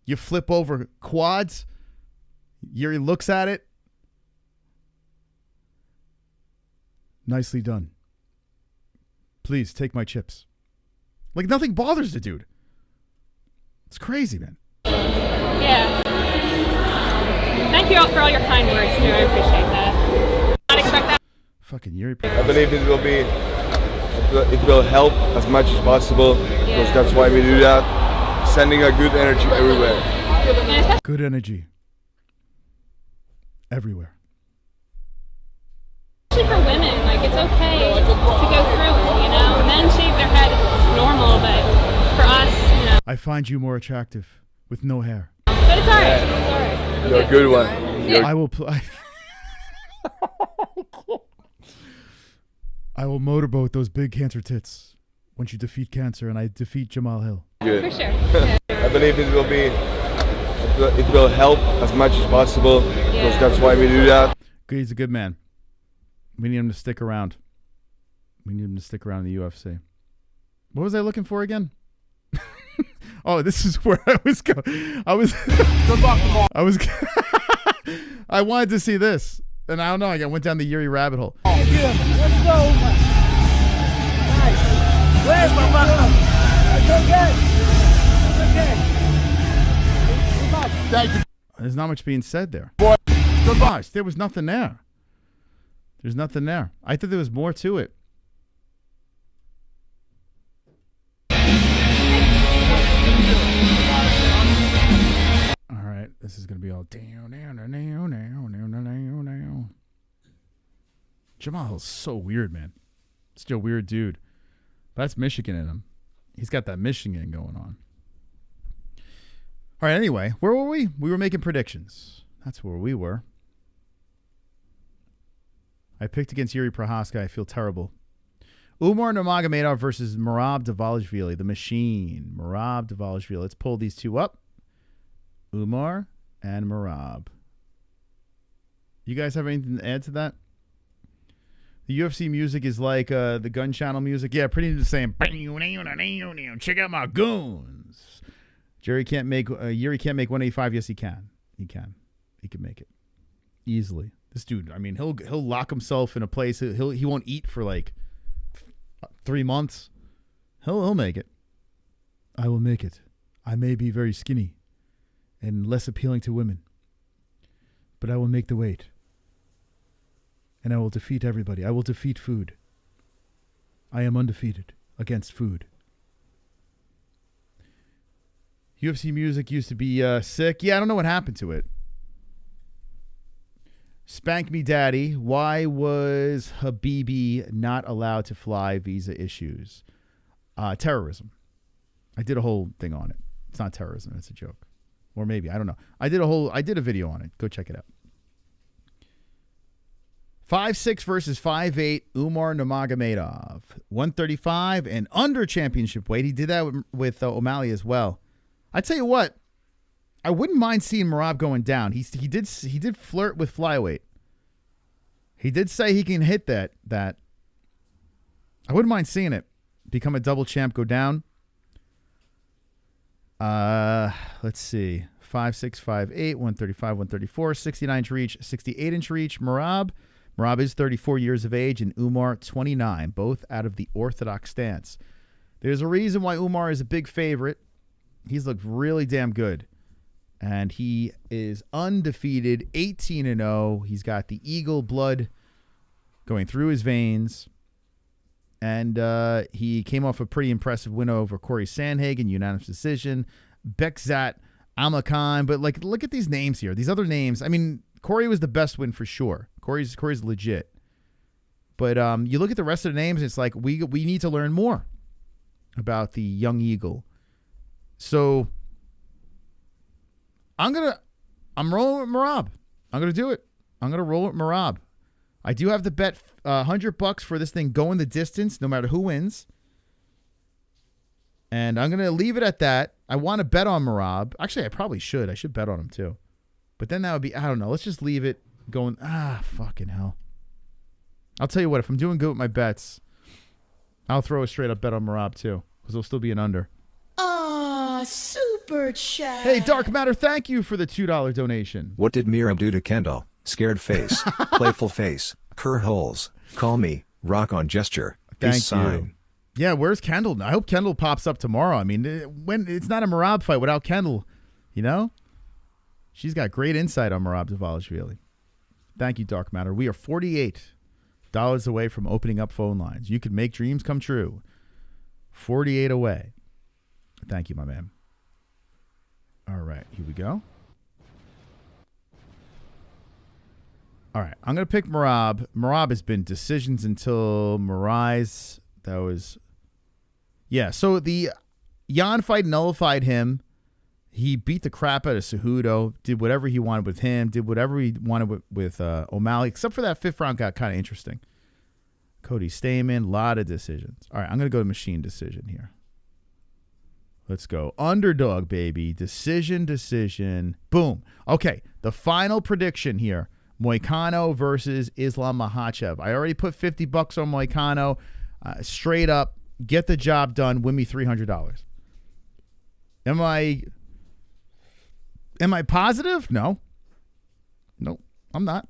You flip over quads. Yuri looks at it. Nicely done. Please take my chips. Like nothing bothers the dude. It's crazy, man. Yeah. Thank you all for all your kind words, too. I appreciate that. Not expect that. Fucking Yuri. I believe it will help as much as possible because that's why we do that. Sending a good energy everywhere. Good energy. Everywhere. Especially for women, it's okay to go through it, Men shave their head, it's normal, but for us, I find you more attractive with no hair. But it's alright. It's alright. You're a good one. I will I will motorboat those big cancer tits once you defeat cancer and I defeat Jamal Hill. Good. For sure. Yeah. I believe it will help as much as possible because that's why we do that. He's a good man. We need him to stick around. We need him to stick around in the UFC. What was I looking for again? Oh, this is where I was going. I wanted to see this. And I don't know, I went down the Yuri rabbit hole. Let's go. Nice. Where's my brother? It's okay. Thank you. There's not much being said there. Gosh, there was nothing there. There's nothing there. I thought there was more to it. All right, going to be all down. Jamal's so weird, man. Still a weird dude. But that's Michigan in him. He's got that Michigan going on. All right, anyway, where were we? We were making predictions. That's where we were. I picked against Yuri Prohaska. I feel terrible. Umar Nurmagomedov versus Merab Dvalishvili, the machine. Merab Dvalishvili. Let's pull these two up. Umar and Merab. You guys have anything to add to that? The UFC music is like the gun channel music. Yeah, pretty much the same. Check out my goons. Yuri can't make 185. Yes, he can. He can make it easily. This dude, I mean, he'll lock himself in a place. He won't eat for like 3 months. He'll make it. I will make it. I may be very skinny and less appealing to women, but I will make the weight. And I will defeat everybody. I will defeat food. I am undefeated against food. UFC music used to be sick. Yeah, I don't know what happened to it. Spank Me Daddy. Why was Habibi not allowed to fly? Visa issues. Terrorism. I did a whole thing on it. It's not terrorism. It's a joke. Or maybe. I don't know. I did a video on it. Go check it out. 5'6" versus 5'8", Umar Nurmagomedov. 135 and under championship weight. He did that with O'Malley as well. I tell you what, I wouldn't mind seeing Merab going down. He did flirt with flyweight. He did say he can hit that. I wouldn't mind seeing it. Become a double champ, go down. Let's see. 5'6", 5'8", 135, 134, 69-inch reach, 68-inch reach. Merab is 34 years of age and Umar 29, both out of the orthodox stance. There's a reason why Umar is a big favorite. He's looked really damn good. And he is undefeated, 18-0. He's got the eagle blood going through his veins. And he came off a pretty impressive win over Corey Sandhagen, unanimous decision. Bekzat Amakan. But look at these names here. These other names. I mean, Corey was the best win for sure. Corey's legit. But you look at the rest of the names, it's like we need to learn more about the young eagle. So I'm rolling with Merab. I'm gonna do it. I'm gonna roll with Merab. I do have to bet $100 for this thing going the distance, no matter who wins. And I'm gonna leave it at that. I want to bet on Merab. Actually, I probably should. I should bet on him too. But then that would be, I don't know. Let's just leave it going. Fucking hell. I'll tell you what. If I'm doing good with my bets, I'll throw a straight up bet on Merab too, because it'll still be an under. Super chat. Hey, Dark Matter, thank you for the $2 donation. What did Merab do to Kendall? Scared face, playful face, cur holes, call me, rock on gesture, Thank peace sign. Yeah, where's Kendall? I hope Kendall pops up tomorrow. I mean, when it's not a Merab fight without Kendall, you know? She's got great insight on Merab Dvalishvili. Thank you, Dark Matter. We are $48 away from opening up phone lines. You can make dreams come true. 48 away. Thank you, my man. All right, here we go. All right, I'm going to pick Merab. Merab has been decisions until Moraes. That was... Yeah, so the Jan fight nullified him. He beat the crap out of Cejudo, did whatever he wanted with him, did whatever he wanted with O'Malley, except for that fifth round got kind of interesting. Cody Stamen, a lot of decisions. All right, I'm going to go to machine decision here. Let's go. Underdog, baby. Decision. Boom. Okay, the final prediction here. Moicano versus Islam Makhachev. I already put $50 on Moicano. Straight up, get the job done, win me $300. Am I positive? No. Nope, I'm not.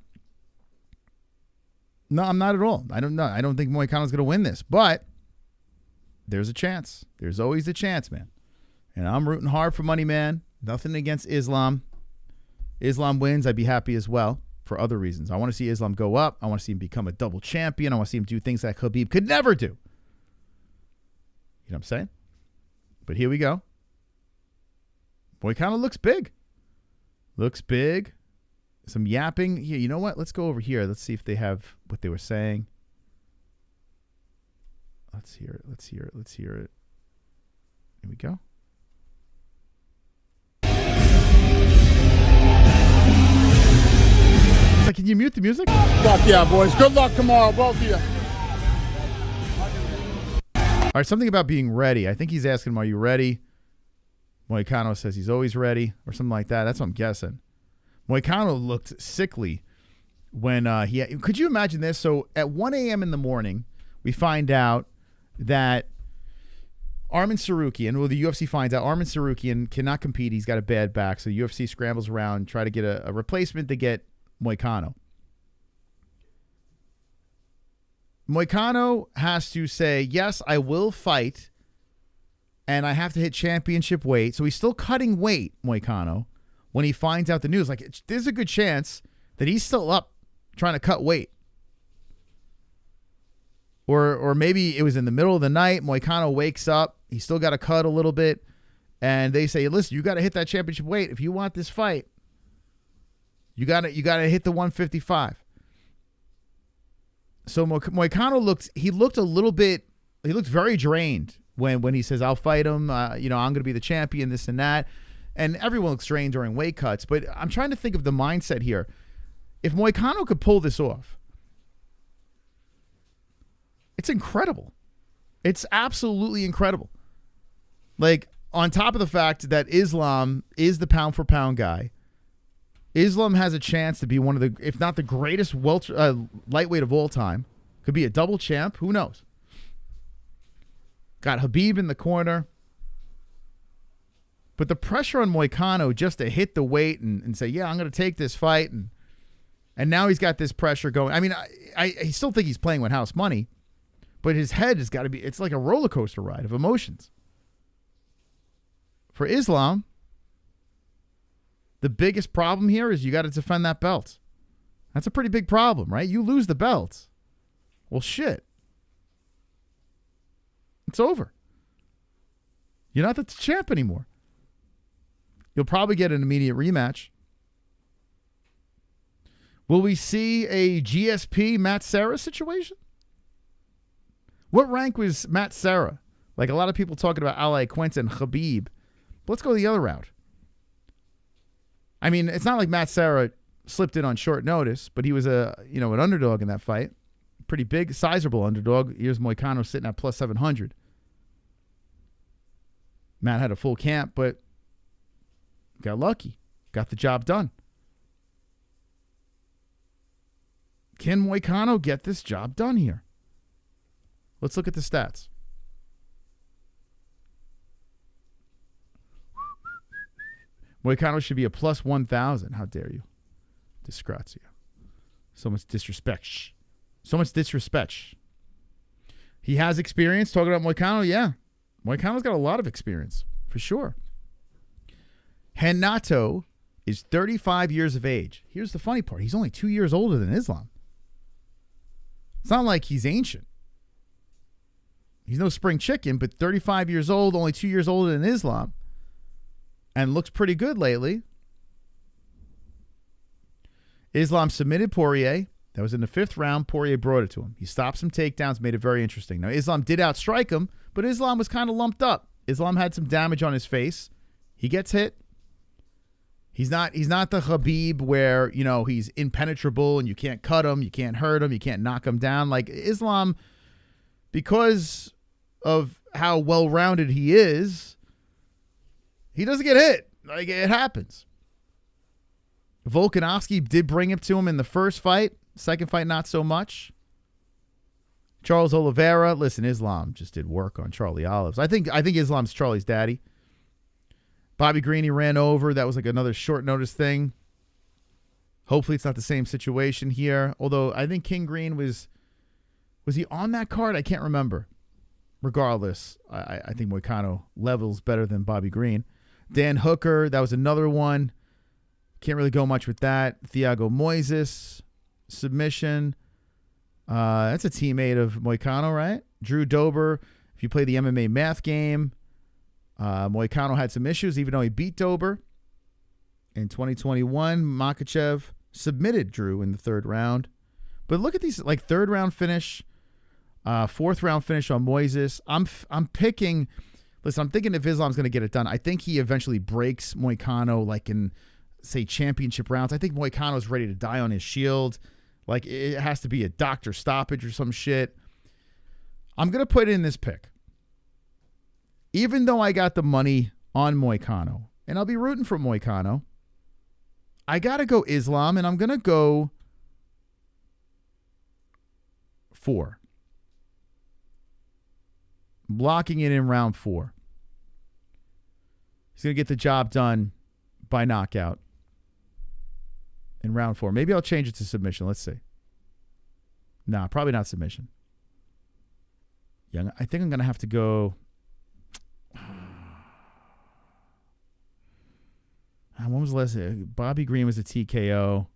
No, I'm not at all. I don't know. I don't think Moicano's going to win this, but there's a chance. There's always a chance, man. And I'm rooting hard for Money Man. Nothing against Islam. Islam wins, I'd be happy as well for other reasons. I want to see Islam go up. I want to see him become a double champion. I want to see him do things that Khabib could never do. You know what I'm saying? But here we go. Moicano looks big. Looks big. Some yapping. Here, you know what? Let's go over here. Let's see if they have what they were saying. Let's hear it. Let's hear it. Let's hear it. Here we go. It's like, can you mute the music? Fuck yeah, boys. Good luck tomorrow, both of you. All right, something about being ready. I think he's asking him, are you ready? Moicano says he's always ready or something like that. That's what I'm guessing. Moicano looked sickly when could you imagine this? So at 1 a.m. in the morning, we find out that Arman Tsarukyan, well, the UFC finds out Arman Tsarukyan cannot compete. He's got a bad back. So the UFC scrambles around, try to get a replacement to get Moicano. Moicano has to say, yes, I will fight, and I have to hit championship weight. So he's still cutting weight, Moicano, when he finds out the news. Like, there's a good chance that he's still up trying to cut weight. Or maybe it was in the middle of the night. Moicano wakes up. He's still got to cut a little bit. And they say, listen, you got to hit that championship weight. If you want this fight, you got to hit the 155. So Moicano looked very drained when he says, I'll fight him. I'm going to be the champion, this and that. And everyone looks drained during weight cuts. But I'm trying to think of the mindset here. If Moicano could pull this off, it's incredible. It's absolutely incredible. Like, on top of the fact that Islam is the pound-for-pound guy, Islam has a chance to be one of the, if not the greatest lightweight of all time. Could be a double champ. Who knows? Got Khabib in the corner. But the pressure on Moicano just to hit the weight and say, yeah, I'm going to take this fight. And now he's got this pressure going. I mean, I still think he's playing with house money. But his head has got to be, it's like a roller coaster ride of emotions. For Islam, the biggest problem here is you got to defend that belt. That's a pretty big problem, right? You lose the belt. Well, shit. It's over. You're not the champ anymore. You'll probably get an immediate rematch. Will we see a GSP Matt Serra situation? What rank was Matt Serra? Like, a lot of people talking about Al Iaquinta and Khabib. But let's go the other route. I mean, it's not like Matt Serra slipped in on short notice, but he was an underdog in that fight. Pretty big, sizable underdog. Here's Moicano sitting at plus 700. Matt had a full camp, but got lucky. Got the job done. Can Moicano get this job done here? Let's look at the stats. Moicano should be a plus 1,000. How dare you? Disgrazia. So much disrespect. So much disrespect. He has experience. Talking about Moicano, yeah. Moicano's got a lot of experience, for sure. Renato is 35 years of age. Here's the funny part. He's only 2 years older than Islam. It's not like he's ancient. He's no spring chicken, but 35 years old, only 2 years older than Islam. And looks pretty good lately. Islam submitted Poirier. That was in the 5th round. Poirier brought it to him. He stopped some takedowns, made it very interesting. Now, Islam did outstrike him, but Islam was kind of lumped up. Islam had some damage on his face. He gets hit. He's not the Khabib where, he's impenetrable and you can't cut him, you can't hurt him, you can't knock him down. Like, Islam, because of how well-rounded he is, he doesn't get hit. Like, it happens. Volkanovski did bring it to him in the first fight. Second fight, not so much. Charles Oliveira. Listen, Islam just did work on Charlie Olives. I think Islam's Charlie's daddy. Bobby Green, he ran over. That was like another short notice thing. Hopefully it's not the same situation here. Although I think King Green was he on that card? I can't remember. Regardless, I think Moicano levels better than Bobby Green. Dan Hooker, that was another one. Can't really go much with that. Thiago Moises, submission. That's a teammate of Moicano, right? Drew Dober, if you play the MMA math game, Moicano had some issues, even though he beat Dober. In 2021, Makhachev submitted Drew in the third round. But look at these, like, third round finish, fourth round finish on Moises. I'm picking. Listen, I'm thinking if Islam's going to get it done, I think he eventually breaks Moicano, like in, say, championship rounds. I think Moicano's ready to die on his shield. Like, it has to be a doctor stoppage or some shit. I'm going to put in this pick. Even though I got the money on Moicano, and I'll be rooting for Moicano, I got to go Islam, and I'm going to go 4. Blocking it in round 4. He's going to get the job done by knockout in round 4. Maybe I'll change it to submission. Let's see. Nah, probably not submission. Yeah, I think I'm going to have to go. When was the last? Bobby Green was a TKO.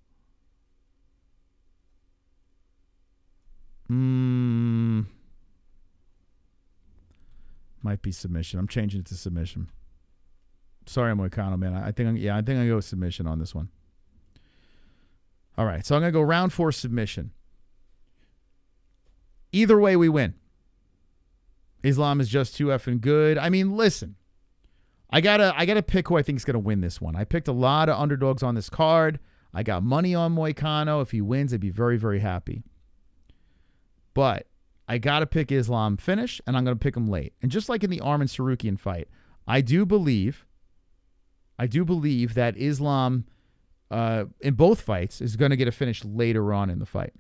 Might be submission. I'm changing it to submission. Sorry, Moicano, man. I think I go with submission on this one. All right, so I'm gonna go round 4 submission. Either way, we win. Islam is just too effing good. I mean, listen, I gotta pick who I think is gonna win this one. I picked a lot of underdogs on this card. I got money on Moicano. If he wins, I'd be very, very happy. But I got to pick Islam finish, and I'm going to pick him late. And just like in the Arman Sarukian fight, I do believe that Islam, in both fights, is going to get a finish later on in the fight.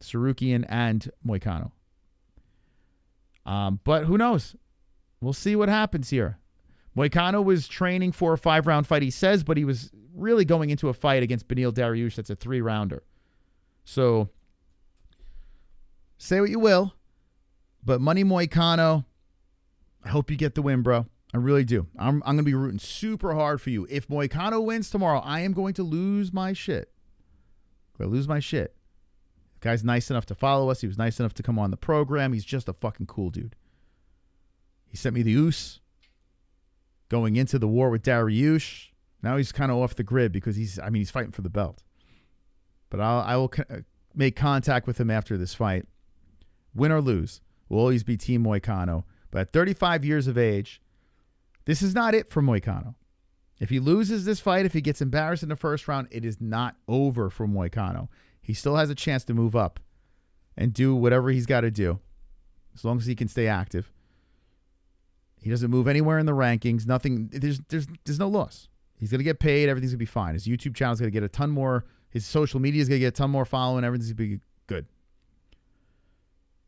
Sarukian and Moicano. But who knows? We'll see what happens here. Moicano was training for a 5-round fight, he says, but he was really going into a fight against Beneil Dariush that's a 3-rounder. So, say what you will. But money Moicano, I hope you get the win, bro. I really do. I'm going to be rooting super hard for you. If Moicano wins tomorrow, I am going to lose my shit. I'm going to lose my shit. The guy's nice enough to follow us. He was nice enough to come on the program. He's just a fucking cool dude. He sent me the oos going into the war with Dariush. Now he's kind of off the grid because he's fighting for the belt. But I will make contact with him after this fight. Win or lose, we'll always be Team Moicano. But at 35 years of age, this is not it for Moicano. If he loses this fight, if he gets embarrassed in the first round, it is not over for Moicano. He still has a chance to move up and do whatever he's got to do, as long as he can stay active. He doesn't move anywhere in the rankings. Nothing. There's no loss. He's going to get paid. Everything's going to be fine. His YouTube channel is going to get a ton more. His social media is going to get a ton more following. Everything's going to be good.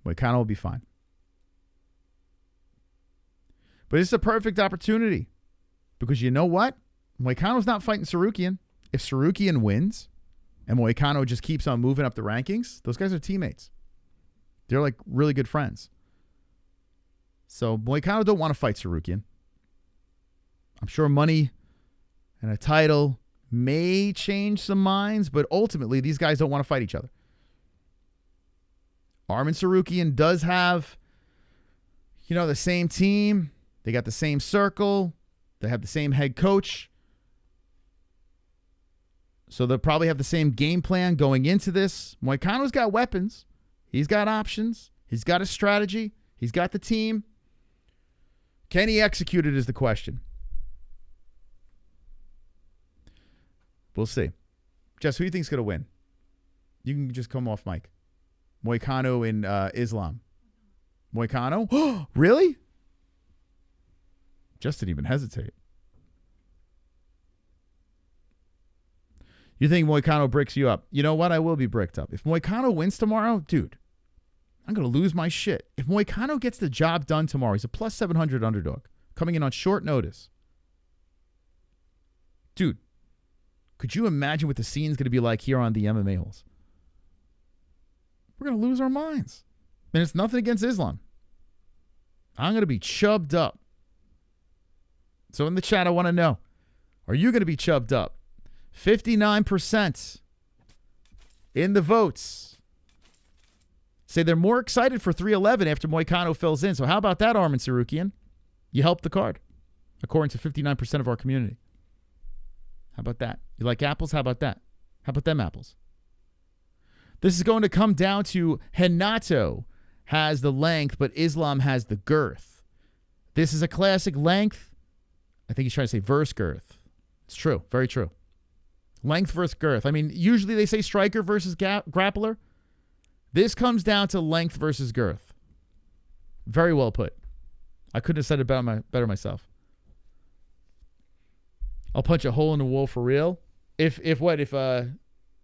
Moicano will be fine. But it's a perfect opportunity because you know what? Moicano's not fighting Sarukian. If Sarukian wins and Moicano just keeps on moving up the rankings, those guys are teammates. They're like really good friends. So Moicano don't want to fight Sarukian. I'm sure money and a title may change some minds, but ultimately these guys don't want to fight each other. Arman Sarukian does have, the same team. They got the same circle. They have the same head coach. So they'll probably have the same game plan going into this. Moicano's got weapons. He's got options. He's got a strategy. He's got the team. Can he execute it is the question. We'll see. Jess, who do you think is going to win? You can just come off mic. Moicano in Islam. Moicano? Really? Just didn't even hesitate. You think Moicano bricks you up? You know what? I will be bricked up. If Moicano wins tomorrow, dude, I'm going to lose my shit. If Moicano gets the job done tomorrow, he's a plus 700 underdog, coming in on short notice. Dude, could you imagine what the scene's going to be like here on the MMA-Holes? We're going to lose our minds. And it's nothing against Islam. I'm going to be chubbed up. So in the chat, I want to know, are you going to be chubbed up? 59% in the votes say they're more excited for 311 after Moicano fills in. So how about that, Arman Sarukian? You helped the card, according to 59% of our community. How about that? You like apples? How about that? How about them apples? This is going to come down to Renato has the length, but Islam has the girth. This is a classic length. I think he's trying to say verse girth. It's true. Very true. Length versus girth. I mean, usually they say striker versus grappler. This comes down to length versus girth. Very well put. I couldn't have said it better myself. I'll punch a hole in the wall for real. If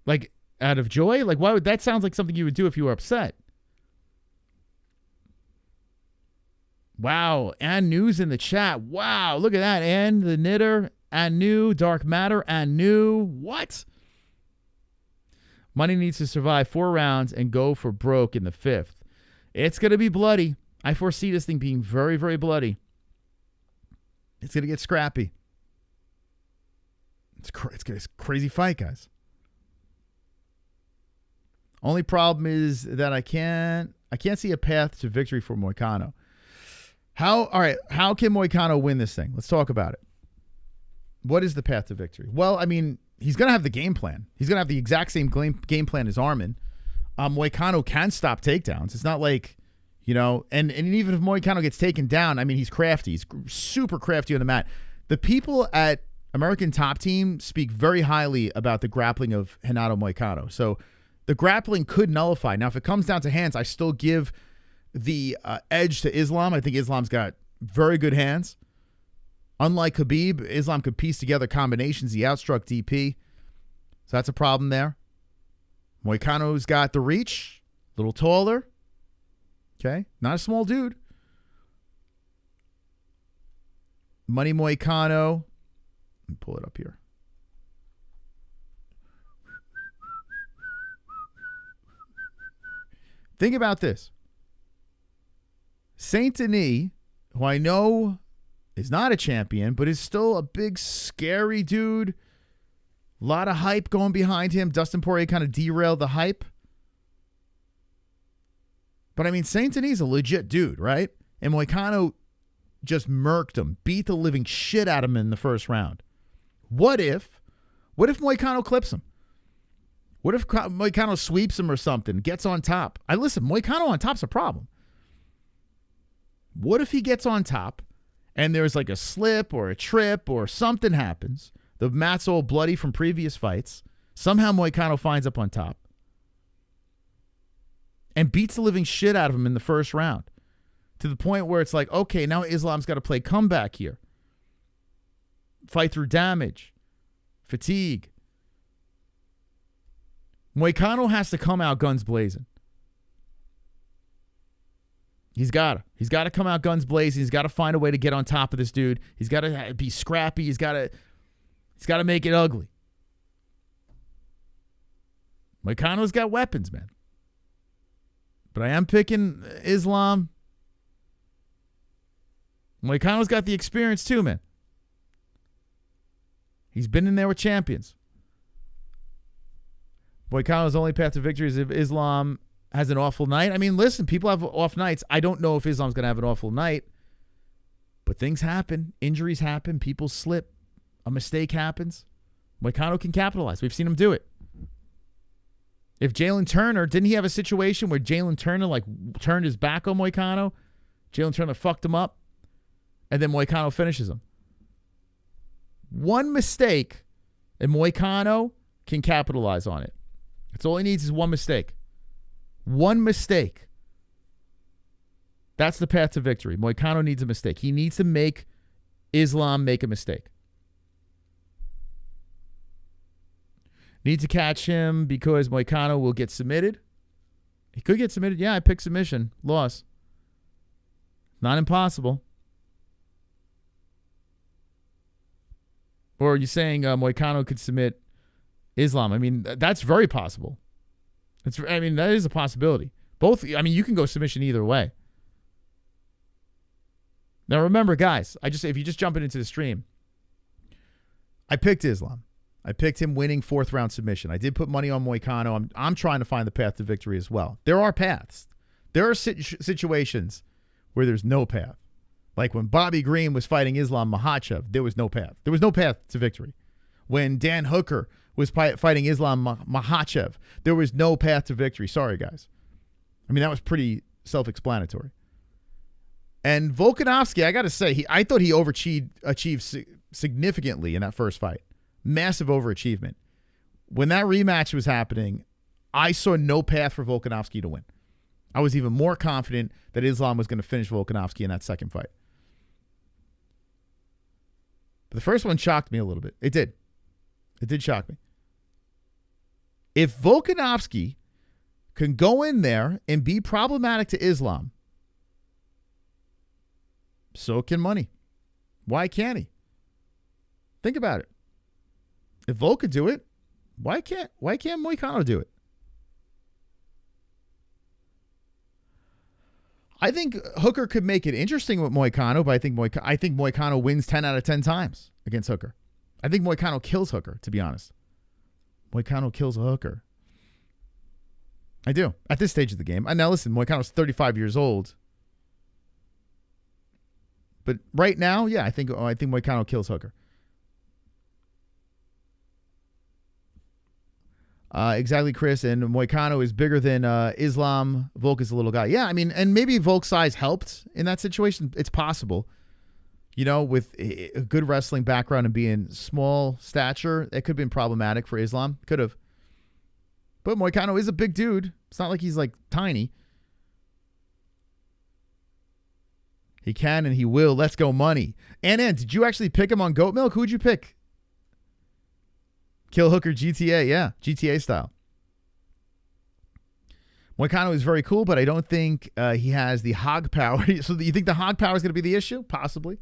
like out of joy? Like, why would that sound like something you would do if you were upset? Wow. And news in the chat. Wow. Look at that. And the knitter. And new. Dark matter. And new. What? Money needs to survive 4 rounds and go for broke in the 5th. It's going to be bloody. I foresee this thing being very, very bloody. It's going to get scrappy. It's a crazy fight, guys. Only problem is that I can't see a path to victory for Moicano. How can Moicano win this thing? Let's talk about it. What is the path to victory? Well, I mean, he's going to have the game plan. He's going to have the exact same game plan as Arman. Moicano can stop takedowns. It's not like, and even if Moicano gets taken down, I mean, he's crafty. He's super crafty on the mat. The people at American Top Team speak very highly about the grappling of Renato Moicano. So the grappling could nullify. Now, if it comes down to hands, I still give the edge to Islam. I think Islam's got very good hands. Unlike Khabib, Islam could piece together combinations. He outstruck DP. So that's a problem there. Moicano's got the reach. A little taller. Okay. Not a small dude. Money Moicano. Let me pull it up here. Think about this. Saint Denis, who I know is not a champion, but is still a big, scary dude. A lot of hype going behind him. Dustin Poirier kind of derailed the hype. But I mean, Saint Denis is a legit dude, right? And Moicano just murked him, beat the living shit out of him in the first round. What if Moicano clips him? What if Moicano sweeps him or something, gets on top? Moicano on top's a problem. What if he gets on top and there's like a slip or a trip or something happens? The mat's all bloody from previous fights. Somehow Moicano finds up on top and beats the living shit out of him in the first round to the point where it's like, okay, now Islam's got to play comeback here. Fight through damage, fatigue. Moicano has to come out guns blazing. He's got to come out guns blazing. He's got to find a way to get on top of this dude. He's got to be scrappy. He's got to make it ugly. Moicano's got weapons, man. But I am picking Islam. Moicano's got the experience too, man. He's been in there with champions. Moicano's only path to victory is if Islam has an awful night. I mean, listen, people have off nights. I don't know if Islam's going to have an awful night. But things happen. Injuries happen. People slip. A mistake happens. Moicano can capitalize. We've seen him do it. If Jalen Turner, didn't he have a situation where Jalen Turner turned his back on Moicano? Jalen Turner fucked him up. And then Moicano finishes him. One mistake and Moicano can capitalize on it. That's all he needs is one mistake. One mistake. That's the path to victory. Moicano needs a mistake. He needs to make Islam make a mistake. Need to catch him because Moicano will get submitted. He could get submitted. Yeah, I picked submission. Loss. Not impossible. Or are you saying Moicano could submit Islam? I mean, that's very possible. That is a possibility. Both, you can go submission either way. Now remember, guys, if you just jump into the stream, I picked Islam. I picked him winning 4th round submission. I did put money on Moicano. I'm trying to find the path to victory as well. There are paths. There are situations where there's no path. Like when Bobby Green was fighting Islam Makhachev, there was no path. There was no path to victory. When Dan Hooker was fighting Islam Makhachev, there was no path to victory. Sorry, guys. I mean, that was pretty self-explanatory. And Volkanovski, I got to say, I thought he achieved significantly in that first fight. Massive overachievement. When that rematch was happening, I saw no path for Volkanovski to win. I was even more confident that Islam was going to finish Volkanovski in that second fight. But the first one shocked me a little bit. It did. It did shock me. If Volkanovski can go in there and be problematic to Islam, so can money. Why can't he? Think about it. If Volk could do it, why can't Moicano do it? I think Hooker could make it interesting with Moicano, but I think Moicano wins 10 out of 10 times against Hooker. I think Moicano kills Hooker, to be honest. Moicano kills Hooker. I do. At this stage of the game. Now, listen, Moicano's 35 years old. But right now, yeah, I think Moicano kills Hooker. Exactly, Chris. And Moicano is bigger than Islam. Volk is a little guy. Yeah, I mean, and maybe Volk's size helped in that situation. It's possible. You know, with a good wrestling background and being small stature, it could have been problematic for Islam. Could have. But Moicano is a big dude. It's not like he's like tiny. He can and he will. Let's go money. Ann, did you actually pick him on goat milk? Who'd you pick? Kill Hooker GTA. Yeah, GTA style. Moicano is very cool, but I don't think he has the hog power. So you think the hog power is going to be the issue? Possibly.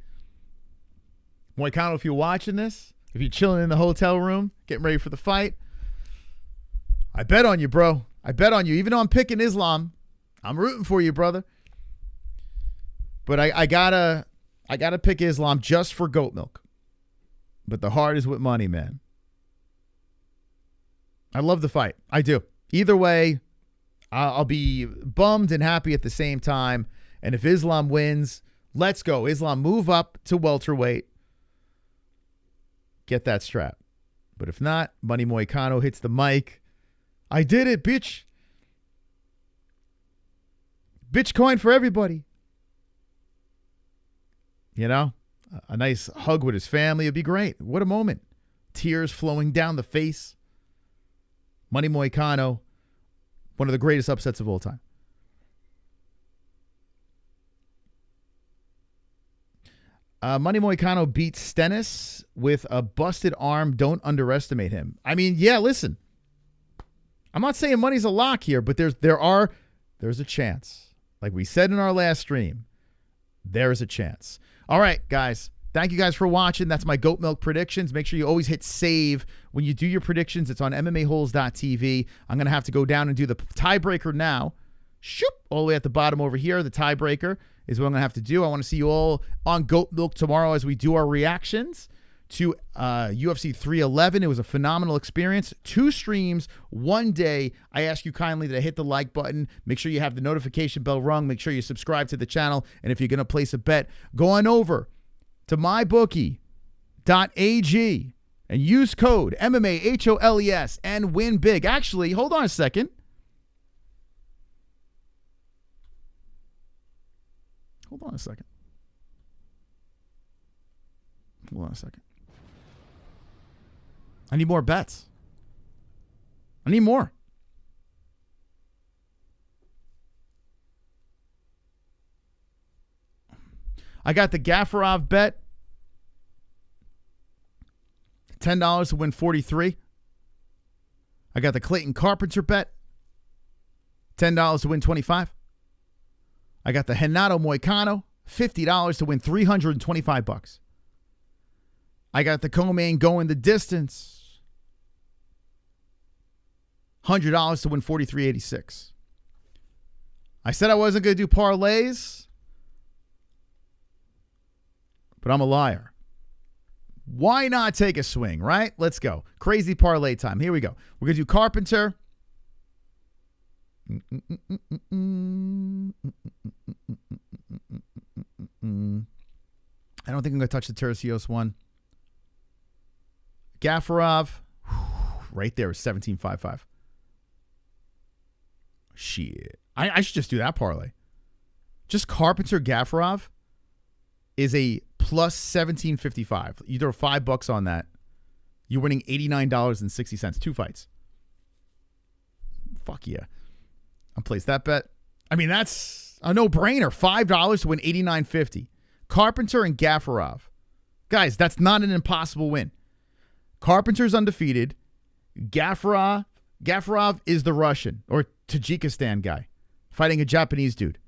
Moicano, if you're watching this, if you're chilling in the hotel room, getting ready for the fight, I bet on you, bro. I bet on you. Even though I'm picking Islam, I'm rooting for you, brother. But I gotta pick Islam just for goat milk. But the heart is with money, man. I love the fight. I do. Either way, I'll be bummed and happy at the same time. And if Islam wins, let's go. Islam, move up to welterweight. Get that strap. But if not, Money Moicano hits the mic. I did it, bitch. Bitcoin for everybody. You know, a nice hug with his family. It'd be great. What a moment. Tears flowing down the face. Money Moicano, one of the greatest upsets of all time. Money Moicano beats Stennis with a busted arm. Don't underestimate him. I mean, yeah, listen. I'm not saying money's a lock here, but there's a chance. Like we said in our last stream, there is a chance. All right, guys. Thank you guys for watching. That's my goat milk predictions. Make sure you always hit save when you do your predictions. It's on MMAHoles.tv. I'm going to have to go down and do the tiebreaker now. Shoop, all the way at the bottom over here. The tiebreaker is what I'm going to have to do. I want to see you all on goat milk tomorrow as we do our reactions to UFC 311. It was a phenomenal experience. 2 streams, 1 day. I ask you kindly to hit the like button. Make sure you have the notification bell rung. Make sure you subscribe to the channel. And if you're going to place a bet, go on over to mybookie.ag and use code MMAHOLES and win big. Actually, hold on a second. Hold on a second. I need more bets. I need more. I got the Gafarov bet. $10 to win 43. I got the Clayton Carpenter bet. $10 to win 25. I got the Renato Moicano. $50 to win $325. I got the co-main going the distance. $100 to win $43.86. I said I wasn't going to do parlays, but I'm a liar. Why not take a swing, right? Let's go. Crazy parlay time. Here we go. We're going to do Carpenter. I don't think I'm going to touch the Tercios one. Gafarov, right there is 17.55. Shit. I should just do that parlay. Just Carpenter Gafarov is a plus 17.55. You throw $5 on that, you're winning $89.60. 2 fights. Fuck yeah. I'll place that bet. I mean, that's a no-brainer. $5 to win $89.50. Carpenter and Gafarov. Guys, that's not an impossible win. Carpenter's undefeated. Gafarov is the Russian or Tajikistan guy fighting a Japanese dude.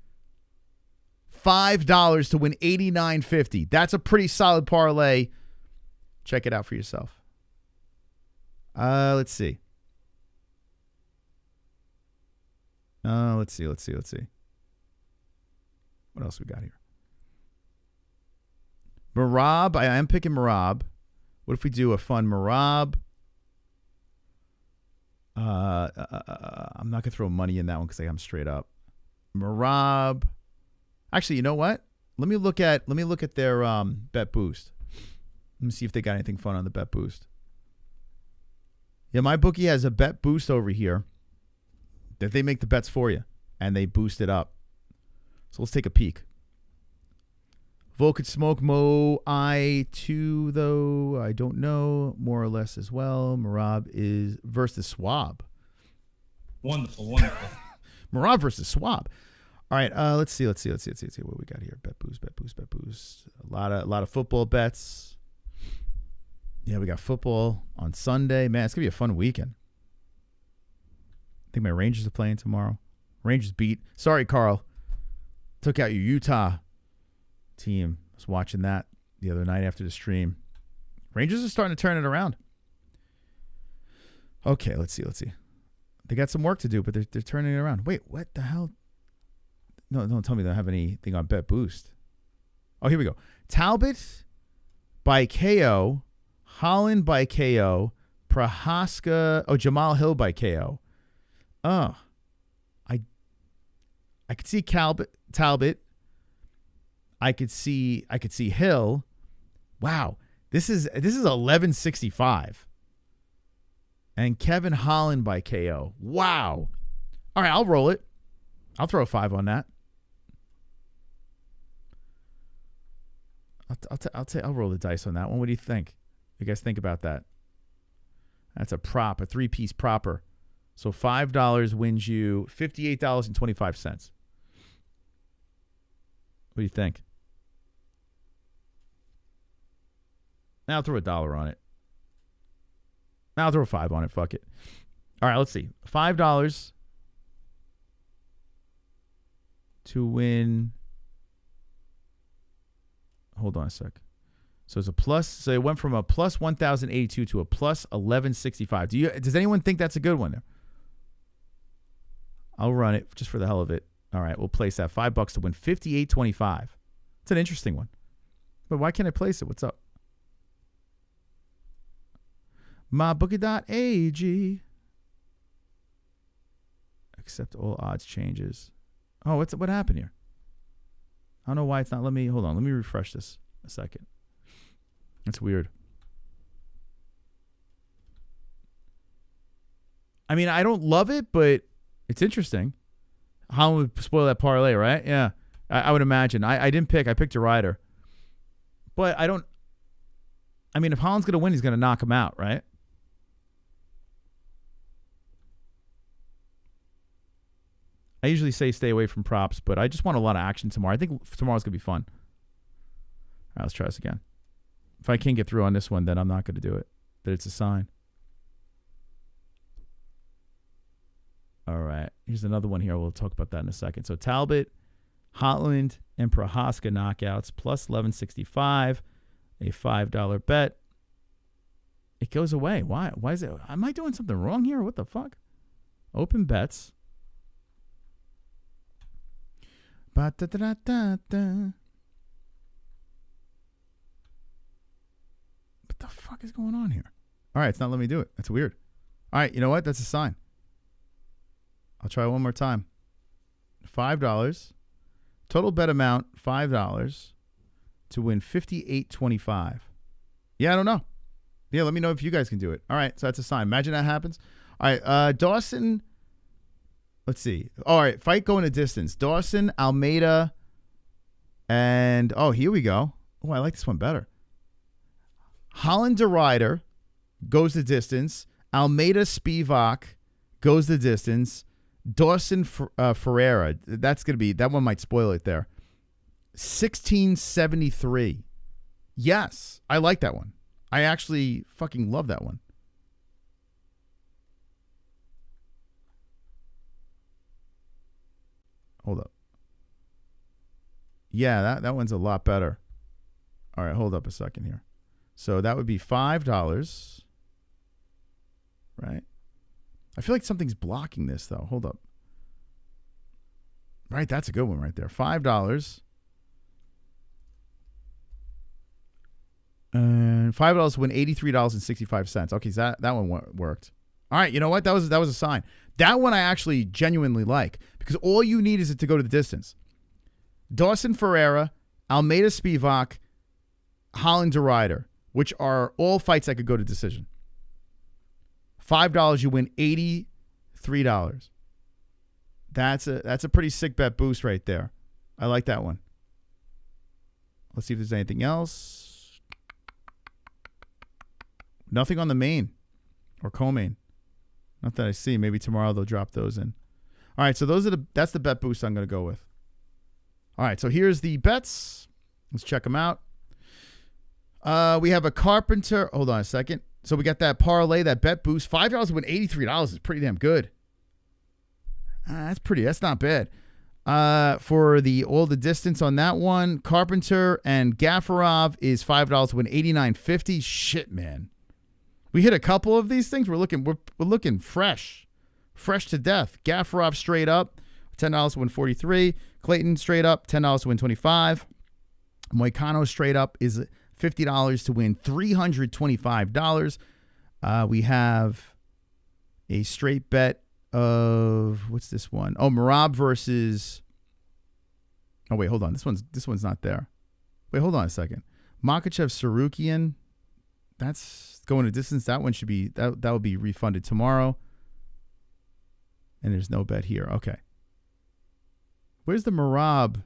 $5 to win $89.50. That's a pretty solid parlay. Check it out for yourself. Let's see. Let's see. What else we got here? Merab. I am picking Merab. What if we do a fun Merab? I'm not gonna throw money in that one because I'm straight up. Merab. Actually, you know what? Let me look at their bet boost. Let me see if they got anything fun on the bet boost. Yeah, my bookie has a bet boost over here that they make the bets for you and they boost it up. So let's take a peek. Vol could smoke Mo I2 though. I don't know. More or less as well. Merab is versus Swab. Wonderful. Merab versus Swab. All right, let's see what we got here. Bet boost. A lot of football bets. Yeah, we got football on Sunday. Man, it's gonna be a fun weekend. I think my Rangers are playing tomorrow. Rangers beat. Sorry, Carl. Took out your Utah team. I was watching that the other night after the stream. Rangers are starting to turn it around. Okay, let's see. They got some work to do, but they're turning it around. Wait, what the hell? No, don't tell me they don't have anything on Bet Boost. Oh, here we go. Talbot by KO. Holland by KO. Prohaska. Oh, Jamal Hill by KO. Oh. I could see Talbot. I could see Hill. Wow. This is 1165. And Kevin Holland by KO. Wow. All right, I'll roll it. I'll throw a 5 on that. I'll roll the dice on that one. What do you think? You guys think about that? That's a prop, a 3-piece propper. So $5 wins you $58.25. What do you think? Now I'll throw $1 on it. Now I'll throw a 5 on it. Fuck it. All right, let's see. $5 to win. Hold on a sec. So it's a plus. So it went from a plus 1,082 to a plus 1165. Does anyone think that's a good one there? I'll run it just for the hell of it. All right, we'll place that $5 to win $58.25. It's an interesting one. But why can't I place it? What's up? MyBookie.ag. Accept all odds changes. Oh, what happened here? I don't know why it's not. Hold on. Let me refresh this a second. That's weird. I mean, I don't love it, but it's interesting. How would spoil that parlay, right? Yeah, I would imagine. I didn't pick. I picked a rider. But I don't. I mean, if Holland's going to win, he's going to knock him out, right? I usually say stay away from props, but I just want a lot of action tomorrow. I think tomorrow's going to be fun. All right, let's try this again. If I can't get through on this one, then I'm not going to do it. But it's a sign. All right. Here's another one here. We'll talk about that in a second. So Talbot, Holland, and Prohaska knockouts plus 1165. A $5 bet. It goes away. Why? Why is it? Am I doing something wrong here? What the fuck? Open bets. Ba-da-da-da-da. What the fuck is going on here? All right, it's not letting me do it. That's weird. All right, you know what? That's a sign. I'll try one more time. $5. Total bet amount, $5 to win $58.25. Yeah, I don't know. Yeah, let me know if you guys can do it. All right, so that's a sign. Imagine that happens. All right, Dawson. Let's see. All right, fight going a distance. Dawson, Almeida, and here we go. Oh, I like this one better. Holland DeRider goes the distance. Almeida Spivak goes the distance. Dawson Ferreira. That's gonna be that one. Might spoil it there. 1673. Yes, I like that one. I actually fucking love that one. Hold up. Yeah, that one's a lot better. All right, hold up a second here. So that would be $5. Right? I feel like something's blocking this, though. Hold up. Right, that's a good one right there. $5. And $5 to win $83.65. Okay, so that one worked. All right, you know what? That was a sign. That one I actually genuinely like because all you need is it to go to the distance. Dawson Ferreira, Almeida Spivak, Holland DeRider, which are all fights that could go to decision. $5, you win $83. That's a pretty sick bet boost right there. I like that one. Let's see if there's anything else. Nothing on the main or co-main. Not that I see. Maybe tomorrow they'll drop those in. All right, so that's the bet boost I'm going to go with. All right, so here's the bets. Let's check them out. We have a Carpenter. Hold on a second. So we got that parlay, that bet boost. $5 to win $83 is pretty damn good. That's not bad. For all the distance on that one, Carpenter and Gafarov is $5 to win $89.50. Shit, man. We hit a couple of these things. We're looking fresh to death. Gafarov straight up, $10 to win $43. Clayton straight up, $10 to win $25. Moicano straight up is $50 to win $325. We have a straight bet of what's this one? Oh, Merab versus. Oh wait, hold on. This one's not there. Wait, hold on a second. Makhachev Sarukian. That's going a distance. That one should be that will be refunded tomorrow. And there's no bet here. Okay. Where's the Merab?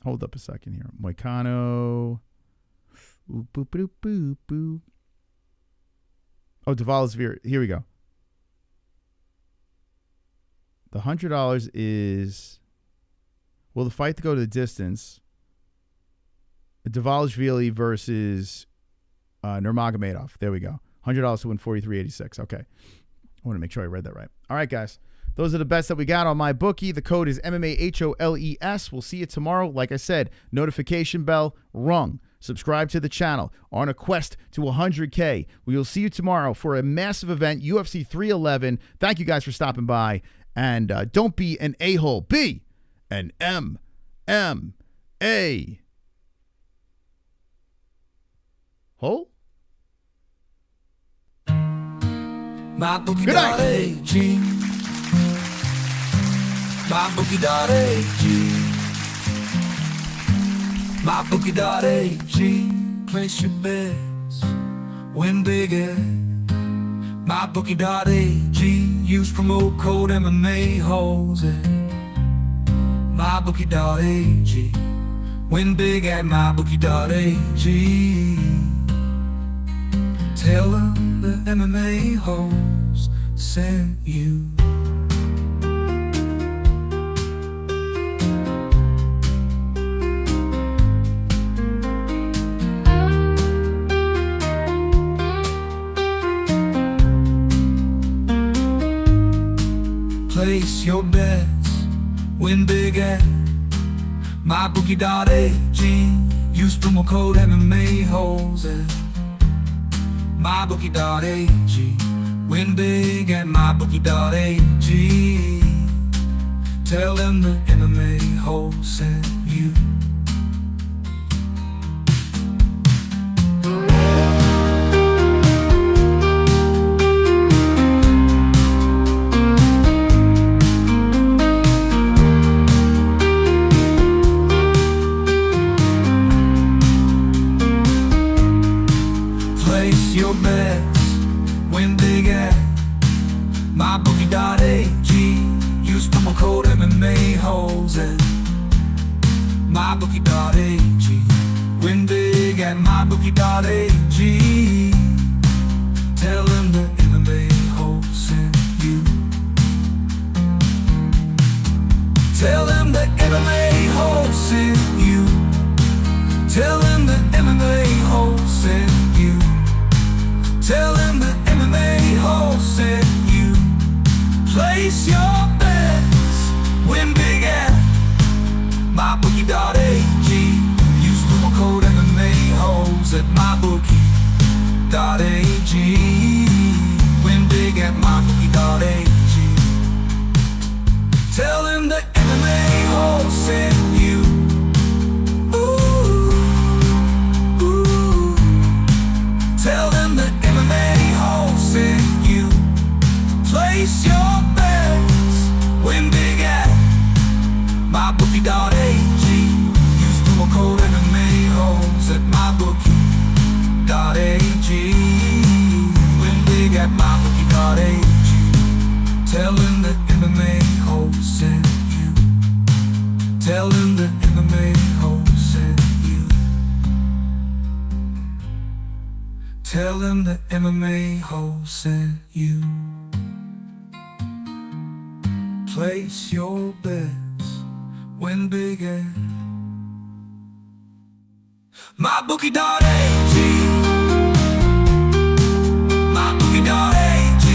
Hold up a second here. Moicano. Ooh, boop, boop, boop, boop. Oh, Dvalishvili. Here we go. The $100 is. Will the fight to go to the distance? Dvalishvili versus Nurmagomedov. There we go. $100 to win $43.86. Okay. I want to make sure I read that right. All right, guys. Those are the bets that we got on my bookie. The code is MMA-HOLES. We'll see you tomorrow. Like I said, notification bell rung. Subscribe to the channel. On a quest to 100K. We will see you tomorrow for a massive event, UFC 311. Thank you guys for stopping by. And don't be an a-hole. Be an MMA hole. Good night. MyBookie.ag. MyBookie.ag. Place your bets. Win big at MyBookie.ag. Use promo code MMA-Holes at MyBookie.ag. Win big at MyBookie.ag. Tell them the MMA-Holes sent you. Place your bets, win big at MyBookie.ag. Use promo code MMA-Holes at MyBookie.ag. Win big at MyBookie.ag. Tell them the MMA-Holes sent you. Place your bets, win big at mybookie.ag. Use promo code MMA-Holes at mybookie.ag. Win big at mybookie.ag. Tell them the MMA-Holes sent you. Tell them the MMA-Holes sent you. Tell them the MMA-Holes sent you. Tell them the MMA-Holes sent you. Place your bets, win big at mybookie.ag. Use promo code MMA-Holes at mybookie.ag. Win big at mybookie.ag. Tell them the MMA-Holes sent you. Tell them the MMA-Holes sent you. Place your bets, win big at mybookie.ag. Use promo code MMA-Holes at mybookie.ag. Win big at mybookie.ag. Tell them the MMA-Holes sent you. Tell them the MMA-Holes sent you. Tell them the MMA-Holes sent you. Place your bets, win big at mybookie.ag. mybookie.ag.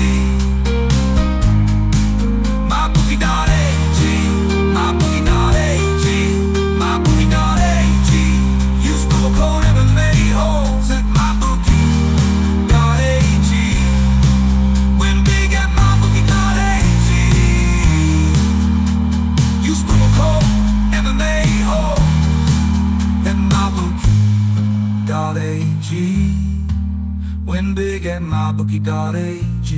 mybookie.ag. mybookie.ag. mybookie.ag. Use promo code MMA-Holes at mybookie.ag. Win big at mybookie.ag. Use promo code MMA-Holes at mybookie.ag. Win big at mybookie.ag.